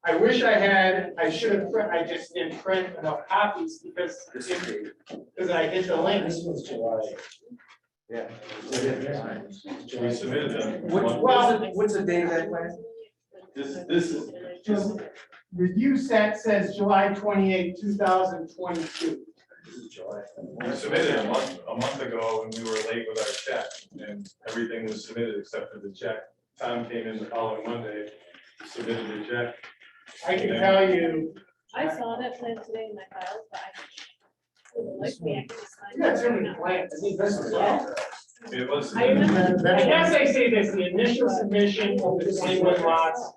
I wish I had, I should have, I just didn't print enough copies because I hit the link. This was July. Yeah. We submitted them. What's the date of that plan? This is, Just review set says July 28, 2022. we submitted a month ago and we were late with our check and everything was submitted except for the check. Tom came in the following Monday, submitted the check. I can tell you, I saw that plan today in my files, but like me, I can just find you got so it. many plans. It was. I remember. I guess I say this, the initial submission of the 21 lots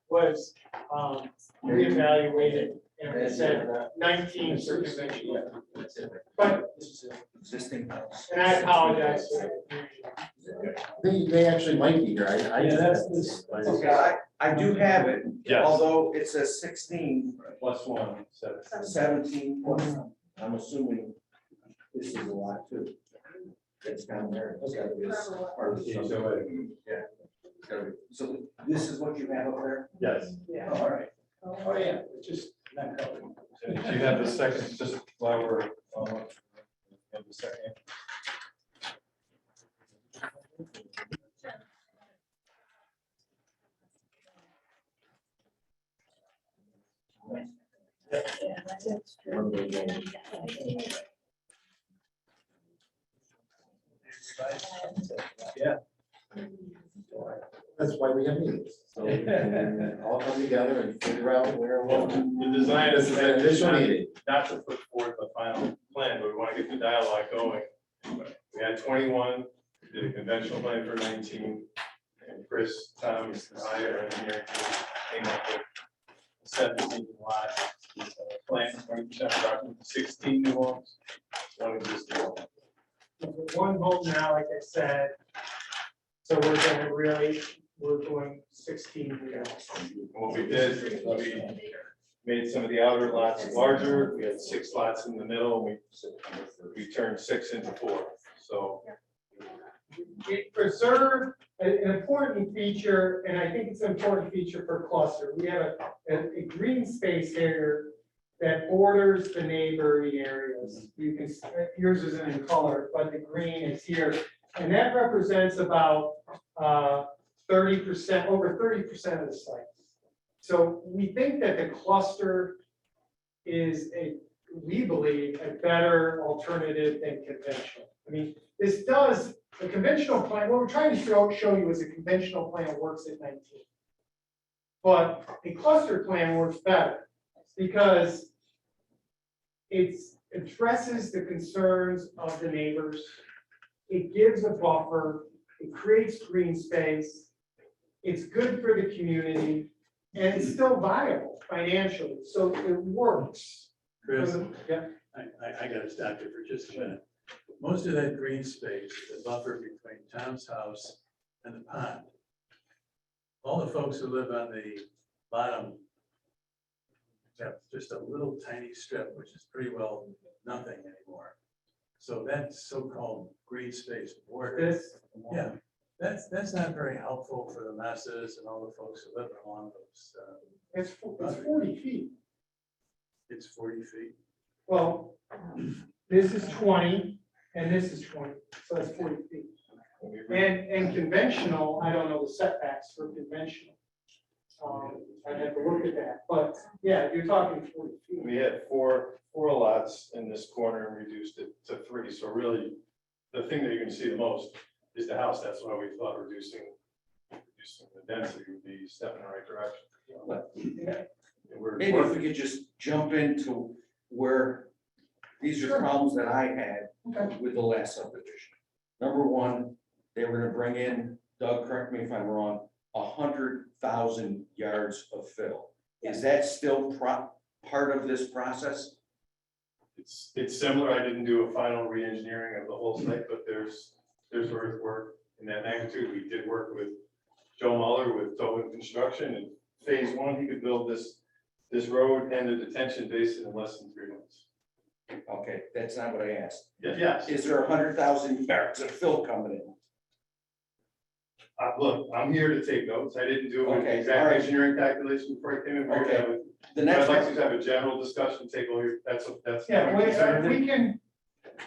was reevaluated and it said 19 circumvention. But, Existing house. and I apologize. For that. They actually might be here. Yeah, that's this. Okay, I do have it, Yes. although it says 16, Plus one, 17 plus, I'm assuming this is a lot too. It's down there, it's gotta be this part of the subdivision. Yeah. It's gotta be. So this is what you have up there? Yes. Yeah. Oh, all right. Oh, yeah, it's just not covered. And if you have the second, just while we're, have the second. Yeah. That's why we have meetings. So we can all come together and figure out where we're. The design This is an initial meeting. not to put forth the final plan, but we want to get the dialogue going. We had 21, did a conventional plan for 19, and Chris, Tom, and I are engineering, came up with 17 lots. Plan 20% property, 16 new homes, one existing home. One home now, like I said. So we're going 16 here. What we did, we made some of the outer lots larger. We had 6 lots in the middle. We turned 6 into 4. So It preserved an important feature, and I think it's an important feature for cluster. We have a green space here that borders the neighboring areas. You can, yours isn't in color, but the green is here. And that represents about 30%, over 30% of the sites. So we think that the cluster is we believe, a better alternative than conventional. I mean, this does, the conventional plan, what we're trying to show you is a conventional plan works at 19. But a cluster plan works better because it addresses the concerns of the neighbors. It gives a buffer, it creates green space, it's good for the community, and it's still viable financially, so it works. Chris, Yeah. I got to stop you for just a minute. most of that green space is a buffer between Tom's house and the pond. All the folks who live on the bottom have just a little tiny strip, which is pretty well nothing anymore. So that so-called green space border. This, Yeah, that's not very helpful for the masses and all the folks who live along those. it's 40 feet. It's 40 feet. Well, this is 20 and this is 20, so that's 40 feet. And conventional, I don't know the setbacks for conventional. I'd have to look at that, but yeah, you're talking 40 feet. We had four lots in this corner and reduced it to 3. So really, the thing that you're gonna see the most is the house. That's why we thought reducing the density would be a step in the right direction. And we're- Maybe if we could just jump into where these are problems that I had with the last subdivision. Number one, they were gonna bring in, Doug, correct me if I'm wrong, 100,000 yards of fill. Is that still part of this process? It's similar. I didn't do a final re-engineering of the whole site, but there's earthwork in that magnitude. We did work with Joe Muller with Tobin Construction, and phase 1, he could build this road and the detention basin in less than 3 months. Okay, that's not what I asked. Yes. Is there 100,000 yards of fill coming in? Look, I'm here to take notes. I didn't do an Okay, exact all right. engineering calculation before I came in. We're gonna have a- The next, I'd like to have a general discussion, take all your, that's. Yeah, we can,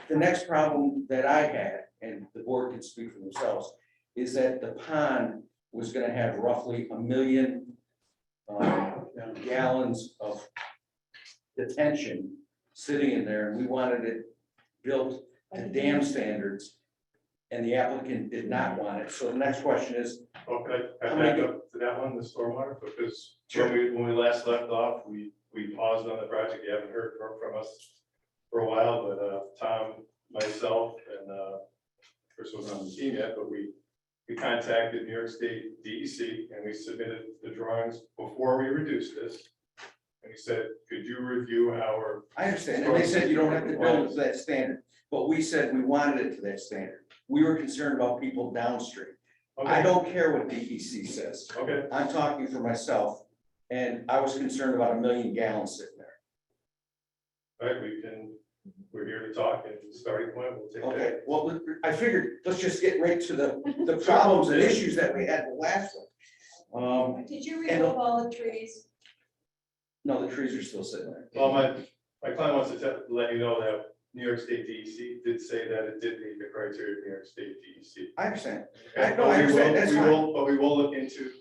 the next problem that I had, and the board can speak for themselves, is that the pond was gonna have roughly 1 million gallons of detention sitting in there, and we wanted it built to dam standards, and the applicant did not want it. So the next question is, Oh, can I How back many- up to that one, the stormwater, because Sure. when we last left off, we paused on the project. You haven't heard from us for a while, but Tom, myself, and Chris wasn't on the team yet, but we contacted New York State DEC and we submitted the drawings before we reduced this. And we said, could you review our? I understand, and they said you don't have to build it to that standard, but we said we wanted it to that standard. We were concerned about people downstream. I don't care what DEC says. Okay. I'm talking for myself, and I was concerned about 1 million gallons sitting there. All right, we're here to talk, and starting point, we'll take that. Okay, well, I figured, let's just get right to the problems and issues that we had the last one. Did you and- remove all the trees? No, the trees are still sitting there. Well, my client wants to let you know that New York State DEC did say that it did meet the criteria of New York State DEC. I understand. Okay, I know, I understand, that's fine. But we will look into.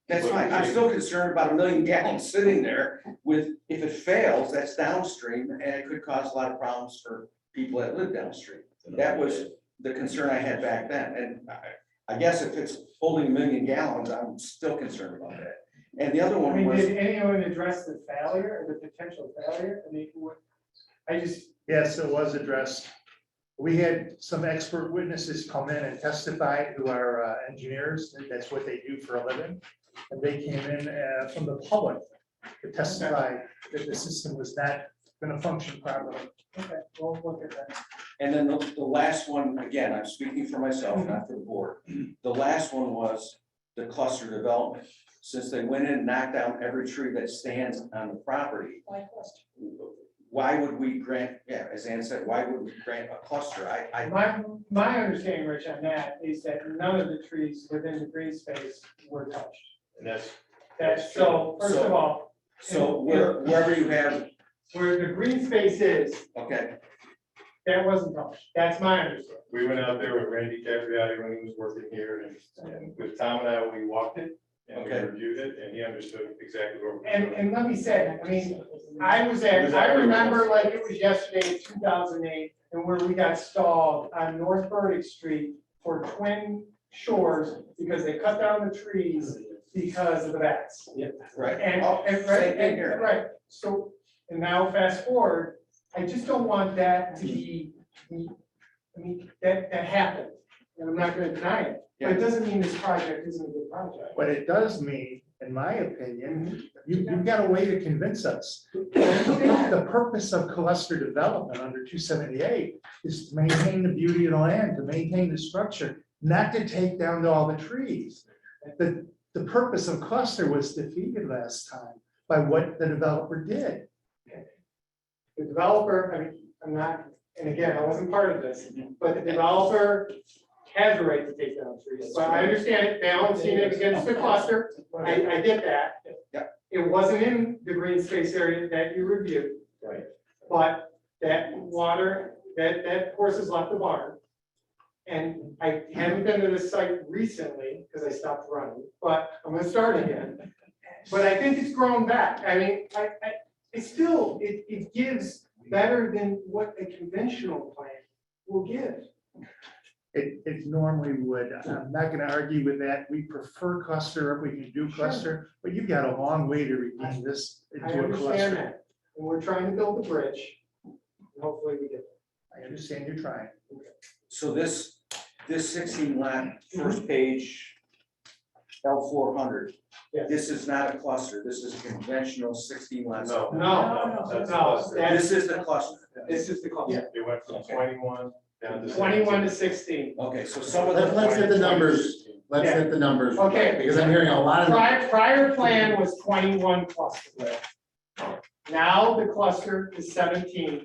That's fine. I'm still concerned about 1 million gallons sitting there with, if it fails, that's downstream, and it could cause a lot of problems for people that live downstream. That was the concern I had back then, and I guess if it's holding 1 million gallons, I'm still concerned about that. And the other I one mean, was, did anyone address the failure or the potential failure? I mean, I just, Yes, it was addressed. We had some expert witnesses come in and testify who are engineers. That's what they do for a living. And they came in from the public to testify that the system was not going to function properly. okay, we'll look at that. and then the last one, again, I'm speaking for myself, not for the board. The last one was the cluster development. Since they went in and knocked down every tree that stands on the property, Why cluster? why would we grant, yeah, as Ann said, why would we grant a cluster? My understanding, Rich, on that is that none of the trees within the green space were touched. And that's. That's, so, first of all, So wherever you have, where the green space is, okay, that wasn't touched. That's my understanding. We went out there with Randy Capriati when he was working here, and with Tom and I, we walked it, and we Okay. reviewed it, and he understood exactly where. And let me say, I mean, I remember like it was yesterday, in 2008, and where we got stalled on North Burdick Street for Twin Shores because they cut down the trees because of the bats. right. And, Oh, and, right, same thing here. right, so, and now fast forward, I just don't want that to be, I mean, that happened. And I'm not gonna deny it, but it doesn't mean this project isn't a good project. What it does mean in my opinion, you've got a way to convince us. The purpose of cluster development under 278 is to maintain the beauty of the land, to maintain the structure, not to take down all the trees. The purpose of cluster was defeated last time by what the developer did. The developer, I mean, I'm not, and again, I wasn't part of this, but the developer has the right to take down trees. But I understand it, balancing it against the cluster, I get that. Yeah. It wasn't in the green space area that you reviewed. Right. But that water, that horse has left the barn. And I haven't been to this site recently, because I stopped running, but I'm gonna start again. But I think it's grown back. I mean, it's still, it gives better than what a conventional plant will give. It normally would. I'm not gonna argue with that. We prefer cluster if we can do cluster, but you've got a long way to redeem this I into a understand cluster. that. And we're trying to build a bridge. Hopefully we get I understand you're trying. So this 16 lot, first page, L400. Yes. This is not a cluster, this is a conventional 16 lot. No. No, That's no, cluster. This is the cluster. This is the cluster. It went from 21 down to 21 to 16. Okay, so some of the. Let's hit the numbers. Let's hit the numbers. Okay. Because I'm hearing a lot of. Prior plan was 21 cluster. Now the cluster is 17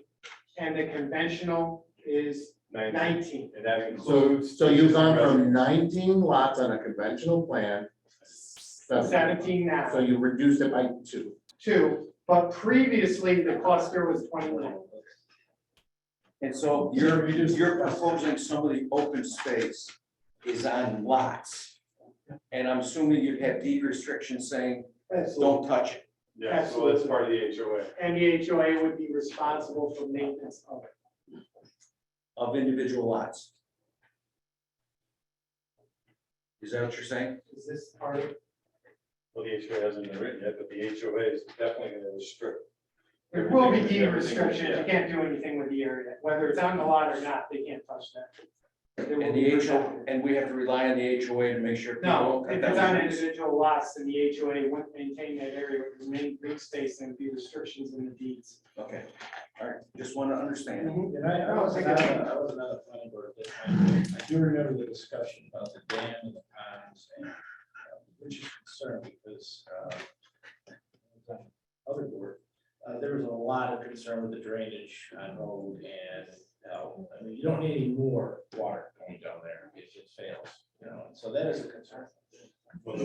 and the conventional is 19. And that includes. So you've gone from 19 lots on a conventional plan. 17 now. So you reduced it by 2. 2, but previously the cluster was 21. And so you're proposing some of the open space is on lots. And I'm assuming you'd have deed restrictions saying, don't touch it. Yeah, so that's part of the HOA. And the HOA would be responsible for maintenance of it. Of individual lots. Is that what you're saying? Is this part of? Well, the HOA hasn't been written yet, but the HOA is definitely going to restrict. There will be deed Everything. restrictions. You can't do anything with the area, whether it's on the lot or not, they can't touch that. There will And be the HOA, and we have to rely on the HOA to make sure. people No, don't cut if it's down on trees. individual lots, then the HOA wouldn't maintain that area, it would remain green space and be restrictions in the deeds. Okay, all right, just want to understand. And I wasn't on the planning board at that time. I do remember the discussion about the dam and the ponds, and which is concerned because other board, there was a lot of concern with the drainage on road and I mean, you don't need any more water going down there if it fails, you know, and so that is a concern. Well,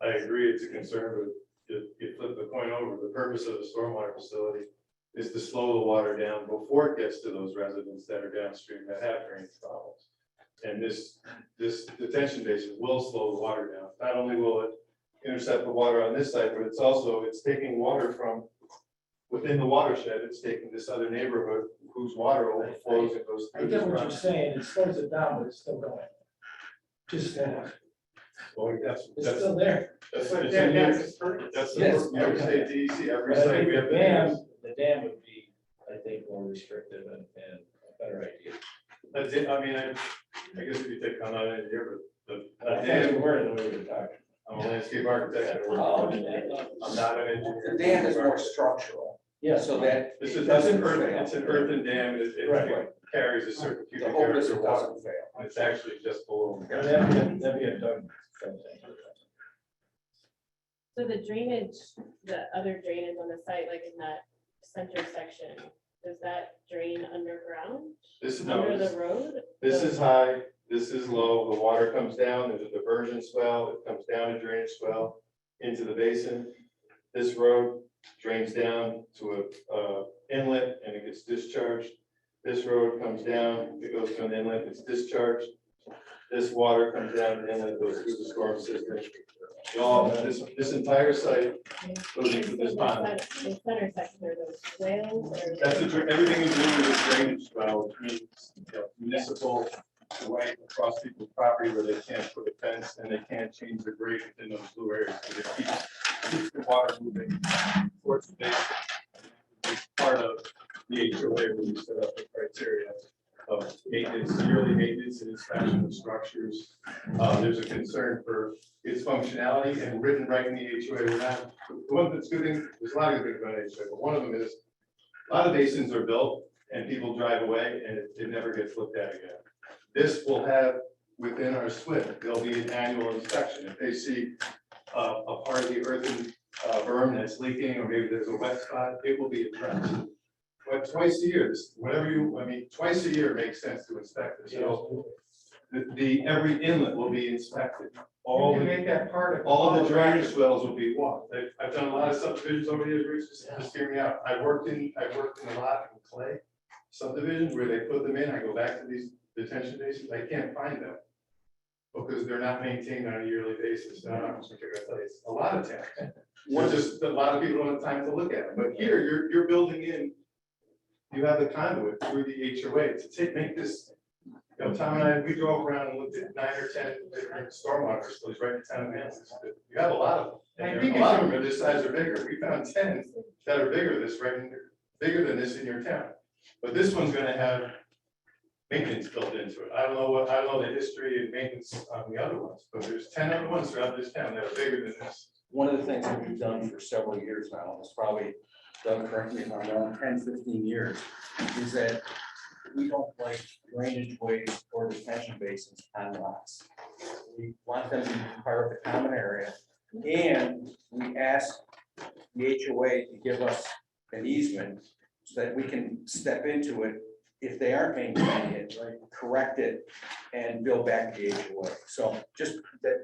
I agree, it's a concern, but you flip the point over, the purpose of the stormwater facility is to slow the water down before it gets to those residents that are downstream that have drainage problems. And this detention basin will slow the water down. Not only will it intercept the water on this side, but it's taking water from within the watershed. It's taking this other neighborhood whose water overflows and goes I through. get this what you're property. saying, it slows it down, but it's still going. Just slow. Well, that's It's still there. That's But it's in that's your- his purpose. that's Yes. the every state DEC, every But I site think we have. the dam would be, I think, more restrictive and a better idea. That's it, I mean, I guess if you take, I'm not an engineer, but the I thought you dam, were the way we were talking. I'm a landscape architect. I work- Oh, I'm not an engineer. The dam is more structural. Yeah. So that. This is, it that's an doesn't earthen, fail. it's an earthen dam, it Right. carries a certain The cubic hope yards is of it water. doesn't fail. It's actually just below. That'd be a Doug thing. So the drainage, the other drainage on the site, like in that center section, does that drain underground? This is, Under no, the road? this is high, this is low, the water comes down, there's a diversion swell, it comes down a drainage swell into the basin. This road drains down to a inlet and it gets discharged. This road comes down, it goes to an inlet, it's discharged. This water comes down the inlet, goes through the storm system. This entire site goes into this pond. The center section, are those swales or? That's everything is doing with drainage swell, which means, municipal right across people's property where they can't put a fence and they can't change the grade within those blue areas. So it keeps the water moving towards the basin. It's part of the HOA when you set up the criteria of maintenance, yearly maintenance and inspection of structures. There's a concern for its functionality and written right in the HOA. We're not, the one that's good thing, there's a lot of good things about HOA, but one of them is a lot of basins are built and people drive away and it never gets looked at again. This will have within our SWIP, there'll be an annual inspection. If they see a part of the earthen berm that's leaking, or maybe there's a wet spot, it will be addressed. But twice a year, twice a year makes sense to inspect this. So every inlet will be inspected. You can make that part of. All the drainage wells will be walked. I've done a lot of subdivisions over the years, Rich, just hear me out. I worked in a lot in clay subdivisions where they put them in. I go back to these detention basins, I can't find them because they're not maintained on a yearly basis. Not on a particular place. A lot of towns. Just a lot of people don't have time to look at them. But here, you're building in. You have the conduit through the HOA to make this. You know, Tom and I, we drove around and looked at 9 or 10 different stormwater facilities right in town of Manlius. You have a lot of them. And a lot of them are this size or bigger. We found 10 that are bigger than this in your town. But this one's gonna have maintenance built into it. I don't know the history and maintenance on the other ones, but there's 10 other ones throughout this town that are bigger than this. One of the things that we've done for several years now, it's probably, Doug, correct me if I'm wrong, 10, 15 years, is that we don't like drainage ways or detention basins on lots. We want them to be part of the common area, and we ask the HOA to give us an easement so that we can step into it if they aren't maintaining it, correct it, and build back the HOA. So just,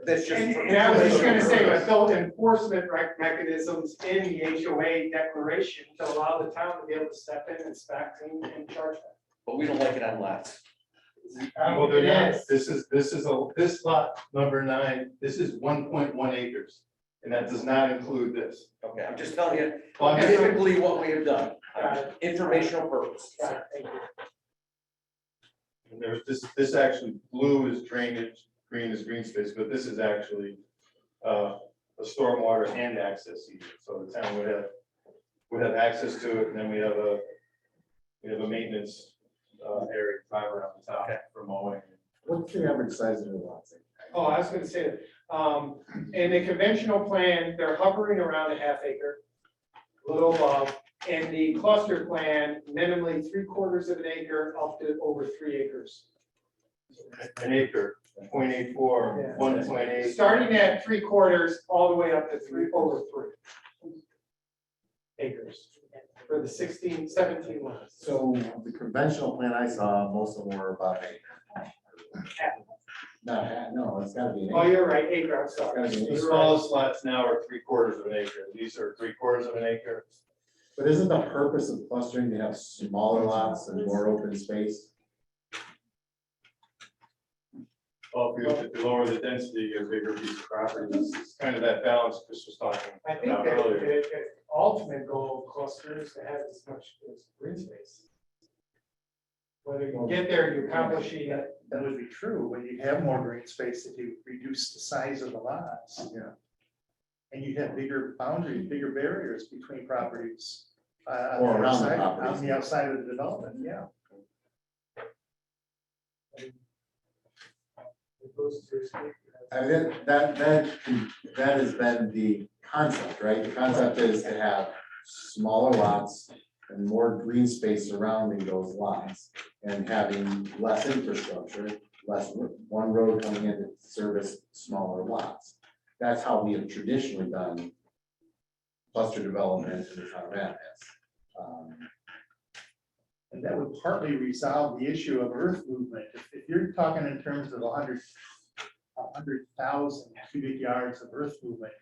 that's just. And I was just gonna say, but build enforcement mechanisms in the HOA declaration to allow the town to be able to step in, inspect, and charge them. But we don't like it on lots. Well, they're not. This lot number 9, this is 1.1 acres. And that does not include this. Okay, I'm just telling you, Well, I'm just- typically what we have done, informational purpose. And there's this actually, blue is drainage, green is green space, but this is actually a stormwater and access easement. So the town would have access to it, and then we have a maintenance area right around the top for mowing. What's the average size of the lots? Oh, I was gonna say, in the conventional plan, they're hovering around a half acre, a little above. In the cluster plan, minimally 3/4 of an acre up to over 3 acres. An acre, 0.84, Yeah. 1.8. Starting at 3/4 all the way up to over 3 acres for the 16, 17 lots. So the conventional plan I saw, most of them were about 8. No, it's gotta be an Oh, acre. you're right, acre, I'm sorry. The smallest lots now are 3/4 of an acre. These are 3/4 of an acre. But isn't the purpose of clustering to have smaller lots and more open space? Well, if you lower the density, you get a bigger piece of property. It's kind of that balance Chris was talking I think about that earlier. the ultimate goal of cluster is to have as much as green space. Whether you get there, you're accomplishing it. That would be true, but you'd have more green space if you reduce the size of the lots. Yeah. And you'd have bigger boundaries, bigger barriers between properties. Or around the outside- properties. On the outside of the development, yeah. I mean, that has been the concept, right? The concept is to have smaller lots and more green space surrounding those lots and having less infrastructure, one road coming in to service smaller lots. That's how we have traditionally done cluster development in the town of Manlius. And that would partly resolve the issue of earth movement. If you're talking in terms of 100,000 cubic yards of earth movement,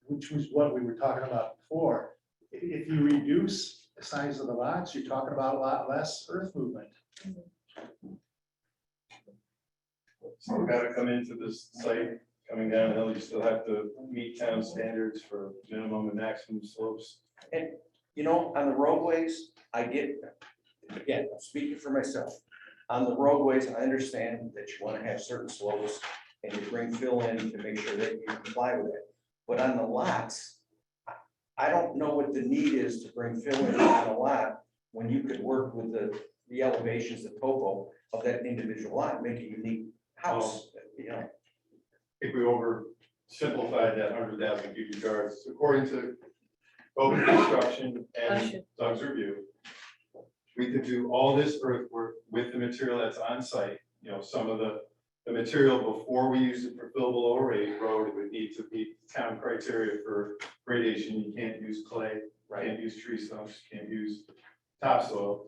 which was what we were talking about before, if you reduce the size of the lots, you're talking about a lot less earth movement. So got to come into this site, coming downhill, you still have to meet town standards for minimum and maximum slopes. And, you know, on the roadways, I get, again, I'm speaking for myself. On the roadways, I understand that you want to have certain slopes and you bring fill in to make sure that you comply with it. But on the lots, I don't know what the need is to bring fill in on a lot when you could work with the the elevations, the topo of that individual lot, make a unique house, you know. If we oversimplified that 100,000 cubic yards, according to open construction and Doug's review, we could do all this earthwork with the material that's on site. You know, some of the material before we use it for fillable road, it would need to meet town criteria for gradation. You can't use clay, can't use tree stumps, can't use topsoil.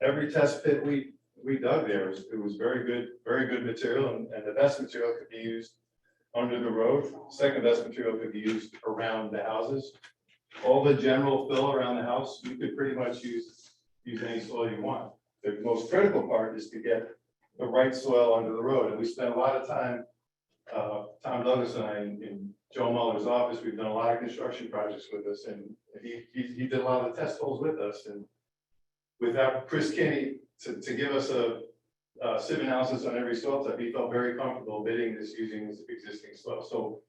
Every test pit we dug there, it was very good material, and the best material could be used under the road. Second best material could be used around the houses. All the general fill around the house, you could pretty much use any soil you want. The most critical part is to get the right soil under the road, and we spent a lot of time, Tom Douglas and I, in Joe Muller's office, we've done a lot of construction projects with us, and he did a lot of the test holes with us, and without Chris Kinney to give us a sieve analysis on every soil type, he felt very comfortable bidding this using his existing soil. So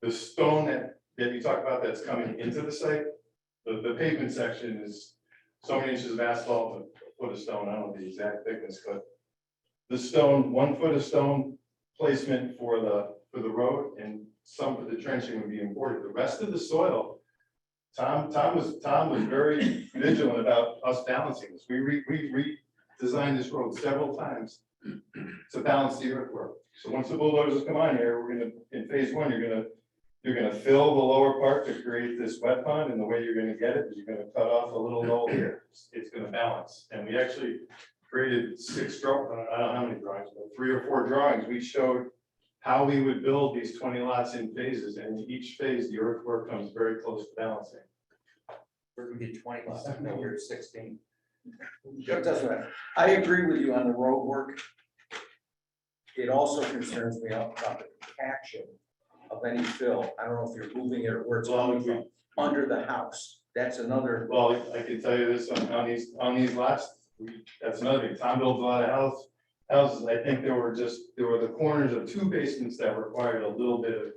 the stone that you talk about that's coming into the site, the pavement section is so many inches of asphalt, a foot of stone, I don't know the exact thickness, but the stone, 1 foot of stone placement for the road, and some of the trenching would be important. The rest of the soil, Tom was very vigilant about us balancing this. We redesigned this road several times to balance the earthwork. So once the bulldozers come on here, we're gonna, in phase 1, you're gonna fill the lower part to create this wet pond, and the way you're gonna get it is you're gonna cut off a little knoll here. It's gonna balance. And we actually created 6 drawings, I don't know how many drawings, but 3 or 4 drawings. We showed how we would build these 20 lots in phases, and in each phase, the earthwork comes very close to balancing. We're gonna get 20 lots, no, we're at 16. It doesn't matter. I agree with you on the road work. It also concerns me about the compaction of any fill. I don't know if you're moving it or where it's coming from, under the house. That's another. Well, I can tell you this on these lots, that's another thing. Tom builds a lot of houses. I think there were the corners of 2 basements that required a little bit of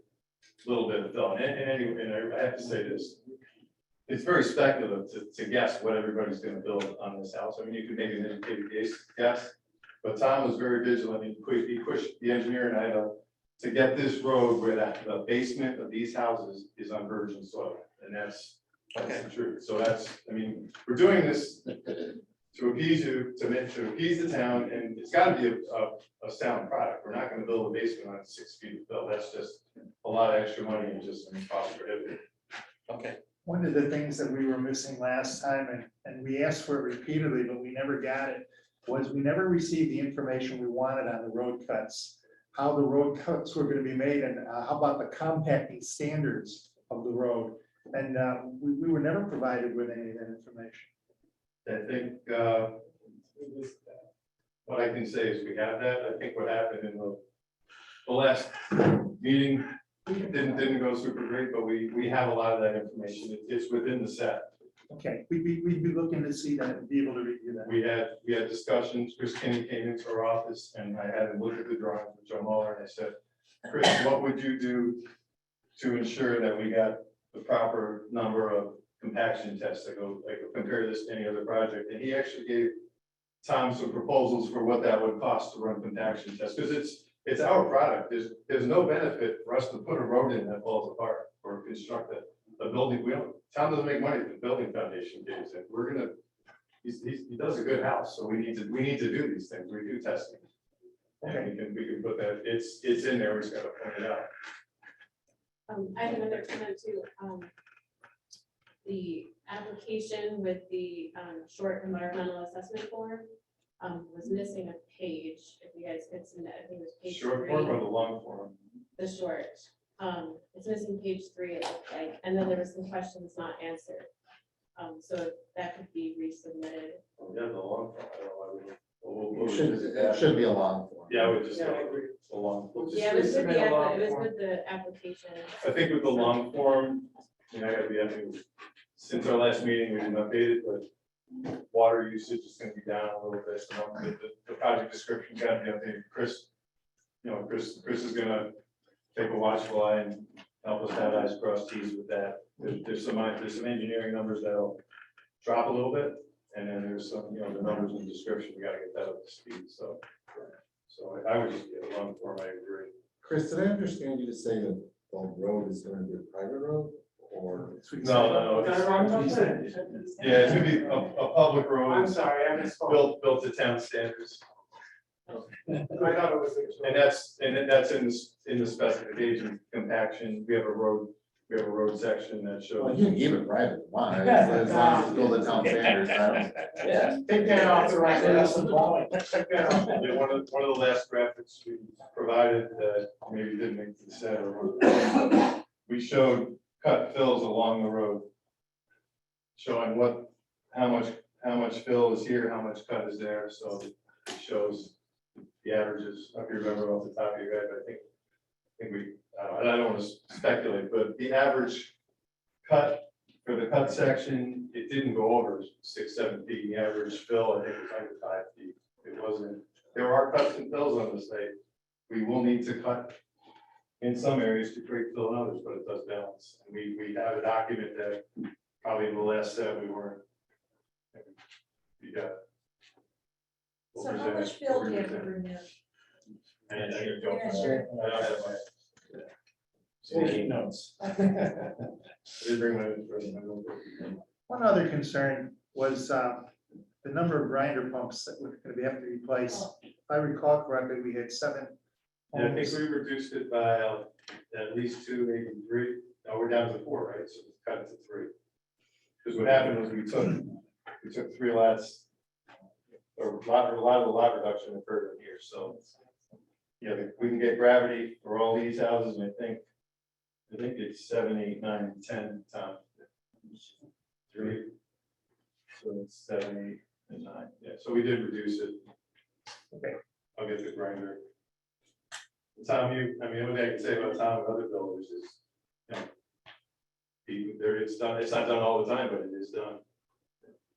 fill. And anyway, and I have to say this, it's very speculative to guess what everybody's gonna build on this house. I mean, you could make an educated guess, but Tom was very vigilant. He pushed the engineer and I to get this road where the basement of these houses is on virgin soil, and that's the truth. So I mean, we're doing this to appease you, to appease the town, and it's gotta be a sound product. We're not gonna build a basement on 6 feet of fill. That's just a lot of extra money and just cost prohibitive. Okay. One of the things that we were missing last time, and we asked for it repeatedly, but we never got it, was we never received the information we wanted on the road cuts, how the road cuts were gonna be made, and how about the compacting standards of the road. And we were never provided with any of that information. I think what I can say is we have that. I think what happened in the last meeting didn't go super great, but we have a lot of that information. It's within the set. Okay, we'd be looking to see that and be able to review that. We had discussions. Chris Kinney came into our office and I had him look at the drawings with Joe Muller, and I said, Chris, what would you do to ensure that we got the proper number of compaction tests that go, like, compare this to any other project? And he actually gave Tom some proposals for what that would cost to run compaction tests, because it's our product. There's no benefit for us to put a road in that falls apart or construct a building. Tom doesn't make money if the building foundation gives it. He does a good house, so we need to do these things. We do testing. And we can put that, it's in there, we just gotta point it out. I have another comment too. The application with the short environmental assessment form was missing a page. If you guys could send that, I think it was page Short 3. form or the long form? The short. It's missing page 3, it looked like, and then there were some questions not answered. So that could be resubmitted. Yeah, the long form. I don't know why It should be a long form. Yeah, we just, Yeah, I agree. a long. Yeah, it was with the application. I think with the long form, I gotta be, since our last meeting, we didn't update it, but water usage is gonna be down a little bit. So the project description gotta be updated. Chris is gonna take a watchful eye and help us have eyes crossed T's with that. There's some engineering numbers that'll drop a little bit And then there's some, the numbers in the description, we gotta get that up to speed, so. So I would just get along for I agree. Chris, did I understand you to say that the road is going to be a private road or? No, Is that wrong about that? Yeah, it's gonna be a public road. I'm sorry, I misspoke. Built to town standards. I thought it was. And that's in the specification compaction. We have a road section that shows. Well, you can keep it private, why? As long as it's built to town standards. Yeah. Take that off the record. That's the drawing. Yeah, one of the last graphics we provided that maybe didn't make the set or we showed cut fills along the road. Showing how much fill is here, how much cut is there, so it shows the averages. If you remember off the top of your head, I think we, I don't want to speculate, but the average cut for the cut section, it didn't go over 6-7 feet. The average fill, I think, was under 5 feet. It wasn't, there are cuts and fills on the site. We will need to cut in some areas to create fill in others, but it does balance. And we have a document that probably in the last set we weren't. You got. So how much fill do you have to remove? And I You're not sure? don't have my. Taking notes. I did bring my. One other concern was the number of grinder pumps that we're going to have to replace. If I recall correctly, we had 7. Yeah, I think we reduced it by at least 2, maybe 3. Now we're down to 4, right? So we cut it to 3. Because what happened was we took 3 lots, or a lot of the lot reduction occurred in here. So yeah, we can get gravity for all these houses, and I think it's 7, 8, 9, 10 times 3. So it's 7, 8, and 9. Yeah, so we did reduce it. Okay. I'll get the grinder. Tom, the only thing I can say about Tom and other builders is, it's done, it's not done all the time, but it is done.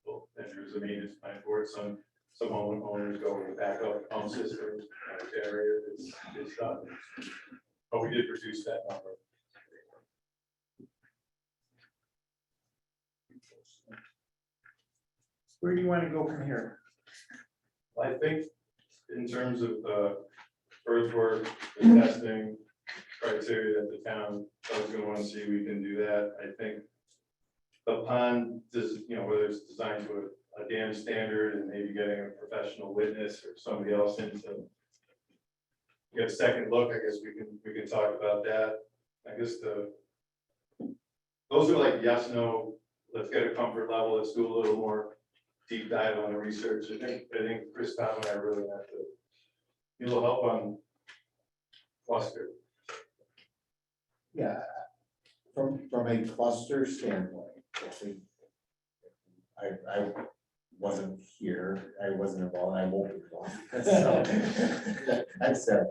Well, and there's a maintenance plan for it. Some homeowners go with backup pump systems, area, it's done. But we did reduce that number. Where do you want to go from here? I think in terms of earthwork, the testing criteria that the town is going to want to see, we can do that. I think the pond does, whether it's designed to a dam standard and maybe getting a professional witness or somebody else in to get a second look, I guess we can talk about that. I guess those are like yes, no, let's get a comfort level, let's do a little more deep dive on the research. I think Chris, Tom, and I really have to need a little help on cluster. Yeah, from a cluster standpoint, I think I wasn't here, I wasn't involved, I won't be involved. So, I said,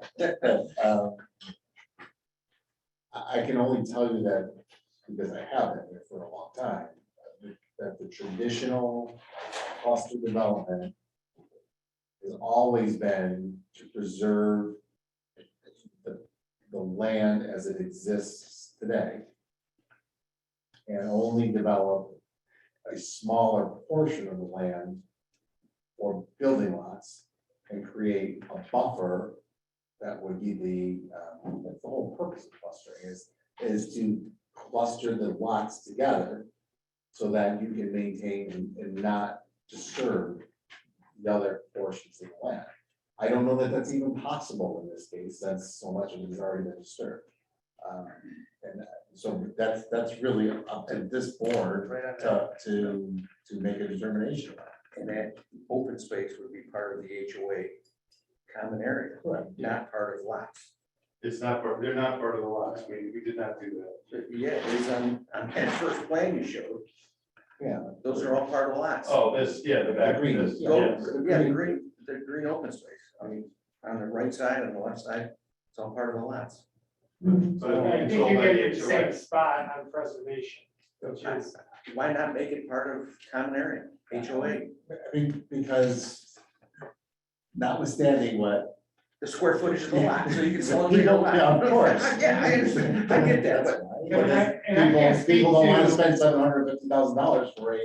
I can only tell you that, because I have been here for a long time, that the traditional cluster development has always been to preserve the land as it exists today and only develop a smaller portion of the land for building lots and create a buffer that would be that's the whole purpose of clustering is to cluster the lots together so that you can maintain and not disturb the other portions of the land. I don't know that that's even possible in this case, since so much of it has already been disturbed. And so that's really up to this board to make a determination about. And that open space would be part of the HOA common area, not part of lots. It's not part, they're not part of the lots. We did not do that. Yeah, it's on that first plan you showed. Yeah. Those are all part of lots. Oh, the back green, this, Yeah, yes. the green open space. I mean, on the right side and the left side, it's all part of the lots. But if we I think control you that get the HOA. same spot on preservation, which is. Why not make it part of common area, HOA? I mean, because notwithstanding what. The square footage of the lot, so you can sell People- it. yeah, of course. Yeah, I understand, I get that, but And I can't speak People don't want to to- spend $750,000 for a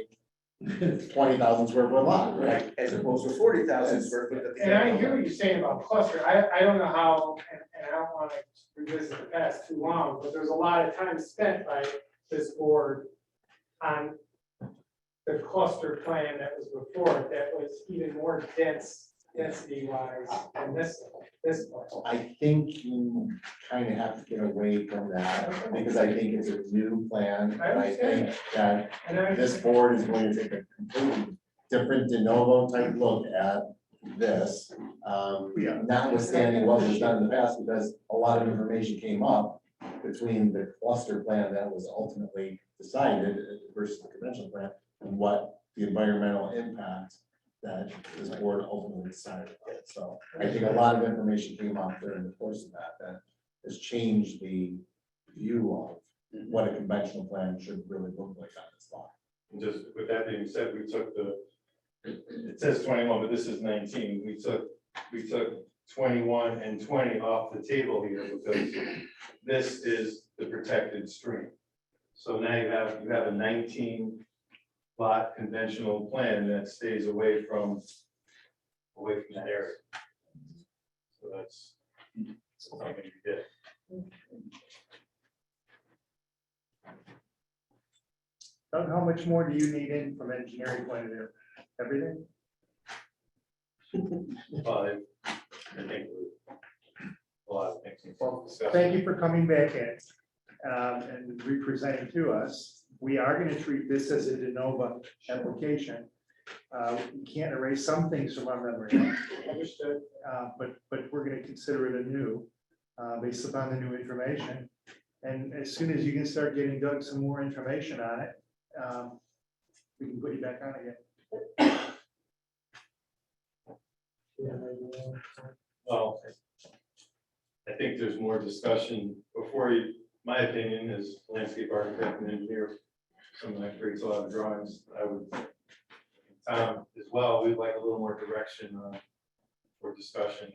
20,000 square foot lot, right? As opposed to 40,000 square foot that the. And I hear what you're saying about cluster. I don't know how, and I don't want to revisit the past too long, but there's a lot of time spent by this board on the cluster plan that was before, it that was even more density wise than this plan. I think you kind of have to get away from that, because I think it's a new plan, and I think that this board is going to take a completely different de novo type look at this. Notwithstanding what was done in the past, because a lot of information came up between the cluster plan that was ultimately decided versus the conventional plan, and what the environmental impact that this board ultimately decided on. So I think a lot of information came up during the course of that has changed the view of what a conventional plan should really look like on this lot. And just with that being said, we took it says 21, but this is 19. We took 21 and 20 off the table here because this is the protected stream. So now you have a 19 lot conventional plan that stays away from that area. So that's something you did. Doug, how much more do you need in from engineering point of view? Everything? Well, I think a lot of things. Well, thank you for coming back in and representing to us. We are going to treat this as a de novo application. We can't erase some things from our memory. Understood. But we're going to consider it anew based upon the new information. And as soon as you can start getting Doug some more information on it, we can put you back on again. Well, I think there's more discussion before you, my opinion is landscape architect and engineer, someone that creates a lot of drawings. I would, Tom as well, we'd like a little more direction or discussion,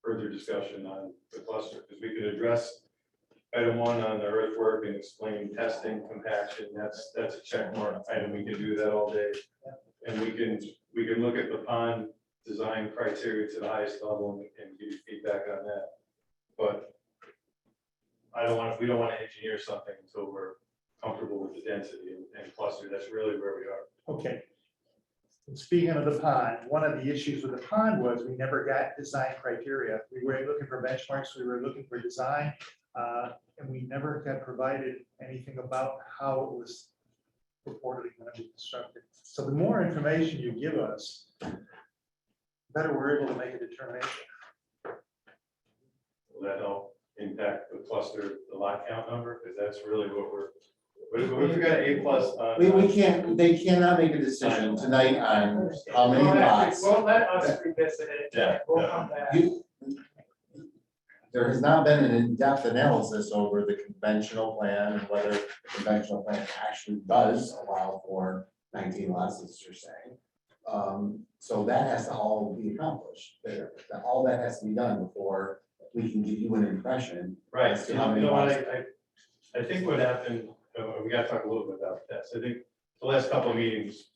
further discussion on the cluster, because we could address item 1 on the earthwork and explain testing, compaction. That's a check mark item. We can do that all day. And we can look at the pond design criteria to the highest level and give you feedback on that. But we don't want to engineer something until we're comfortable with the density and cluster. That's really where we are. Okay. And speaking of the pond, one of the issues with the pond was we never got design criteria. We were looking for benchmarks, we were looking for design, and we never got provided anything about how it was purportedly going to be constructed. So the more information you give us, the better we're able to make a determination. Will that help impact the cluster, the lot count number? Because that's really what if we got A+ on. They cannot make a decision tonight on how many lots. Well, let us revisit it. Yeah, We'll yeah. come back. There has not been an in-depth analysis over the conventional plan and whether the conventional plan actually does allow for 19 lots, as you're saying. So that has to all be accomplished. All that has to be done before we can give you an impression. Right. As to how many You know what, lots. I think what happened, we got to talk a little bit about that. So I think the last couple of meetings,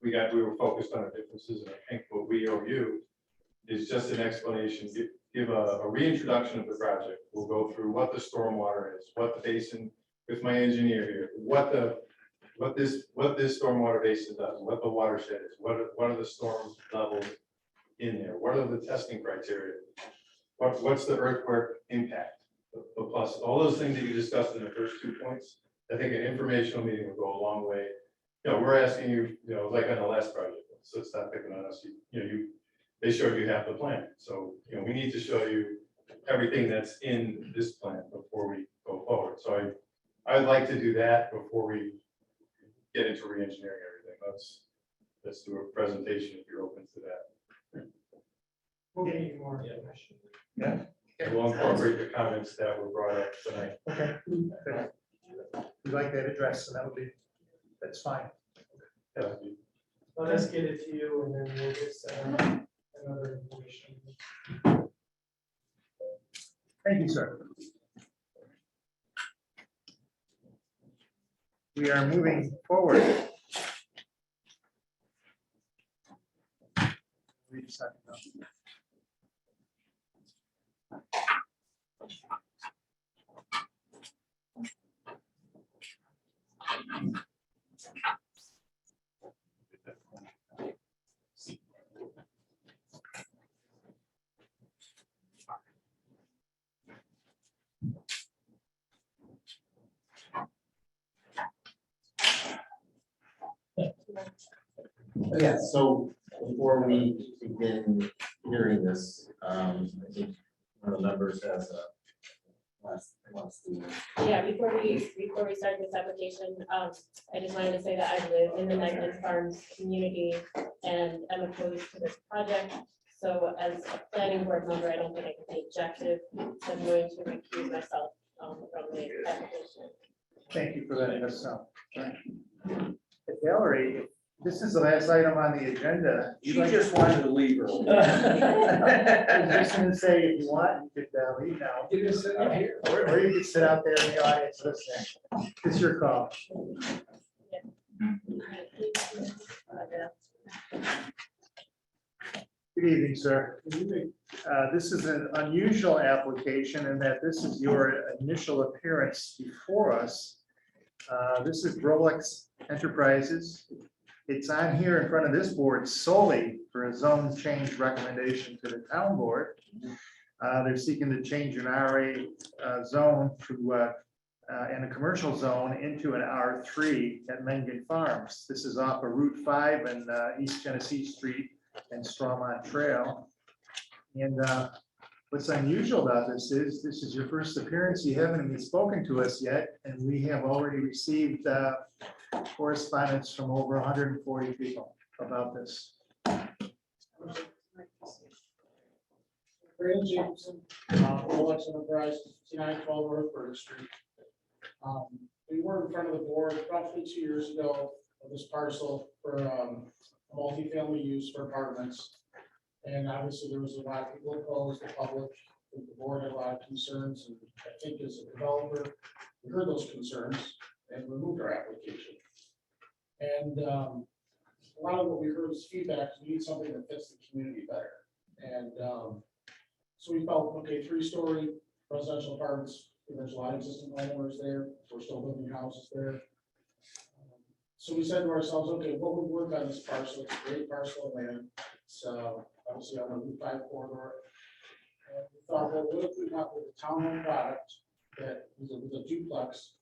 we were focused on our differences, and I think what we owe you is just an explanation, give a reintroduction of the project. We'll go through what the stormwater is, what the basin, with my engineer here, what this stormwater basin does, what the watershed is, what are the storm levels in there, what are the testing criteria, what's the earthwork impact, the plus, all those things that you discussed in the first 2 points. I think an informational meeting would go a long way. You know, we're asking you, like on the last project, so stop picking on us. They showed you half the plan. So, we need to show you everything that's in this plan before we go forward. So I'd like to do that before we get into re-engineering everything. Let's do a presentation if you're open to that. We'll get you more information. Yeah. We'll incorporate the comments that were brought up tonight. Okay. We'd like that address, and that's fine. Yeah. Let us get it to you and then we'll get another information. Thank you, sir. We are moving forward second. Yeah, so before we begin hearing this, I think one of the members has a wants to. Yeah, before we start this application, I just wanted to say that I live in the Negman Farms community and I'm opposed to this project. So as a planning board member, I don't think I can be objective. So I'm going to recuse myself from the application. Thank you for letting us know. Valerie, this is the last item on the agenda. She just wanted to leave her. I was just gonna say, if you want, you could leave now. You can sit up here. Or you could sit out there in the audience listening. It's your call. Good evening, sir. This is an unusual application in that this is your initial appearance before us. This is Rolex Enterprises. It's on here in front of this board solely for a zone change recommendation to the town board. They're seeking to change an RA zone to and a commercial zone into an R3 at Mengen Farms. This is off of Route 5 and East Genesee Street and Strawmont Trail. And what's unusual about this is your first appearance. You haven't even spoken to us yet, and we have already received correspondence from over 140 people about this. Brandon Jacobson, Rolex Enterprise, 5912 Roseburg Street. We were in front of the board roughly 2 years ago of this parcel for multifamily use for apartments. And obviously there was a lot of people opposed, the public, the board had a lot of concerns. And I think as a developer, we heard those concerns and removed our application. And a lot of what we heard was feedback, we need something that fits the community better. And so we felt, okay, 3-story residential apartments, there's a lot of existing homeowners there, we're still living in houses there. So we said to ourselves, okay, what would work on this parcel? It's a great parcel of land. It's obviously on the Route 5 corridor. And we thought, well, what if we got with a townhome product that was a duplex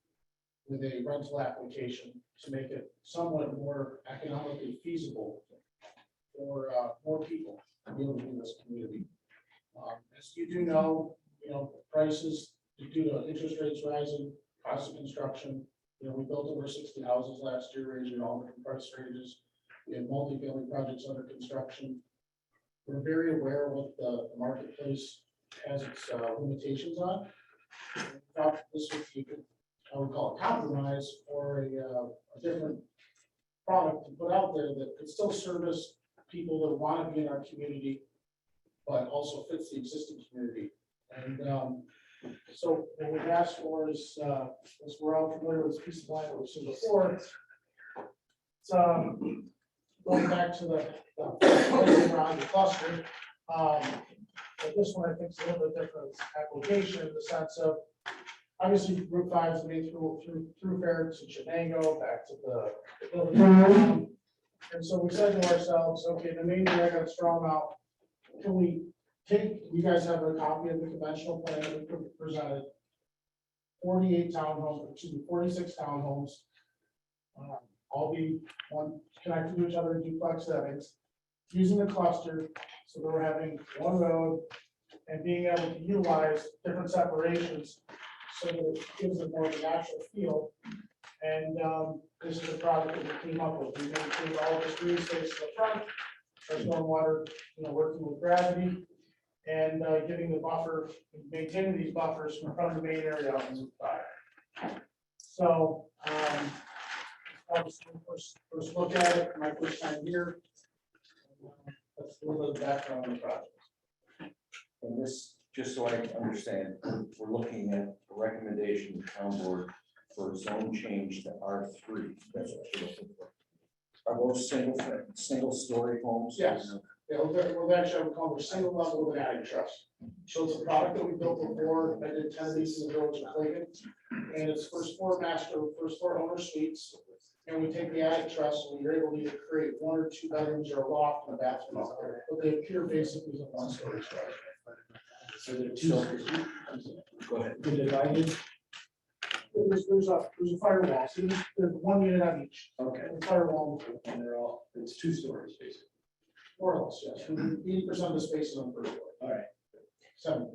with a rental application to make it somewhat more economically feasible for more people to be able to be in this community. As you do know, prices due to interest rates rising, cost of construction. We built over 60 houses last year, ranging all different price ranges. We have multifamily projects under construction. We're very aware of what the marketplace has its limitations on. We thought this would be, I would call it compromise, or a different product to put out there that could still service people that want to be in our community, but also fits the existing community. And so what we've asked for is we're all familiar with this piece of land that we've seen before. It's going back to the around the cluster. But this one I think is a little bit different application in the sense of obviously Route 5 is the main through Fair to Chenango, back to the building. And so we said to ourselves, okay, the main drag on Strawmount, can we take, you guys have a copy of the conventional plan that we presented, 46 townhomes, all be one connected to each other in duplex settings, using a cluster, so that we're having one road and being able to utilize different separations so that it gives it more of a natural feel. And this is a product that we came up with. We maintained all this green space in the front, our stormwater, working with gravity, and giving the buffer, maintaining these buffers from the main area out in Route 5. So, obviously, first look at it, my first time here. That's a little bit of the background on the project. And this, just so I understand, we're looking at a recommendation to town board for a zone change to R3. That's what you're looking for. Are those single story homes? Yes. Yeah, we'll actually have a call, single level with an attic truss. So it's a product that we built before, I did 10 of these in the village of Clayton. And it's first floor owner suites. And we take the attic truss and we're able to either create 1 or 2 bedrooms or a loft and a bathroom out there. But they appear basically as a 1-story structure. So there are 2 stories. Go ahead. They're divided. There's a firewall, so there's 1 unit on each. Okay. The firewall, And they're all, it's 2 stories basically. more or less, yes. 80% of the space is on the first floor. All right. 7%.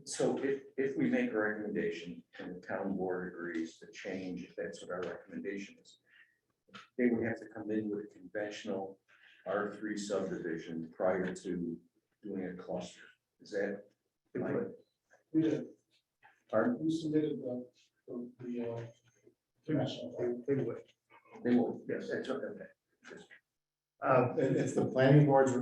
So if we make a recommendation and the town board agrees to change, if that's what our recommendation is, they would have to come in with a conventional R3 subdivision prior to doing a cluster. Is that? We did. Pardon? We submitted the conventional. They would. They will, Yes. that's okay. It's the planning board's,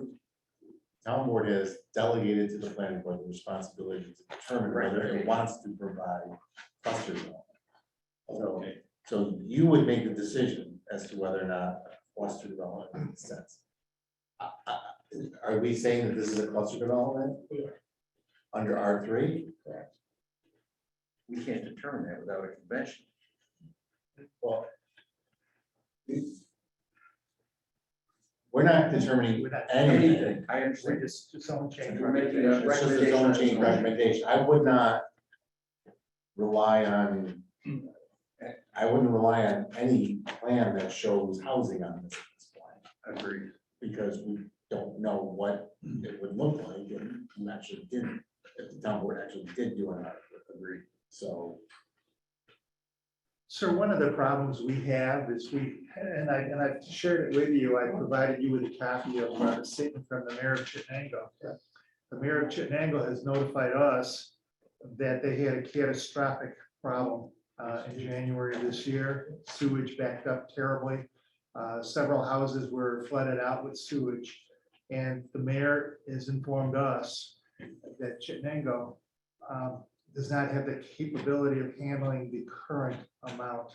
town board has delegated to the planning board the responsibility to determine whether it wants to provide cluster development. So you would make the decision as to whether or not cluster development makes sense. Are we saying that this is a cluster development? Under R3? Correct. We can't determine that without a convention. Well, we're not determining anything. I We're understand. just zone change. We're making a It's just a zone change recommendation. I would not rely on, I wouldn't rely on any plan that shows housing on this at this point. Agreed. Because we don't know what it would look like, and we actually didn't, if the town board actually did do an agree, so. Sir, one of the problems we have is and I've shared it with you, I provided you with a copy of a statement from the mayor of Chittenango. The mayor of Chittenango has notified us that they had a catastrophic problem in January of this year. Sewage backed up terribly. Several houses were flooded out with sewage. And the mayor has informed us that Chittenango does not have the capability of handling the current amount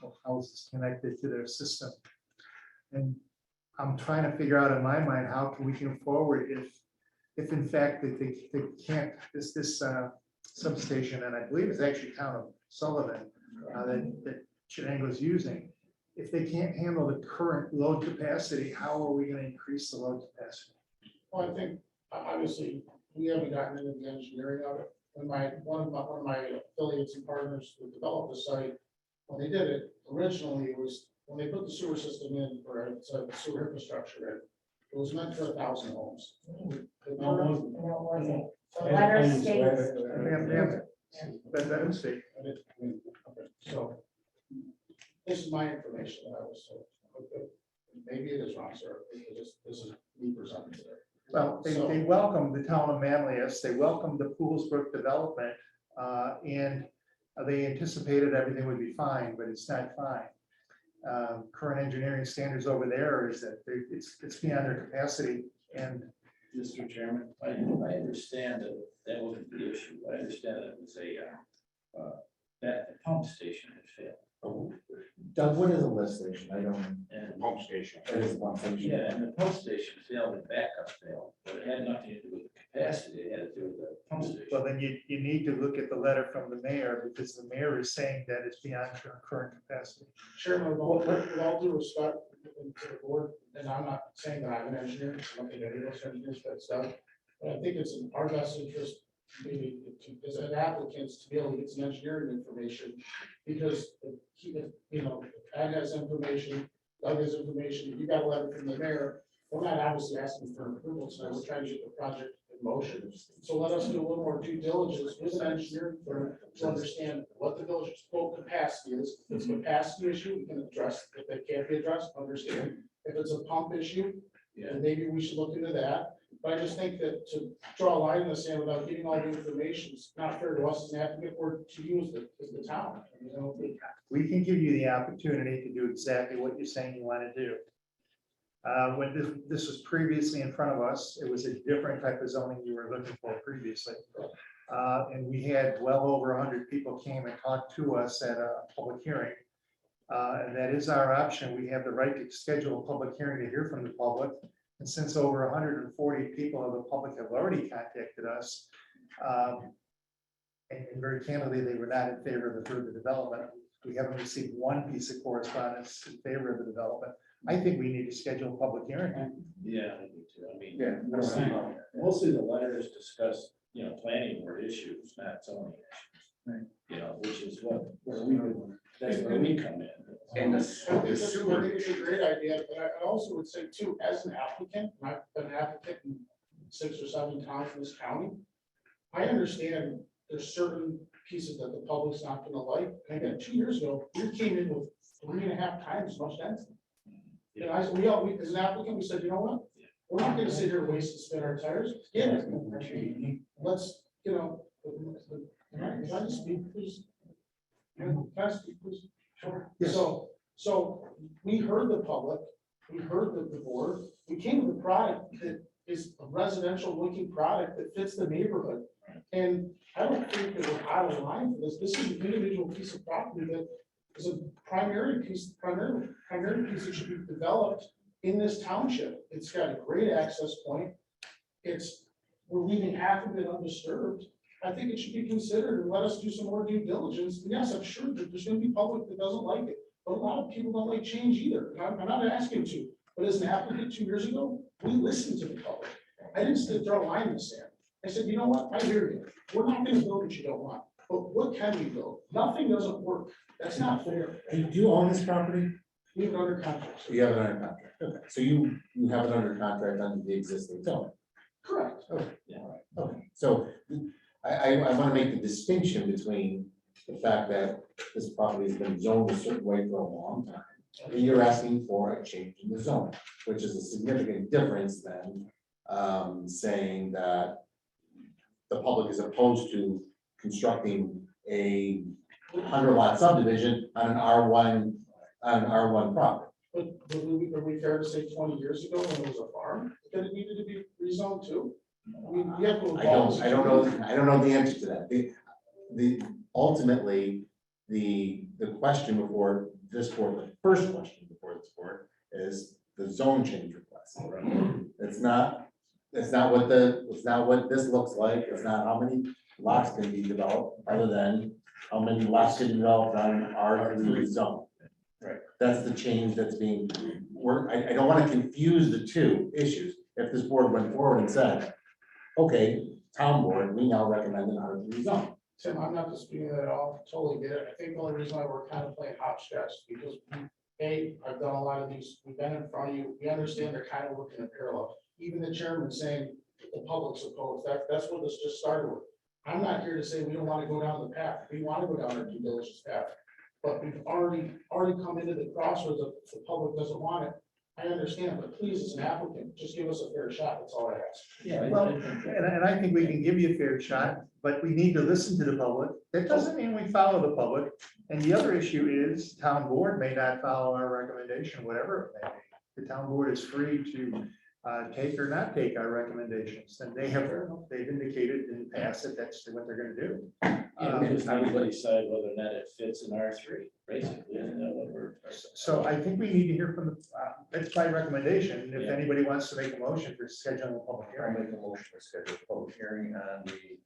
of houses connected to their system. And I'm trying to figure out in my mind, how can we move forward if in fact that they can't, this substation, and I believe it's actually town of Sullivan, that Chittenango is using. If they can't handle the current load capacity, how are we going to increase the load capacity? Well, I think, obviously, we haven't gotten into the engineering of it. When one of my affiliates and partners who developed the site, when they did it, originally it was, when they put the sewer system in for sewer infrastructure, it was meant for 1,000 homes. No, it wasn't. The letter states. But that would say, So, this is my information that I was told. Maybe it is wrong, sir. This is me presenting today. well, they welcomed the town of Manlius, they welcomed the Poolsbrook development, and they anticipated everything would be fine, but it's not fine. Current engineering standards over there is that it's beyond their capacity, and Mr. Chairman, I understand that wasn't the issue. I understand that it was that the pump station had failed. Doug, what is a lift station? I don't. And Pump station. It is one station. yeah, and the pump station failed and backup failed, but it had nothing to do with the capacity. It had to do with the pump station. well, then you need to look at the letter from the mayor, because the mayor is saying that it's beyond their current capacity. Chairman, with all due respect to the board, and I'm not saying that I'm an engineer, I don't think any of us engineers that stuff, but I think it's in our best interest, maybe as an applicants, to be able to get some engineering information, because Ed has information, Doug has information, you got a letter from the mayor, we're not obviously asking for approval, so we're trying to get the project in motion. So let us do a little more due diligence with an engineering firm to understand what the village's quote capacity is. If it's a capacity issue, we can address. If it can't be addressed, understand. If it's a pump issue, then maybe we should look into that. But I just think that to draw a line in the sand without getting all the information is not fair to us as an applicant or to you as the town. We can give you the opportunity to do exactly what you're saying you want to do. When this was previously in front of us, it was a different type of zoning you were looking for previously. And we had well over 100 people came and talked to us at a public hearing. And that is our option. We have the right to schedule a public hearing to hear from the public. And since over 140 people of the public have already contacted us, and very candidly, they were not in favor of the further development. We haven't received one piece of correspondence in favor of the development. I think we need to schedule a public hearing. Yeah, I do too. I mean, Yeah. mostly the letters discuss, planning board issues, not zoning issues. Right. Which is where we come in. And the I think it's a great idea, but I also would say too, as an applicant, and I've been an applicant in 6 or 7 towns in this county. I understand there's certain pieces that the public's not gonna like. And again, 2 years ago, we came in with 3.5 times as much density. And I said, as an applicant, we said, you know what? We're not gonna sit here and waste and spin our tires. Yeah. Let's, can I just speak, please? Can I speak, please? Sure. Yes. So we heard the public, we heard the board, we came with a product that is a residential looking product that fits the neighborhood. And I don't think that we're out of line for this. This is an individual piece of property that is a primary piece that should be developed in this township. It's got a great access point. We're leaving half of it undisturbed. I think it should be considered and let us do some more due diligence. And yes, I'm sure that there's gonna be public that doesn't like it, but a lot of people don't like change either. And I'm not asking to, but as an applicant 2 years ago, we listened to the public. I didn't sit throw a line in the sand. I said, you know what? I hear you. We're not gonna build what you don't want, but what can we build? Nothing doesn't work. That's not fair. Do you own this property? We have it under contract. You have it under contract. Okay. So you have it under contract under the existing zone. Correct. Okay. So I want to make the distinction between the fact that this property has been zoned a certain way for a long time. And you're asking for a change in the zone, which is a significant difference than saying that the public is opposed to constructing a 100-lot subdivision on an R1 property. But are we fair to say 20 years ago when it was a farm, that it needed to be rezoned too? I mean, we have to evolve. I don't know the answer to that. Ultimately, the question before this board, the first question before this board is the zone change request. It's not what this looks like. It's not how many lots can be developed, other than how many lots can be developed on R3 zone. Right. That's the change that's being worked. I don't want to confuse the two issues. If this board went forward and said, okay, town board, we now recommend an R3 zone. Tim, I'm not disputing that at all, totally get it. I think the only reason why we're kind of playing hopscotch is because, I've done a lot of these, we've been in front of you, we understand they're kind of working in parallel. Even the chairman saying the public's opposed, that's what this just started with. I'm not here to say we don't want to go down the path, we want to go down our due diligence path. But we've already come into the crossroads of the public doesn't want it. I understand, but please, as an applicant, just give us a fair shot, that's all I ask. Yeah. Well, and I think we can give you a fair shot, but we need to listen to the public. That doesn't mean we follow the public. And the other issue is town board may not follow our recommendation, whatever it may be. The town board is free to take or not take our recommendations, and they've indicated in the past that that's what they're gonna do. Just everybody decide whether or not it fits in R3, basically, isn't that what we're? So I think we need to hear from the, that's my recommendation. If anybody wants to make a motion for scheduling a public I'll hearing, make a motion to schedule a public hearing on the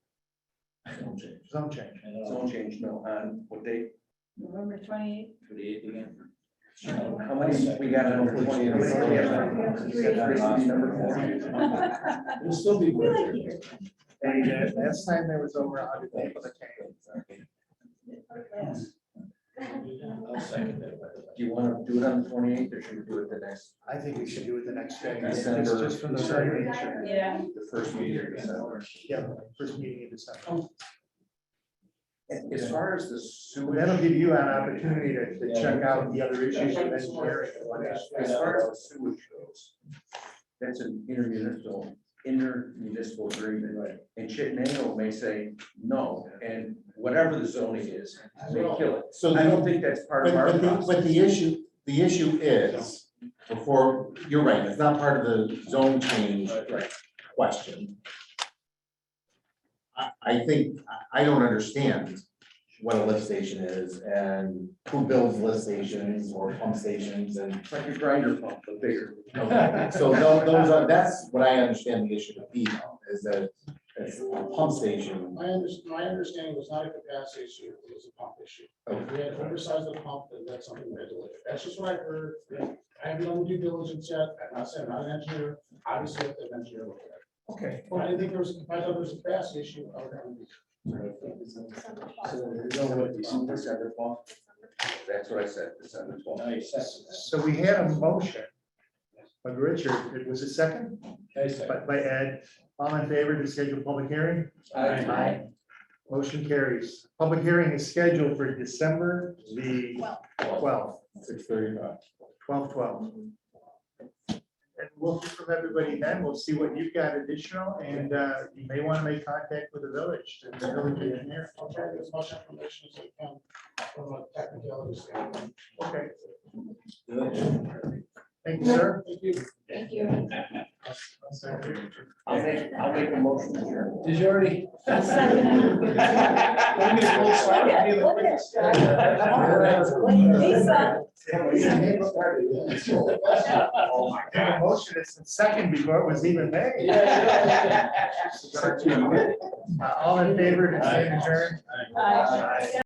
zone change. zone change, no, on what date? November 28th. 28th again. How many we got on number 20? We'll still be working. And last time there was over 100 people that came. I'll second that. Do you want to do it on the 28th or should we do it the next? I think we should do it the next day. December. It's just from the starting. Yeah. The first meeting in December. Yeah, first meeting in December. As far as the sewage. That'll give you an opportunity to check out the other issues of engineering. As far as the sewage goes, that's an intermunicipal agreement, right? And Chittenden may say no, and whatever the zoning is, they kill it. So I don't think that's part of our process. But the issue is, before, you're right, it's not part of the zone change question. I think, I don't understand what a lift station is and who builds lift stations or pump stations and. It's like a grinder pump, but bigger. Okay, so those are, that's what I understand the issue to be, though, is that it's a pump station. My understanding was not a capacity issue, it was a pump issue. Okay. We had oversized the pump, and that's something we had to look at. That's just what I heard. I haven't done due diligence yet. I'm not saying I'm not an engineer, obviously, if the engineer look at it. Okay. But I didn't think there was, if I thought there was a capacity issue, I would have. So we're going with December 12th. That's what I said, December 12th. So we had a motion by Richard, it was a second, by Ed, all in favor to schedule a public hearing? Aye. Motion carries. Public hearing is scheduled for December the 12th, 6:35. 12/12. And we'll hear from everybody then. We'll see what you've got additional, and you may want to make contact with the village, the village engineer. I'll try to get as much information as I can from a technicality standpoint. Okay. Thank you, sir. Thank you. Thank you. I'll make a motion here. Did you already? Oh my God. Motion is second before it was even made. All in favor to stand adjourned? Aye.